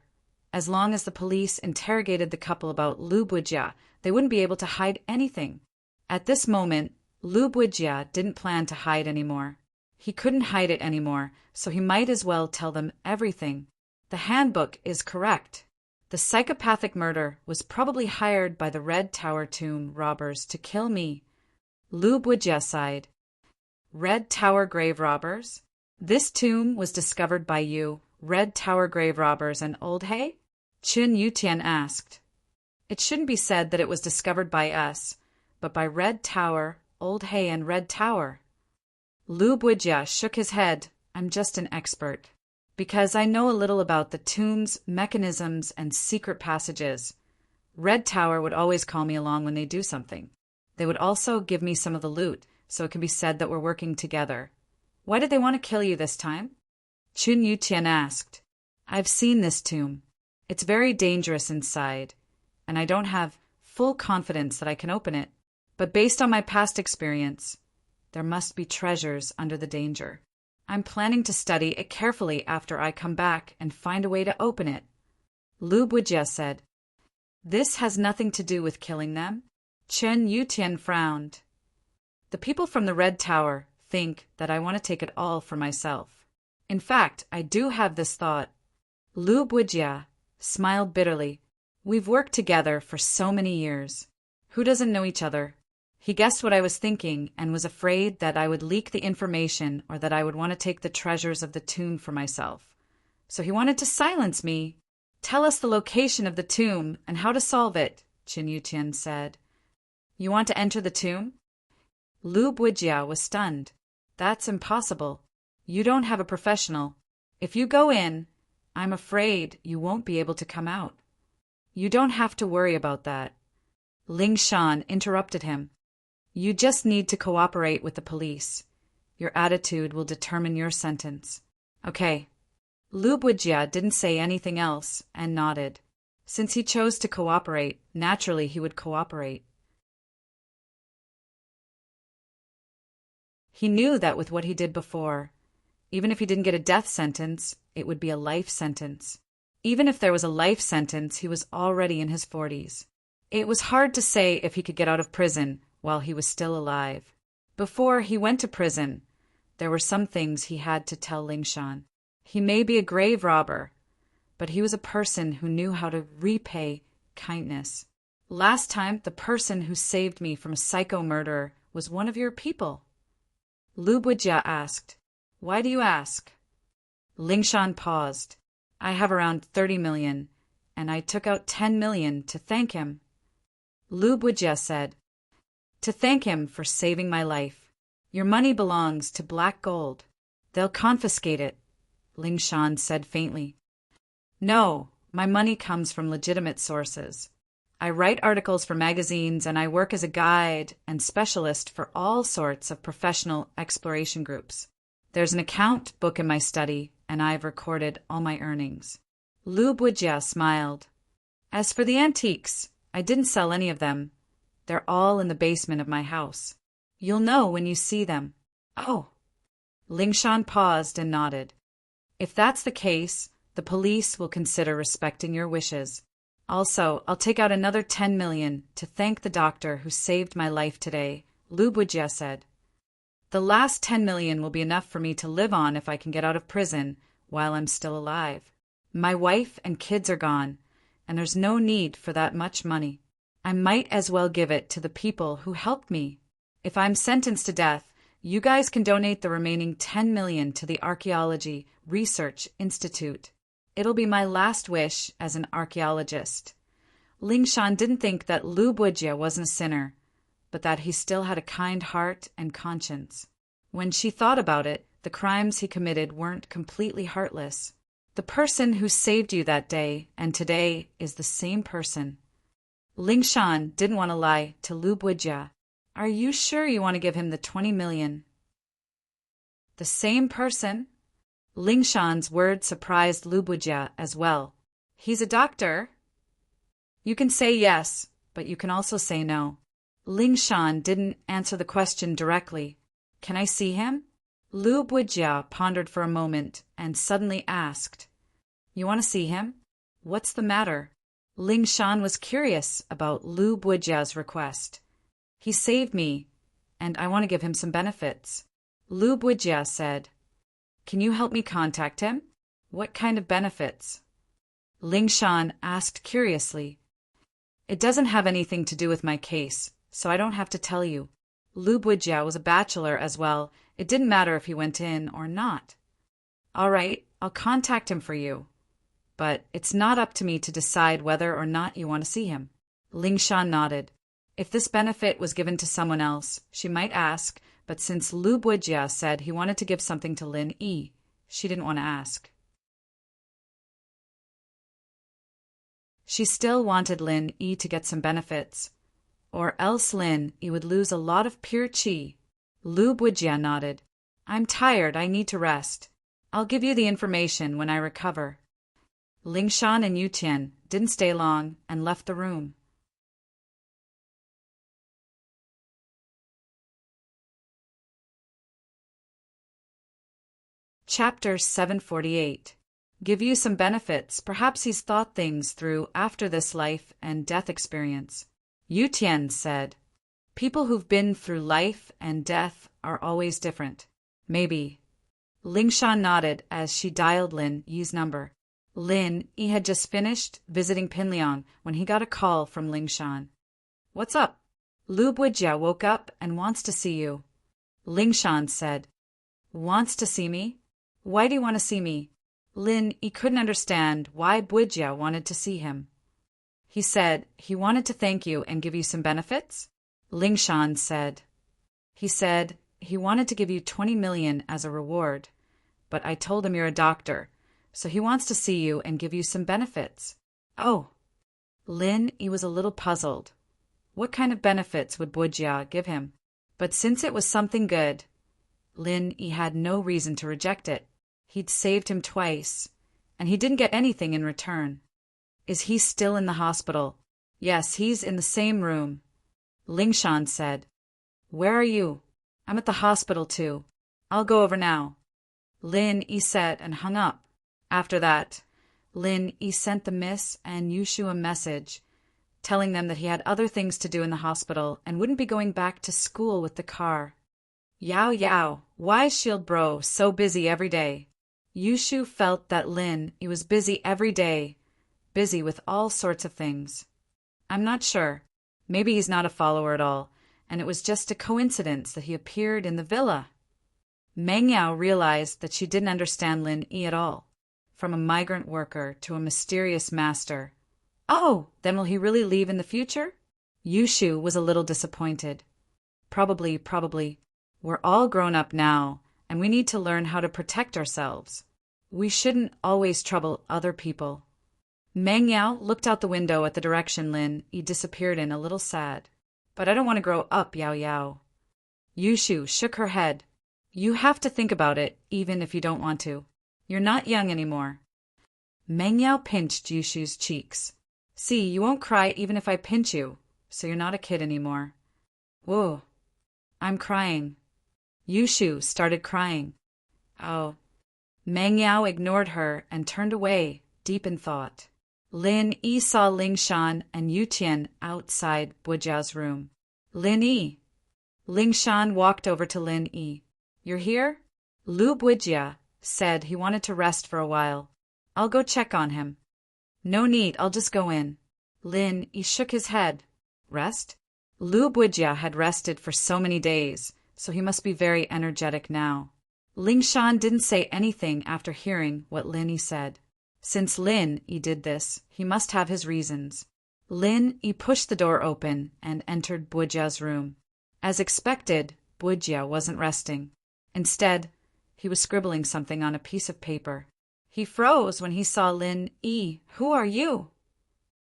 as long as the police interrogated the couple about Lu Buijia, they wouldn't be able to hide anything. At this moment, Lu Buijia didn't plan to hide anymore. He couldn't hide it anymore, so he might as well tell them everything. The handbook is correct. The psychopathic murder was probably hired by the Red Tower tomb robbers to kill me. Lu Buijia sighed. Red Tower grave robbers? This tomb was discovered by you, Red Tower grave robbers and Old Hay? Chen Yuqian asked. It shouldn't be said that it was discovered by us, but by Red Tower, Old Hay and Red Tower. Lu Buijia shook his head. I'm just an expert. Because I know a little about the tomb's mechanisms and secret passages. Red Tower would always call me along when they do something. They would also give me some of the loot, so it can be said that we're working together. Why did they want to kill you this time? Chen Yuqian asked. I've seen this tomb. It's very dangerous inside, and I don't have full confidence that I can open it. But based on my past experience, there must be treasures under the danger. I'm planning to study it carefully after I come back and find a way to open it. Lu Buijia said. This has nothing to do with killing them. Chen Yuqian frowned. The people from the Red Tower think that I want to take it all for myself. In fact, I do have this thought. Lu Buijia smiled bitterly. We've worked together for so many years. Who doesn't know each other? He guessed what I was thinking and was afraid that I would leak the information or that I would want to take the treasures of the tomb for myself. So he wanted to silence me. Tell us the location of the tomb and how to solve it, Chen Yuqian said. You want to enter the tomb? Lu Buijia was stunned. That's impossible. You don't have a professional. If you go in, I'm afraid you won't be able to come out. You don't have to worry about that. Ling Shan interrupted him. You just need to cooperate with the police. Your attitude will determine your sentence. Okay. Lu Buijia didn't say anything else and nodded. Since he chose to cooperate, naturally he would cooperate. He knew that with what he did before, even if he didn't get a death sentence, it would be a life sentence. Even if there was a life sentence, he was already in his 40s. It was hard to say if he could get out of prison while he was still alive. Before he went to prison, there were some things he had to tell Ling Shan. He may be a grave robber, but he was a person who knew how to repay kindness. Last time, the person who saved me from a psycho murderer was one of your people. Lu Buijia asked. Why do you ask? Ling Shan paused. I have around 30 million, and I took out 10 million to thank him. Lu Buijia said, to thank him for saving my life. Your money belongs to Black Gold. They'll confiscate it, Ling Shan said faintly. No, my money comes from legitimate sources. I write articles for magazines and I work as a guide and specialist for all sorts of professional exploration groups. There's an account book in my study and I've recorded all my earnings. Lu Buijia smiled. As for the antiques, I didn't sell any of them. They're all in the basement of my house. You'll know when you see them. Oh. Lingshan paused and nodded. If that's the case, the police will consider respecting your wishes. Also, I'll take out another 10 million to thank the doctor who saved my life today, Lu Bujia said. The last 10 million will be enough for me to live on if I can get out of prison while I'm still alive. My wife and kids are gone, and there's no need for that much money. I might as well give it to the people who helped me. If I'm sentenced to death, you guys can donate the remaining 10 million to the Archaeology Research Institute. It'll be my last wish as an archaeologist. Lingshan didn't think that Lu Bujia wasn't a sinner, but that he still had a kind heart and conscience. When she thought about it, the crimes he committed weren't completely heartless. The person who saved you that day and today is the same person. Lingshan didn't want to lie to Lu Bujia. Are you sure you want to give him the 20 million? The same person? Lingshan's word surprised Lu Bujia as well. He's a doctor. You can say yes, but you can also say no. Lingshan didn't answer the question directly. Can I see him? Lu Bujia pondered for a moment and suddenly asked, You want to see him? What's the matter? Lingshan was curious about Lu Bujia's request. He saved me, and I want to give him some benefits. Lu Bujia said, Can you help me contact him? What kind of benefits? Lingshan asked curiously. It doesn't have anything to do with my case, so I don't have to tell you. Lu Bujia was a bachelor as well. It didn't matter if he went in or not. All right, I'll contact him for you. But it's not up to me to decide whether or not you want to see him. Lingshan nodded. If this benefit was given to someone else, she might ask, but since Lu Bujia said he wanted to give something to Lin Yi, she didn't want to ask. She still wanted Lin Yi to get some benefits, or else Lin Yi would lose a lot of pure qi. Lu Bujia nodded. I'm tired, I need to rest. I'll give you the information when I recover. Lingshan and Yutian didn't stay long and left the room. Chapter 748. Give you some benefits. Perhaps he's thought things through after this life and death experience. Yutian said, People who've been through life and death are always different. Maybe. Lingshan nodded as she dialed Lin Yi's number. Lin Yi had just finished visiting Pinliang when he got a call from Lingshan. What's up? Lu Bujia woke up and wants to see you. Lingshan said, Wants to see me? Why do you want to see me? Lin Yi couldn't understand why Bujia wanted to see him. He said he wanted to thank you and give you some benefits? Lingshan said. He said he wanted to give you 20 million as a reward, but I told him you're a doctor, so he wants to see you and give you some benefits. Oh. Lin Yi was a little puzzled. What kind of benefits would Bujia give him? But since it was something good, Lin Yi had no reason to reject it. He'd saved him twice, and he didn't get anything in return. Is he still in the hospital? Yes, he's in the same room. Lingshan said. Where are you? I'm at the hospital too. I'll go over now. Lin Yi said and hung up. After that, Lin Yi sent the Miss and Yushu a message, telling them that he had other things to do in the hospital and wouldn't be going back to school with the car. Yao Yao, why is Shield Bro so busy every day? Yushu felt that Lin Yi was busy every day, busy with all sorts of things. I'm not sure. Maybe he's not a follower at all, and it was just a coincidence that he appeared in the villa. Meng Yao realized that she didn't understand Lin Yi at all. From a migrant worker to a mysterious master. Oh, then will he really leave in the future? Yushu was a little disappointed. Probably. We're all grown up now, and we need to learn how to protect ourselves. We shouldn't always trouble other people. Meng Yao looked out the window at the direction Lin Yi disappeared in, a little sad. But I don't want to grow up, Yao Yao. Yushu shook her head. You have to think about it, even if you don't want to. You're not young anymore. Meng Yao pinched Yushu's cheeks. See, you won't cry even if I pinch you, so you're not a kid anymore. Whoa, I'm crying. Yushu started crying. Oh. Meng Yao ignored her and turned away, deep in thought. Lin Yi saw Ling Shan and Yu Tian outside Bujia's room. Lin Yi. Ling Shan walked over to Lin Yi. You're here? Lu Bujia said he wanted to rest for a while. I'll go check on him. No need, I'll just go in. Lin Yi shook his head. Rest? Lu Bujia had rested for so many days, so he must be very energetic now. Ling Shan didn't say anything after hearing what Lin Yi said. Since Lin Yi did this, he must have his reasons. Lin Yi pushed the door open and entered Bujia's room. As expected, Bujia wasn't resting. Instead, he was scribbling something on a piece of paper. He froze when he saw Lin Yi. Who are you?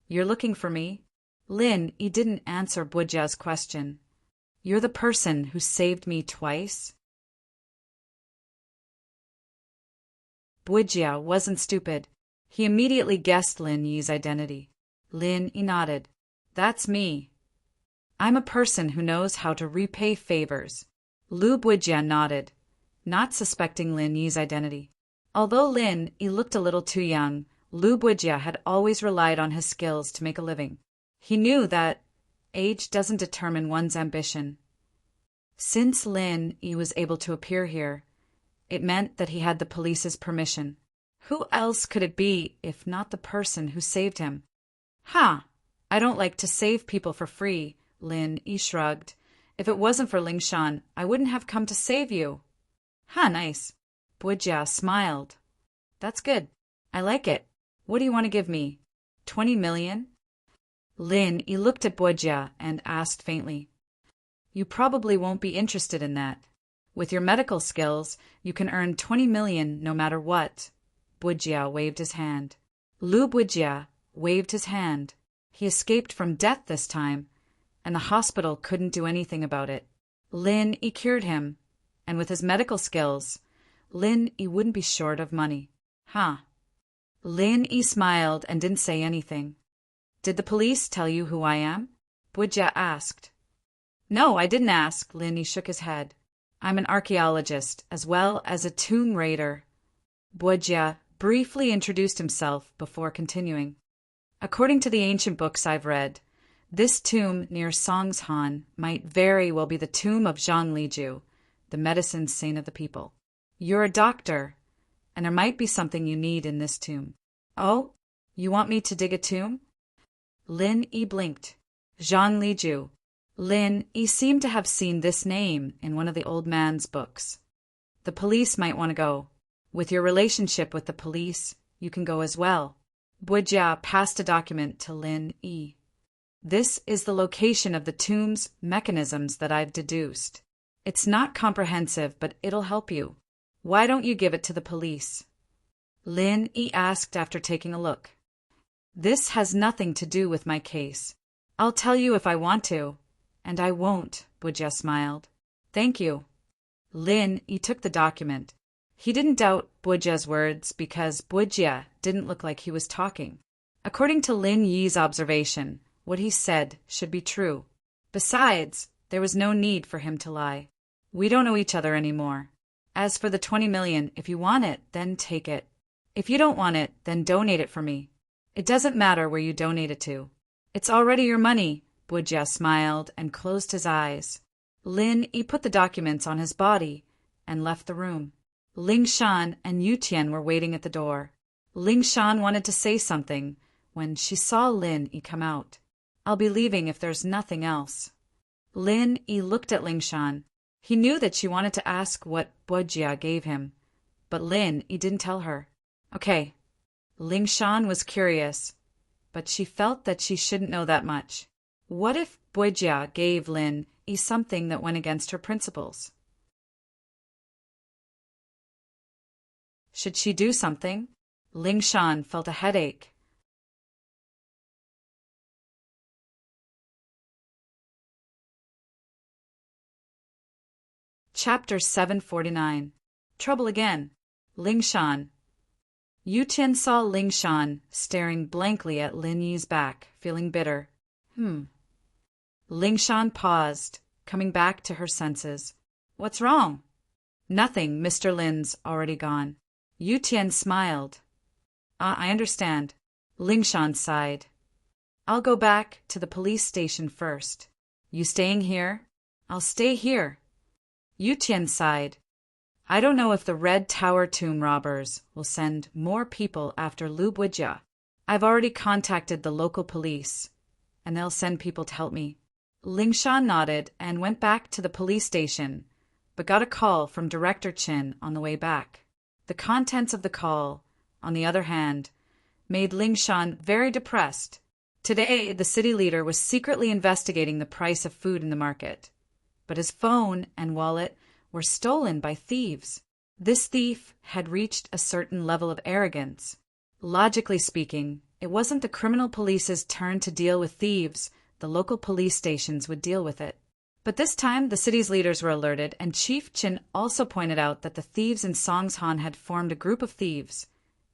You're looking for me? Lin Yi didn't answer Bujia's question. You're the person who saved me twice? Bujia wasn't stupid. He immediately guessed Lin Yi's identity. Lin Yi nodded. That's me. I'm a person who knows how to repay favors. Lu Bujia nodded, not suspecting Lin Yi's identity. Although Lin Yi looked a little too young, Lu Bujia had always relied on his skills to make a living. He knew that age doesn't determine one's ambition. Since Lin Yi was able to appear here, it meant that he had the police's permission. Who else could it be if not the person who saved him? I don't like to save people for free, Lin Yi shrugged. If it wasn't for Ling Shan, I wouldn't have come to save you. Nice. Bujia smiled. That's good. I like it. What do you want to give me? 20 million? Lin Yi looked at Bujia and asked faintly. You probably won't be interested in that. With your medical skills, you can earn 20 million no matter what. Bujia waved his hand. Lu Bujia waved his hand. He escaped from death this time, and the hospital couldn't do anything about it. Lin Yi cured him, and with his medical skills, Lin Yi wouldn't be short of money. Lin Yi smiled and didn't say anything. Did the police tell you who I am? Bujia asked. No, I didn't ask. Lin Yi shook his head. I'm an archaeologist, as well as a tomb raider. Bujia briefly introduced himself before continuing. According to the ancient books I've read, this tomb near Songshan might very well be the tomb of Zhang Liju, the medicine saint of the people. You're a doctor, and there might be something you need in this tomb. Oh, you want me to dig a tomb? Lin Yi blinked. Zhang Liju. Lin Yi seemed to have seen this name in one of the old man's books. The police might want to go. With your relationship with the police, you can go as well. Bujia passed a document to Lin Yi. This is the location of the tomb's mechanisms that I've deduced. It's not comprehensive, but it'll help you. Why don't you give it to the police? Lin Yi asked after taking a look. This has nothing to do with my case. I'll tell you if I want to. And I won't, Bujia smiled. Thank you. Lin Yi took the document. He didn't doubt Bujia's words because Bujia didn't look like he was talking. According to Lin Yi's observation, what he said should be true. Besides, there was no need for him to lie. We don't know each other anymore. As for the 20 million, if you want it, then take it. If you don't want it, then donate it for me. It doesn't matter where you donate it to. It's already your money. Bujia smiled and closed his eyes. Lin Yi put the documents on his body and left the room. Ling Shan and Yu Tian were waiting at the door. Ling Shan wanted to say something when she saw Lin Yi come out. I'll be leaving if there's nothing else. Lin Yi looked at Ling Shan. He knew that she wanted to ask what Bujia gave him, but Lin Yi didn't tell her. Okay. Ling Shan was curious, but she felt that she shouldn't know that much. What if Bujia gave Lin Yi something that went against her principles? Should she do something? Ling Shan felt a headache. Chapter 749. Trouble again. Ling Shan. Yu Tian saw Ling Shan staring blankly at Lin Yi's back, feeling bitter. Ling Shan paused, coming back to her senses. What's wrong? Nothing, Mr. Lin's already gone. Yu Tian smiled. Ah, I understand. Ling Shan sighed. I'll go back to the police station first. You staying here? I'll stay here. Yu Tian sighed. I don't know if the Red Tower tomb robbers will send more people after Lu Buijia. I've already contacted the local police, and they'll send people to help me. Ling Shan nodded and went back to the police station, but got a call from Director Qin on the way back. The contents of the call, on the other hand, made Ling Shan very depressed. Today, the city leader was secretly investigating the price of food in the market, but his phone and wallet were stolen by thieves. This thief had reached a certain level of arrogance. Logically speaking, it wasn't the criminal police's turn to deal with thieves. The local police stations would deal with it. But this time, the city's leaders were alerted, and Chief Qin also pointed out that the thieves in Songshan had formed a group of thieves,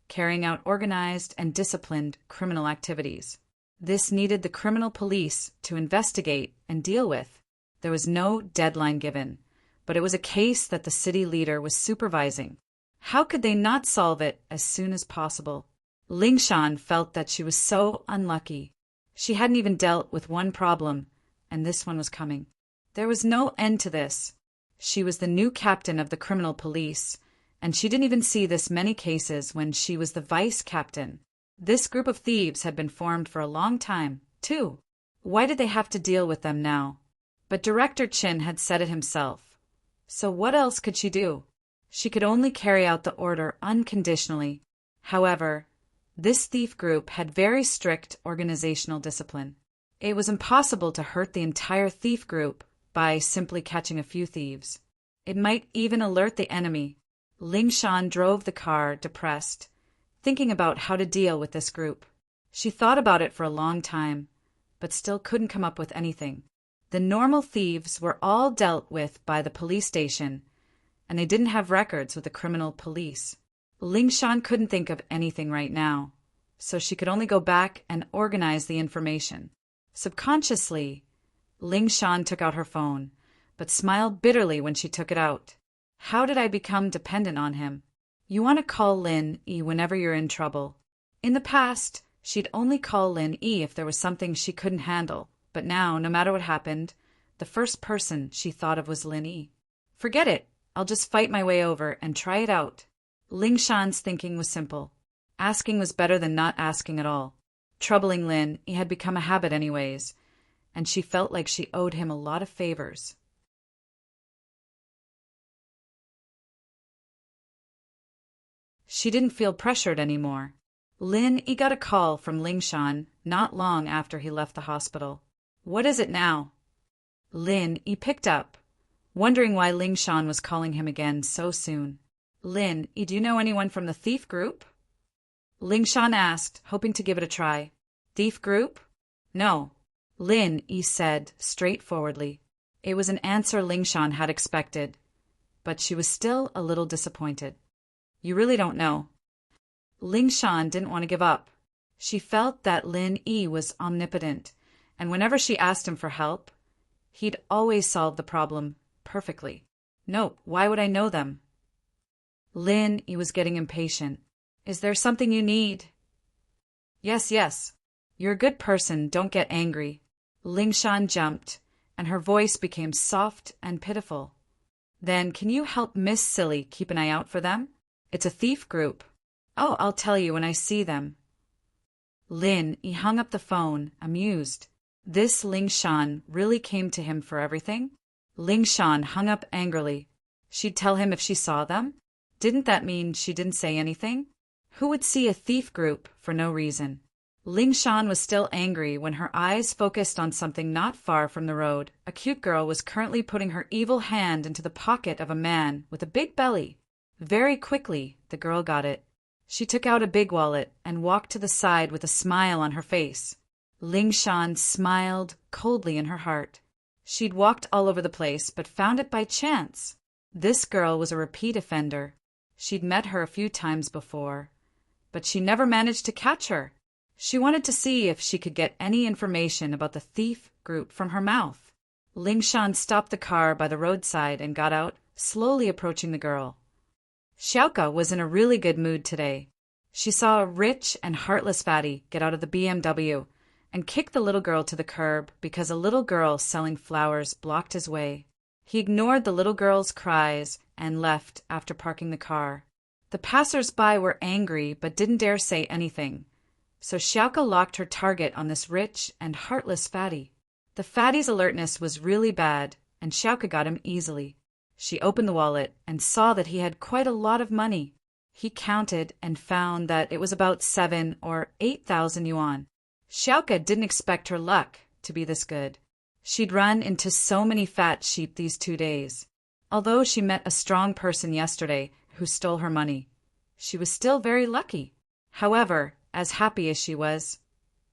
carrying out organized and disciplined criminal activities. This needed the criminal police to investigate and deal with. There was no deadline given, but it was a case that the city leader was supervising. How could they not solve it as soon as possible? Ling Shan felt that she was so unlucky. She hadn't even dealt with one problem, and this one was coming. There was no end to this. She was the new captain of the criminal police, and she didn't even see this many cases when she was the vice captain. This group of thieves had been formed for a long time, too. Why did they have to deal with them now? But Director Qin had said it himself. So what else could she do? She could only carry out the order unconditionally. However, this thief group had very strict organizational discipline. It was impossible to hurt the entire thief group by simply catching a few thieves. It might even alert the enemy. Ling Shan drove the car, depressed, thinking about how to deal with this group. She thought about it for a long time, but still couldn't come up with anything. The normal thieves were all dealt with by the police station, and they didn't have records with the criminal police. Ling Shan couldn't think of anything right now, so she could only go back and organize the information. Subconsciously, Ling Shan took out her phone, but smiled bitterly when she took it out. How did I become dependent on him? You want to call Lin Yi whenever you're in trouble. In the past, she'd only call Lin Yi if there was something she couldn't handle, but now, no matter what happened, the first person she thought of was Lin Yi. Forget it. I'll just fight my way over and try it out. Ling Shan's thinking was simple. Asking was better than not asking at all. Troubling Lin Yi had become a habit anyways, and she felt like she owed him a lot of favors. She didn't feel pressured anymore. Lin Yi got a call from Ling Shan not long after he left the hospital. What is it now? Lin Yi picked up, wondering why Ling Shan was calling him again so soon. Lin Yi, do you know anyone from the thief group? Ling Shan asked, hoping to give it a try. Thief group? No. Lin Yi said straightforwardly. It was an answer Ling Shan had expected, but she was still a little disappointed. You really don't know. Ling Shan didn't want to give up. She felt that Lin Yi was omnipotent, and whenever she asked him for help, he'd always solve the problem perfectly. No, why would I know them? Lin Yi was getting impatient. Is there something you need? Yes. You're a good person, don't get angry. Ling Shan jumped, and her voice became soft and pitiful. Then can you help Miss Silly keep an eye out for them? It's a thief group. Oh, I'll tell you when I see them. Lin Yi hung up the phone, amused. This Ling Shan really came to him for everything? Ling Shan hung up angrily. She'd tell him if she saw them? Didn't that mean she didn't say anything? Who would see a thief group for no reason? Ling Shan was still angry when her eyes focused on something not far from the road. A cute girl was currently putting her evil hand into the pocket of a man with a big belly. Very quickly, the girl got it. She took out a big wallet and walked to the side with a smile on her face. Ling Shan smiled coldly in her heart. She'd walked all over the place, but found it by chance. This girl was a repeat offender. She'd met her a few times before, but she never managed to catch her. She wanted to see if she could get any information about the thief group from her mouth. Lingshan stopped the car by the roadside and got out, slowly approaching the girl. Xiaoka was in a really good mood today. She saw a rich and heartless fatty get out of the BMW and kick the little girl to the curb because a little girl selling flowers blocked his way. He ignored the little girl's cries and left after parking the car. The passers-by were angry but didn't dare say anything, so Xiaoka locked her target on this rich and heartless fatty. The fatty's alertness was really bad, and Xiaoka got him easily. She opened the wallet and saw that he had quite a lot of money. He counted and found that it was about 7,000 or 8,000 yuan. Xiaoka didn't expect her luck to be this good. She'd run into so many fat sheep these 2 days. Although she met a strong person yesterday who stole her money, she was still very lucky. However, as happy as she was,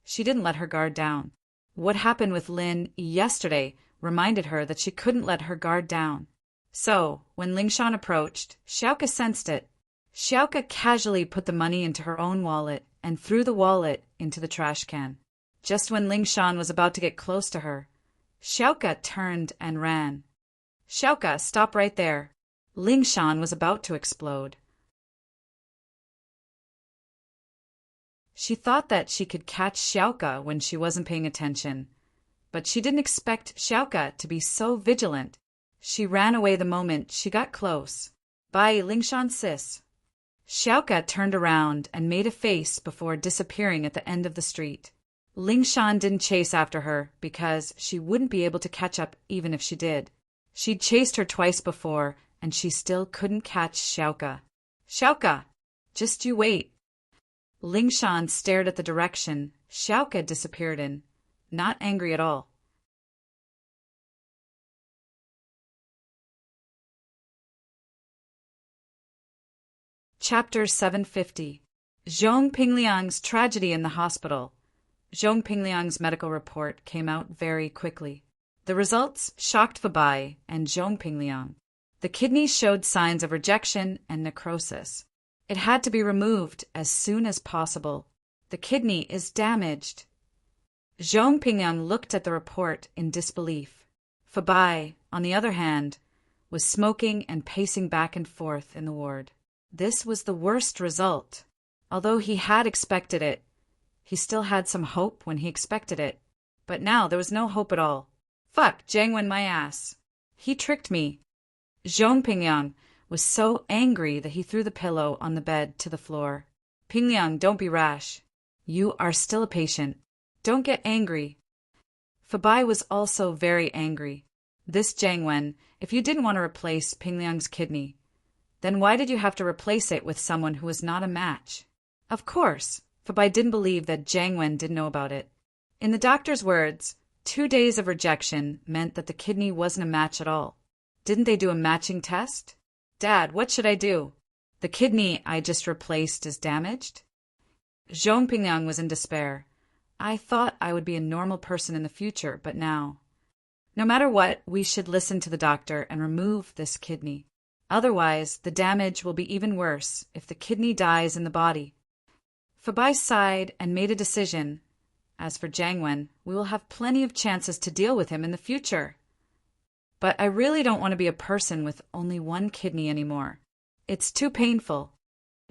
she didn't let her guard down. What happened with Lin yesterday reminded her that she couldn't let her guard down. So, when Lingshan approached, Xiaoka sensed it. Xiaoka casually put the money into her own wallet and threw the wallet into the trash can. Just when Lingshan was about to get close to her, Xiaoka turned and ran. "Xiaoka, stop right there." Lingshan was about to explode. She thought that she could catch Xiaoka when she wasn't paying attention, but she didn't expect Xiaoka to be so vigilant. She ran away the moment she got close. "Bye, Lingshan sis." Xiaoka turned around and made a face before disappearing at the end of the street. Lingshan didn't chase after her because she wouldn't be able to catch up even if she did. She'd chased her twice before, and she still couldn't catch Xiaoka. "Xiaoka, just you wait." Lingshan stared at the direction Xiaoka disappeared in, not angry at all. Chapter 750. Zhong Pingliang's tragedy in the hospital. Zhong Pingliang's medical report came out very quickly. The results shocked Fabai and Zhong Pingliang. The kidney showed signs of rejection and necrosis. It had to be removed as soon as possible. The kidney is damaged. Zhong Pingliang looked at the report in disbelief. Fabai, on the other hand, was smoking and pacing back and forth in the ward. This was the worst result. Although he had expected it, he still had some hope when he expected it. But now there was no hope at all. "Fuck, Jiangwen my ass. He tricked me." Zhong Pingliang was so angry that he threw the pillow on the bed to the floor. "Pingliang, don't be rash. You are still a patient. Don't get angry." Fabai was also very angry. "This Jiangwen, if you didn't want to replace Pingliang's kidney, then why did you have to replace it with someone who was not a match?" Of course, Fabai didn't believe that Jiangwen didn't know about it. In the doctor's words, 2 days of rejection meant that the kidney wasn't a match at all. Didn't they do a matching test? "Dad, what should I do? The kidney I just replaced is damaged." Zhong Pingliang was in despair. "I thought I would be a normal person in the future, but now. No matter what, we should listen to the doctor and remove this kidney. Otherwise, the damage will be even worse if the kidney dies in the body." Fabai sighed and made a decision. "As for Jiangwen, we will have plenty of chances to deal with him in the future. But I really don't want to be a person with only one kidney anymore. It's too painful."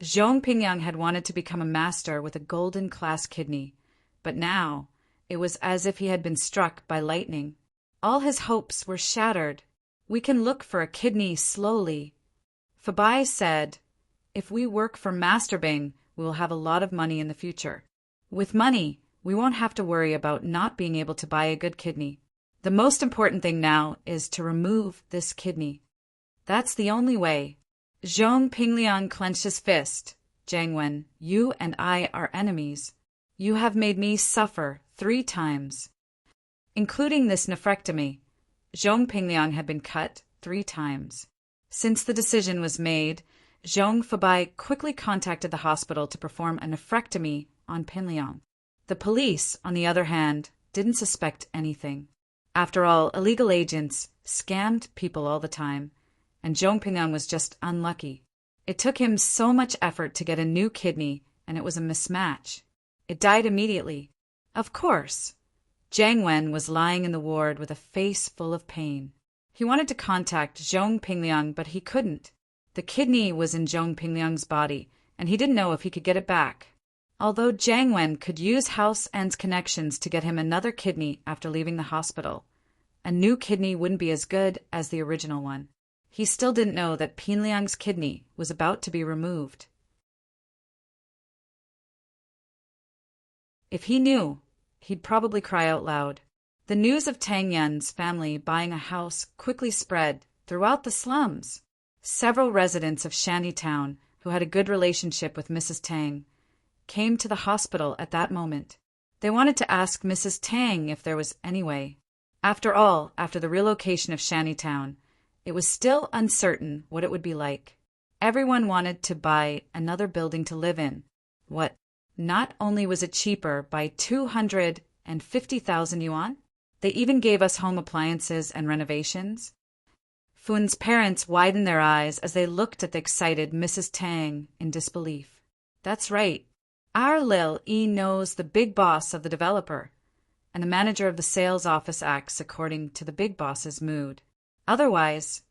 Zhong Pingliang had wanted to become a master with a golden class kidney, but now it was as if he had been struck by lightning. All his hopes were shattered. "We can look for a kidney slowly." Fabai said, "If we work for Master Bing, we will have a lot of money in the future. With money, we won't have to worry about not being able to buy a good kidney. The most important thing now is to remove this kidney. That's the only way." Zhong Pingliang clenched his fist. "Jiangwen, you and I are enemies. You have made me suffer 3 times. Including this nephrectomy, Zhong Pingliang had been cut 3 times. Since the decision was made, Zhong Fabai quickly contacted the hospital to perform a nephrectomy on Pingliang. The police, on the other hand, didn't suspect anything. After all, illegal agents scammed people all the time, and Zhong Pingliang was just unlucky. It took him so much effort to get a new kidney, and it was a mismatch. It died immediately. Of course, Jiang Wen was lying in the ward with a face full of pain. He wanted to contact Zhong Pingliang, but he couldn't. The kidney was in Zhong Pingliang's body, and he didn't know if he could get it back. Although Jiang Wen could use House N's connections to get him another kidney after leaving the hospital, a new kidney wouldn't be as good as the original one. He still didn't know that Pingliang's kidney was about to be removed. If he knew, he'd probably cry out loud. The news of Tang Yun's family buying a house quickly spread throughout the slums. Several residents of Shantytown, who had a good relationship with Mrs. Tang, came to the hospital at that moment. They wanted to ask Mrs. Tang if there was any way. After all, after the relocation of Shantytown, it was still uncertain what it would be like. Everyone wanted to buy another building to live in. What? Not only was it cheaper by 250,000 yuan, they even gave us home appliances and renovations. Fun's parents widened their eyes as they looked at the excited Mrs. Tang in disbelief. That's right. Our Lil E knows the big boss of the developer, and the manager of the sales office acts according to the big boss's mood. Otherwise,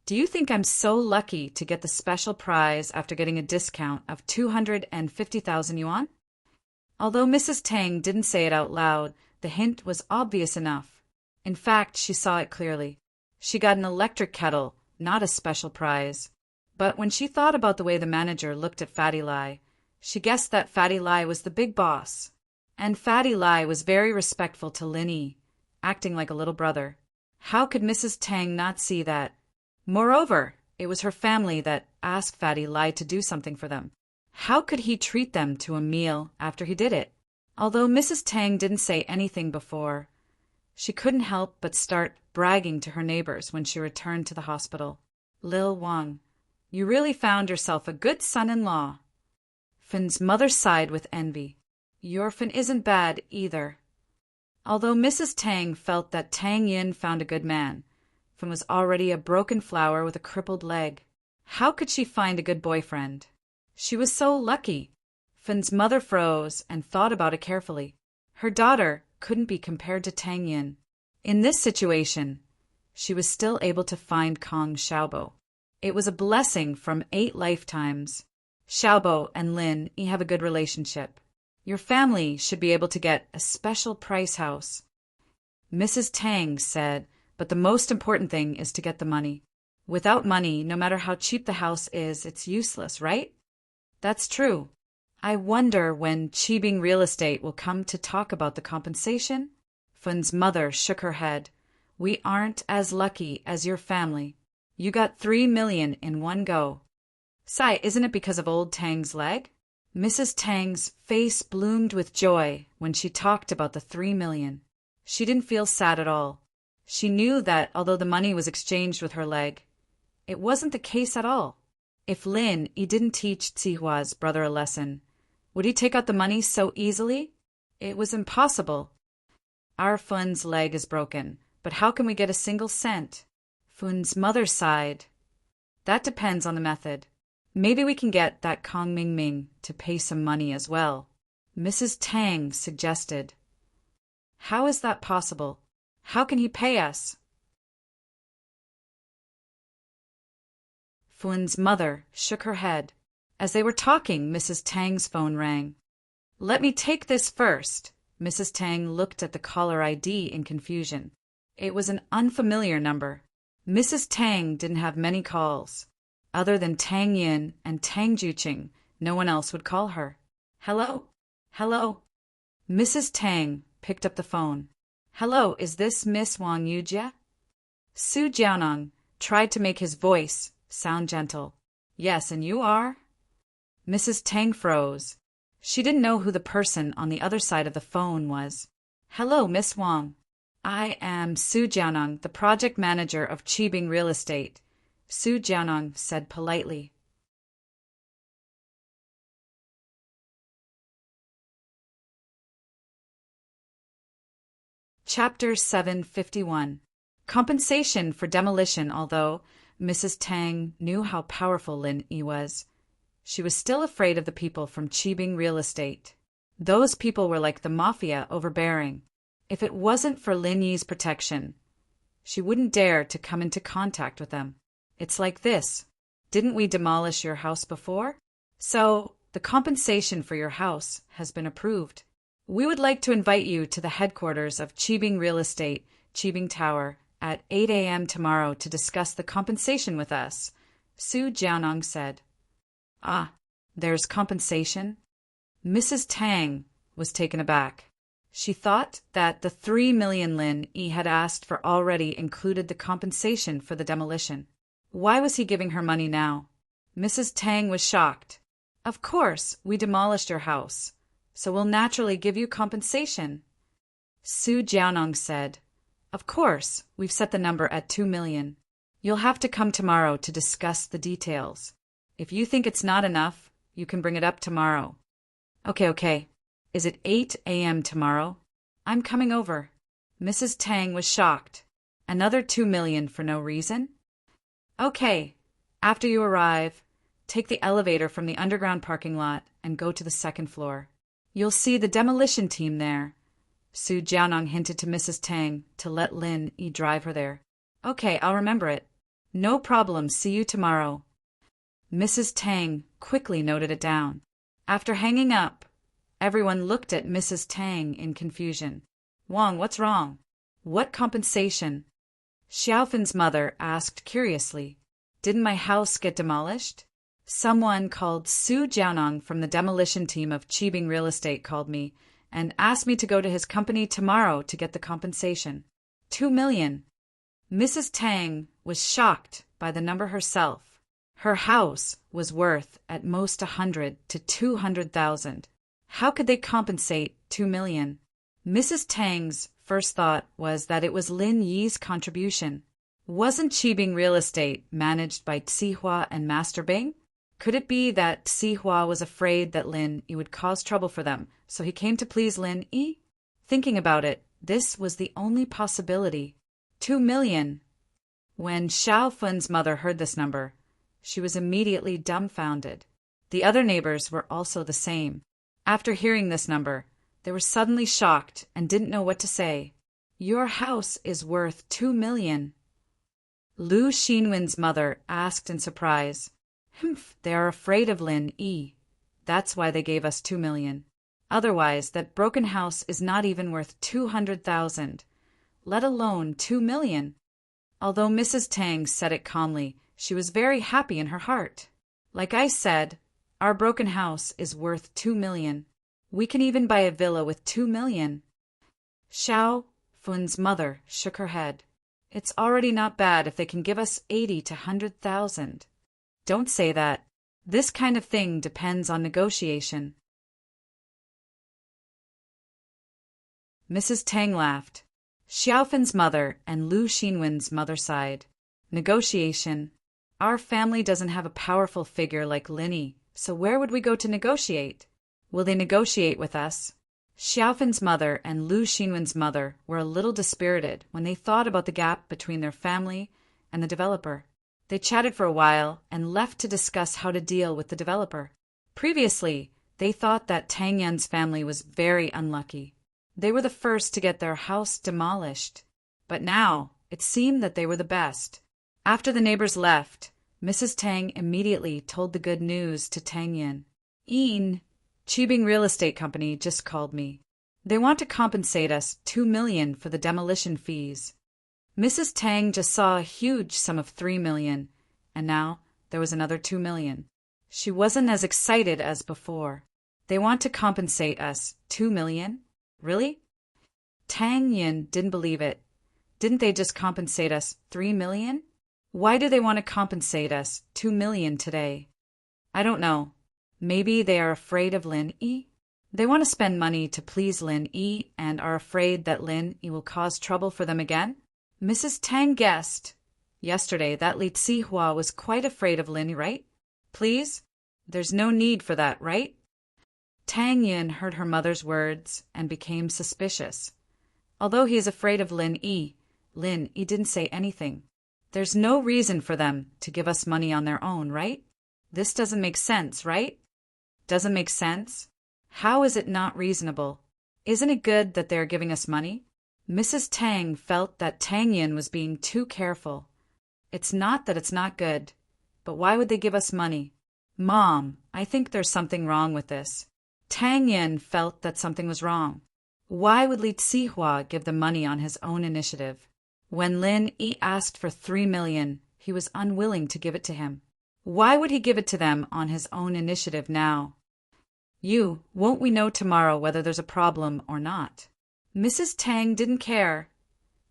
do you think I'm so lucky to get the special prize after getting a discount of 250,000 yuan? Although Mrs. Tang didn't say it out loud, the hint was obvious enough. In fact, she saw it clearly. She got an electric kettle, not a special prize. But when she thought about the way the manager looked at Fatty Lai, she guessed that Fatty Lai was the big boss. And Fatty Lai was very respectful to Lin Yi, acting like a little brother. How could Mrs. Tang not see that? Moreover, it was her family that asked Fatty Lai to do something for them. How could he treat them to a meal after he did it? Although Mrs. Tang didn't say anything before, she couldn't help but start bragging to her neighbors when she returned to the hospital. Lil Wang, you really found yourself a good son-in-law. Fun's mother sighed with envy. Your Fun isn't bad either. Although Mrs. Tang felt that Tang Yin found a good man, Fun was already a broken flower with a crippled leg. How could she find a good boyfriend? She was so lucky. Fun's mother froze and thought about it carefully. Her daughter couldn't be compared to Tang Yin. In this situation, she was still able to find Kong Xiaobo. It was a blessing from 8 lifetimes. Xiaobo and Lin Yi have a good relationship. Your family should be able to get a special price house. Mrs. Tang said, but the most important thing is to get the money. Without money, no matter how cheap the house is, it's useless, right? That's true. I wonder when Qibing Real Estate will come to talk about the compensation? Fun's mother shook her head. We aren't as lucky as your family. You got 3 million in one go. Sai, isn't it because of old Tang's leg? Mrs. Tang's face bloomed with joy when she talked about the 3 million. She didn't feel sad at all. She knew that although the money was exchanged with her leg, it wasn't the case at all. If Lin Yi didn't teach Zihua's brother a lesson, would he take out the money so easily? It was impossible. Our Fun's leg is broken, but how can we get a single cent? Fun's mother sighed. That depends on the method. Maybe we can get that Kong Ming Ming to pay some money as well. Mrs. Tang suggested. How is that possible? How can he pay us? Fun's mother shook her head. As they were talking, Mrs. Tang's phone rang. Let me take this first. Mrs. Tang looked at the caller ID in confusion. It was an unfamiliar number. Mrs. Tang didn't have many calls. Other than Tang Yin and Tang Juqing, no one else would call her. Hello? Hello? Mrs. Tang picked up the phone. Hello, is this Miss Wang Yujia? Su Jiaonong tried to make his voice sound gentle. Yes, and you are? Mrs. Tang froze. She didn't know who the person on the other side of the phone was. Hello, Miss Wang. I am Su Jiaonong, the project manager of Qibing Real Estate. Su Jiaonong said politely. Chapter 751. Compensation for demolition. Although Mrs. Tang knew how powerful Lin Yi was, she was still afraid of the people from Qibing Real Estate. Those people were like the mafia, overbearing. If it wasn't for Lin Yi's protection, she wouldn't dare to come into contact with them. It's like this. Didn't we demolish your house before? So, the compensation for your house has been approved. We would like to invite you to the headquarters of Qibing Real Estate, Qibing Tower, at 8 a.m. tomorrow to discuss the compensation with us, Su Jianong said. Ah, there's compensation? Mrs. Tang was taken aback. She thought that the 3 million Lin Yi had asked for already included the compensation for the demolition. Why was he giving her money now? Mrs. Tang was shocked. Of course, we demolished your house, so we'll naturally give you compensation. Su Jianong said, Of course, we've set the number at 2 million. You'll have to come tomorrow to discuss the details. If you think it's not enough, you can bring it up tomorrow. Okay. Is it 8 a.m. tomorrow? I'm coming over. Mrs. Tang was shocked. Another 2 million for no reason? Okay. After you arrive, take the elevator from the underground parking lot and go to the second floor. You'll see the demolition team there. Su Jianong hinted to Mrs. Tang to let Lin Yi drive her there. Okay, I'll remember it. No problem, see you tomorrow. Mrs. Tang quickly noted it down. After hanging up, everyone looked at Mrs. Tang in confusion. Wang, what's wrong? What compensation? Xiaofen's mother asked curiously. Didn't my house get demolished? Someone called Su Jianong from the demolition team of Qibing Real Estate called me and asked me to go to his company tomorrow to get the compensation. 2 million. Mrs. Tang was shocked by the number herself. Her house was worth at most 100 to 200,000. How could they compensate 2 million? Mrs. Tang's first thought was that it was Lin Yi's contribution. Wasn't Qibing Real Estate managed by Tsihua and Master Bing? Could it be that Tsihua was afraid that Lin Yi would cause trouble for them, so he came to please Lin Yi? Thinking about it, this was the only possibility. 2 million. When Xiao Fun's mother heard this number, she was immediately dumbfounded. The other neighbors were also the same. After hearing this number, they were suddenly shocked and didn't know what to say. Your house is worth 2 million. Lu Xinwen's mother asked in surprise. They are afraid of Lin Yi. That's why they gave us 2 million. Otherwise, that broken house is not even worth 200,000, let alone 2 million. Although Mrs. Tang said it calmly, she was very happy in her heart. Like I said, our broken house is worth 2 million. We can even buy a villa with 2 million. Xiao Fun's mother shook her head. It's already not bad if they can give us 80 to 100,000. Don't say that. This kind of thing depends on negotiation. Mrs. Tang laughed. Xiaofen's mother and Lu Xinwen's mother sighed. Negotiation. Our family doesn't have a powerful figure like Lin Yi, so where would we go to negotiate? Will they negotiate with us? Xiaofen's mother and Lu Xinwen's mother were a little dispirited when they thought about the gap between their family and the developer. They chatted for a while and left to discuss how to deal with the developer. Previously, they thought that Tang Yan's family was very unlucky. They were the first to get their house demolished. But now, it seemed that they were the best. After the neighbors left, Mrs. Tang immediately told the good news to Tang Yan. Yin, Qibing Real Estate Company just called me. They want to compensate us 2 million for the demolition fees. Mrs. Tang just saw a huge sum of 3 million, and now there was another 2 million. She wasn't as excited as before. They want to compensate us 2 million? Really? Tang Yin didn't believe it. Didn't they just compensate us 3 million? Why do they want to compensate us 2 million today? I don't know. Maybe they are afraid of Lin Yi? They want to spend money to please Lin Yi and are afraid that Lin Yi will cause trouble for them again? Mrs. Tang guessed. Yesterday, that Li Tsihua was quite afraid of Lin Yi, right? Please? There's no need for that, right? Tang Yin heard her mother's words and became suspicious. Although he is afraid of Lin Yi didn't say anything. There's no reason for them to give us money on their own, right? This doesn't make sense, right? Doesn't make sense? How is it not reasonable? Isn't it good that they're giving us money? Mrs. Tang felt that Tang Yin was being too careful. It's not that it's not good, but why would they give us money? Mom, I think there's something wrong with this. Tang Yin felt that something was wrong. Why would Li Zihua give them money on his own initiative? When Lin Yi asked for 3 million, he was unwilling to give it to him. Why would he give it to them on his own initiative now? Won't we know tomorrow whether there's a problem or not? Mrs. Tang didn't care.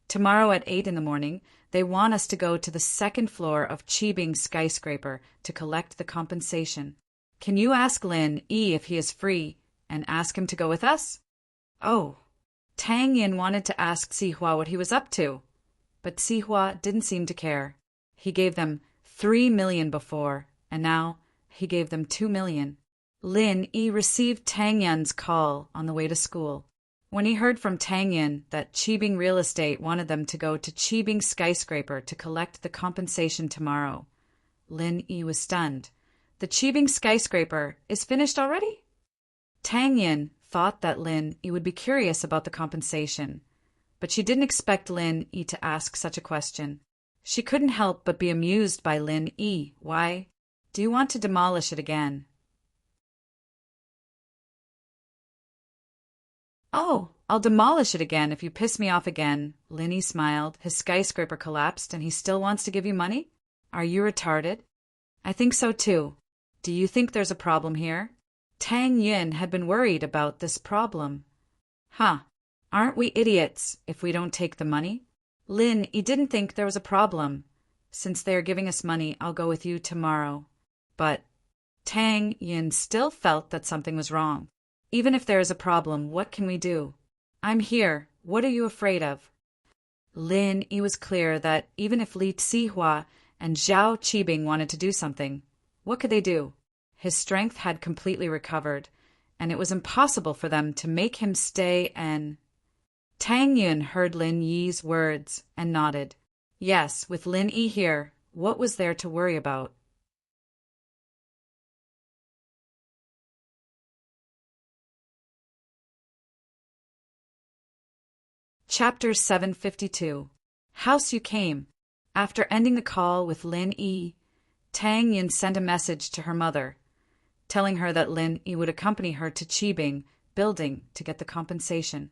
Tomorrow at 8 in the morning, they want us to go to the second floor of Qibing skyscraper to collect the compensation. Can you ask Lin Yi if he is free and ask him to go with us? Oh. Tang Yin wanted to ask Zihua what he was up to, but Zihua didn't seem to care. He gave them 3 million before, and now he gave them 2 million. Lin Yi received Tang Yin's call on the way to school. When he heard from Tang Yin that Qibing Real Estate wanted them to go to Qibing skyscraper to collect the compensation tomorrow, Lin Yi was stunned. The Qibing skyscraper is finished already? Tang Yin thought that Lin Yi would be curious about the compensation, but she didn't expect Lin Yi to ask such a question. She couldn't help but be amused by Lin Yi. Why? Do you want to demolish it again? Oh, I'll demolish it again if you piss me off again. Lin Yi smiled. His skyscraper collapsed and he still wants to give you money? Are you retarded? I think so too. Do you think there's a problem here? Tang Yin had been worried about this problem. Aren't we idiots if we don't take the money? Lin Yi didn't think there was a problem. Since they are giving us money, I'll go with you tomorrow. But Tang Yin still felt that something was wrong. Even if there is a problem, what can we do? I'm here. What are you afraid of? Lin Yi was clear that even if Li Zihua and Zhao Qibing wanted to do something, what could they do? His strength had completely recovered, and it was impossible for them to make him stay and… Tang Yin heard Lin Yi's words and nodded. Yes, with Lin Yi here, what was there to worry about? Chapter 752. House You Came. After ending the call with Lin Yi, Tang Yin sent a message to her mother, telling her that Lin Yi would accompany her to Qibing building to get the compensation.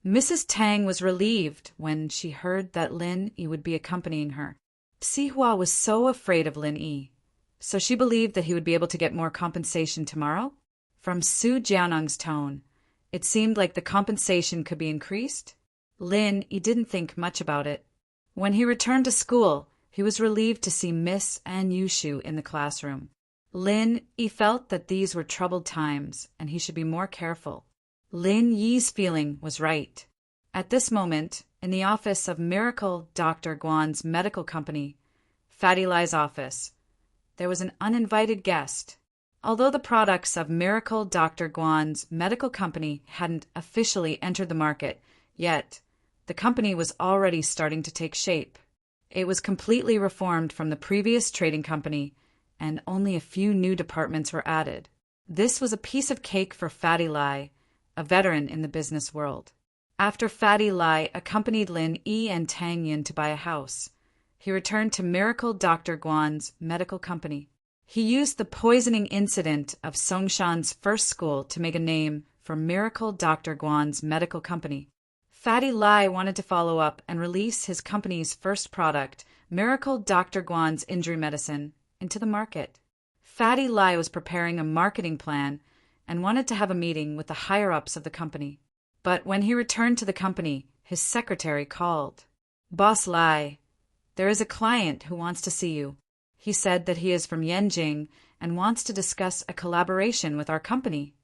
Mrs. Tang was relieved when she heard that Lin Yi would be accompanying her. Zihua was so afraid of Lin Yi, so she believed that he would be able to get more compensation tomorrow? From Su Jianeng's tone, it seemed like the compensation could be increased. Lin Yi didn't think much about it. When he returned to school, he was relieved to see Miss and Yushu in the classroom. Lin Yi felt that these were troubled times and he should be more careful. Lin Yi's feeling was right. At this moment, in the office of Miracle Dr. Guan's medical company, Fatty Lai's office, there was an uninvited guest. Although the products of Miracle Dr. Guan's medical company hadn't officially entered the market yet, the company was already starting to take shape. It was completely reformed from the previous trading company, and only a few new departments were added. This was a piece of cake for Fatty Lai, a veteran in the business world. After Fatty Lai accompanied Lin Yi and Tang Yin to buy a house, he returned to Miracle Dr. Guan's medical company. He used the poisoning incident of Songshan's first school to make a name for Miracle Dr. Guan's medical company. Fatty Lai wanted to follow up and release his company's first product, Miracle Dr. Guan's injury medicine, into the market. Fatty Lai was preparing a marketing plan and wanted to have a meeting with the higher-ups of the company. But when he returned to the company, his secretary called. Boss Lai, there is a client who wants to see you. He said that he is from Yanjing and wants to discuss a collaboration with our company.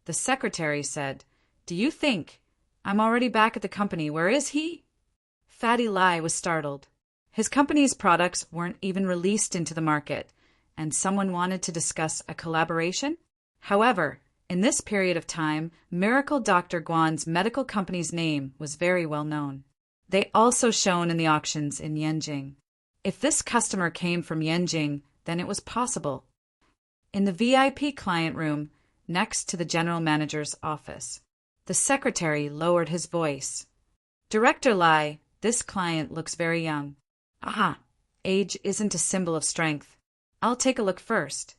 The secretary said, Do you think I'm already back at the company? Where is he? Fatty Lai was startled. His company's products weren't even released into the market, and someone wanted to discuss a collaboration? However, in this period of time, Miracle Dr. Guan's medical company's name was very well known. They also shone in the auctions in Yanjing. If this customer came from Yanjing, then it was possible. In the VIP client room, next to the general manager's office, the secretary lowered his voice. Director Lai, this client looks very young. Aha, age isn't a symbol of strength. I'll take a look first.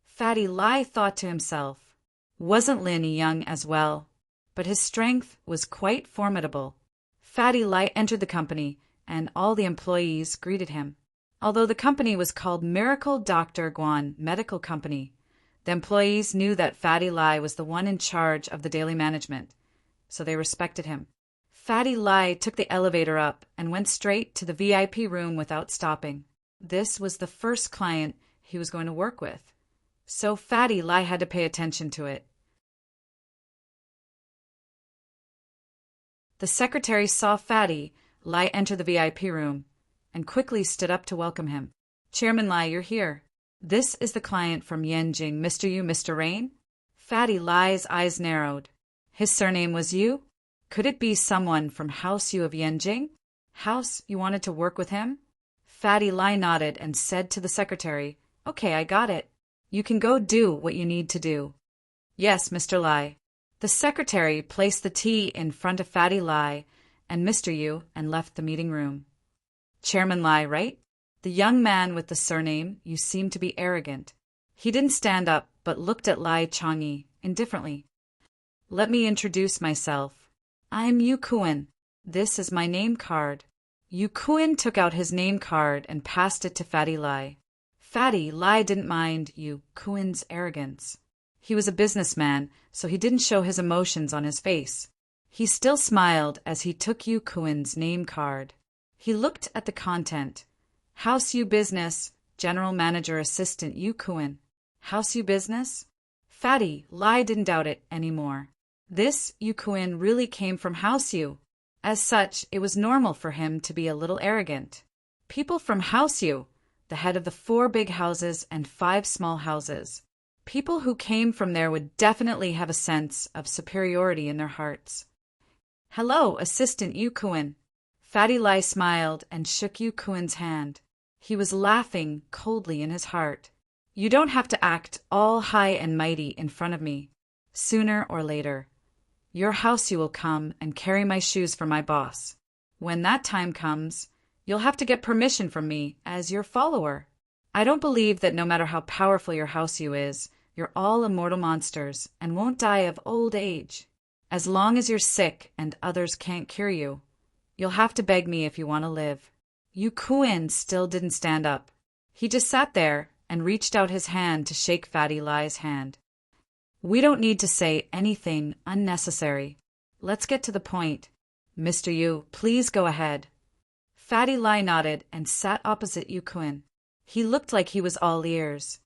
Fatty Lai thought to himself. Wasn't Lin young as well? But his strength was quite formidable. Fatty Lai entered the company, and all the employees greeted him. Although the company was called Miracle Dr. Guan Medical Company, the employees knew that Fatty Lai was the one in charge of the daily management, so they respected him. Fatty Lai took the elevator up and went straight to the VIP room without stopping. This was the first client he was going to work with, so Fatty Lai had to pay attention to it. The secretary saw Fatty Lai enter the VIP room and quickly stood up to welcome him. Chairman Lai, you're here. This is the client from Yanjing, Mr. Yu, Mr. Rain? Fatty Lai's eyes narrowed. His surname was Yu? Could it be someone from House Yu of Yanjing? House, you wanted to work with him? Fatty Lai nodded and said to the secretary, Okay, I got it. You can go do what you need to do. Yes, Mr. Lai. The secretary placed the tea in front of Fatty Lai and Mr. Yu and left the meeting room. Chairman Lai, right? The young man with the surname Yu seemed to be arrogant. He didn't stand up but looked at Lai Changyi indifferently. Let me introduce myself. I'm Yu Kuan. This is my name card. Yu Kuan took out his name card and passed it to Fatty Lai. Fatty Lai didn't mind Yu Kuan's arrogance. He was a businessman, so he didn't show his emotions on his face. He still smiled as he took Yu Kuan's name card. He looked at the content. House Yu Business, General Manager Assistant Yu Kuan. House Yu Business? Fatty Lai didn't doubt it anymore. This Yu Kuan really came from House Yu. As such, it was normal for him to be a little arrogant. People from House Yu, the head of the 4 big houses and 5 small houses. People who came from there would definitely have a sense of superiority in their hearts. Hello, Assistant Yu Kuan. Fatty Lai smiled and shook Yu Kuan's hand. He was laughing coldly in his heart. You don't have to act all high and mighty in front of me. Sooner or later, your house you will come and carry my shoes for my boss. When that time comes, you'll have to get permission from me as your follower. I don't believe that no matter how powerful your house you is, you're all immortal monsters and won't die of old age. As long as you're sick and others can't cure you, you'll have to beg me if you want to live. Yu Kuan still didn't stand up. He just sat there and reached out his hand to shake Fatty Lai's hand. We don't need to say anything unnecessary. Let's get to the point. Mr. Yu, please go ahead. Fatty Lai nodded and sat opposite Yu Kuan. He looked like he was all ears.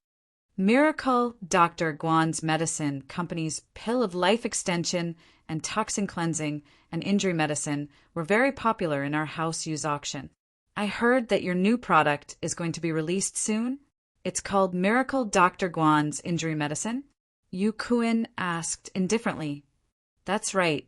Miracle Dr. Guan's Medicine Company's pill of life extension and toxin cleansing and injury medicine were very popular in our house use auction. I heard that your new product is going to be released soon. It's called Miracle Dr. Guan's Injury Medicine? Yu Kuan asked indifferently. That's right.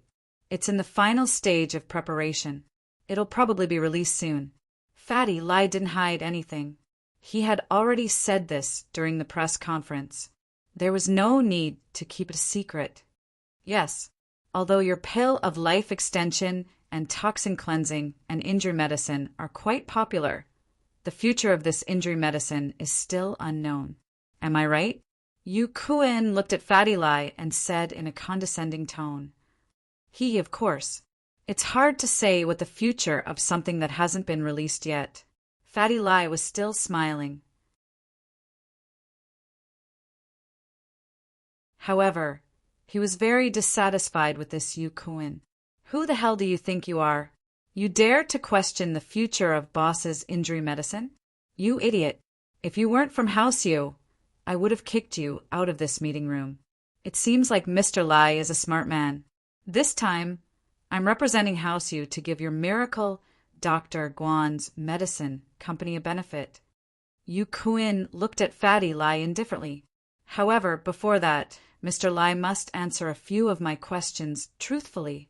It's in the final stage of preparation. It'll probably be released soon. Fatty Lai didn't hide anything. He had already said this during the press conference. There was no need to keep it a secret. Yes, although your pill of life extension and toxin cleansing and injury medicine are quite popular, the future of this injury medicine is still unknown. Am I right? Yu Kuan looked at Fatty Lai and said in a condescending tone. Of course. It's hard to say what the future of something that hasn't been released yet. Fatty Lai was still smiling. However, he was very dissatisfied with this Yu Kuan. Who the hell do you think you are? You dare to question the future of boss's injury medicine? You idiot. If you weren't from House Yu, I would have kicked you out of this meeting room. It seems like Mr. Lai is a smart man. This time, I'm representing House Yu to give your Miracle Dr. Guan's Medicine Company a benefit. Yu Kuan looked at Fatty Lai indifferently. However, before that, Mr. Lai must answer a few of my questions truthfully.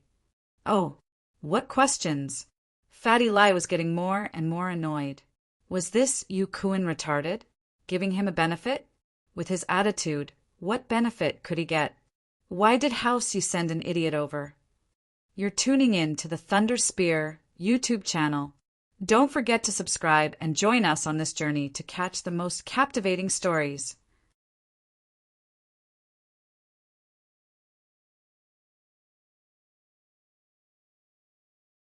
Oh, what questions? Fatty Lai was getting more and more annoyed. Was this Yu Kuan retarded? Giving him a benefit? With his attitude, what benefit could he get? Why did House Yu send an idiot over? You're tuning in to the Thunder Spear YouTube channel. Don't forget to subscribe and join us on this journey to catch the most captivating stories.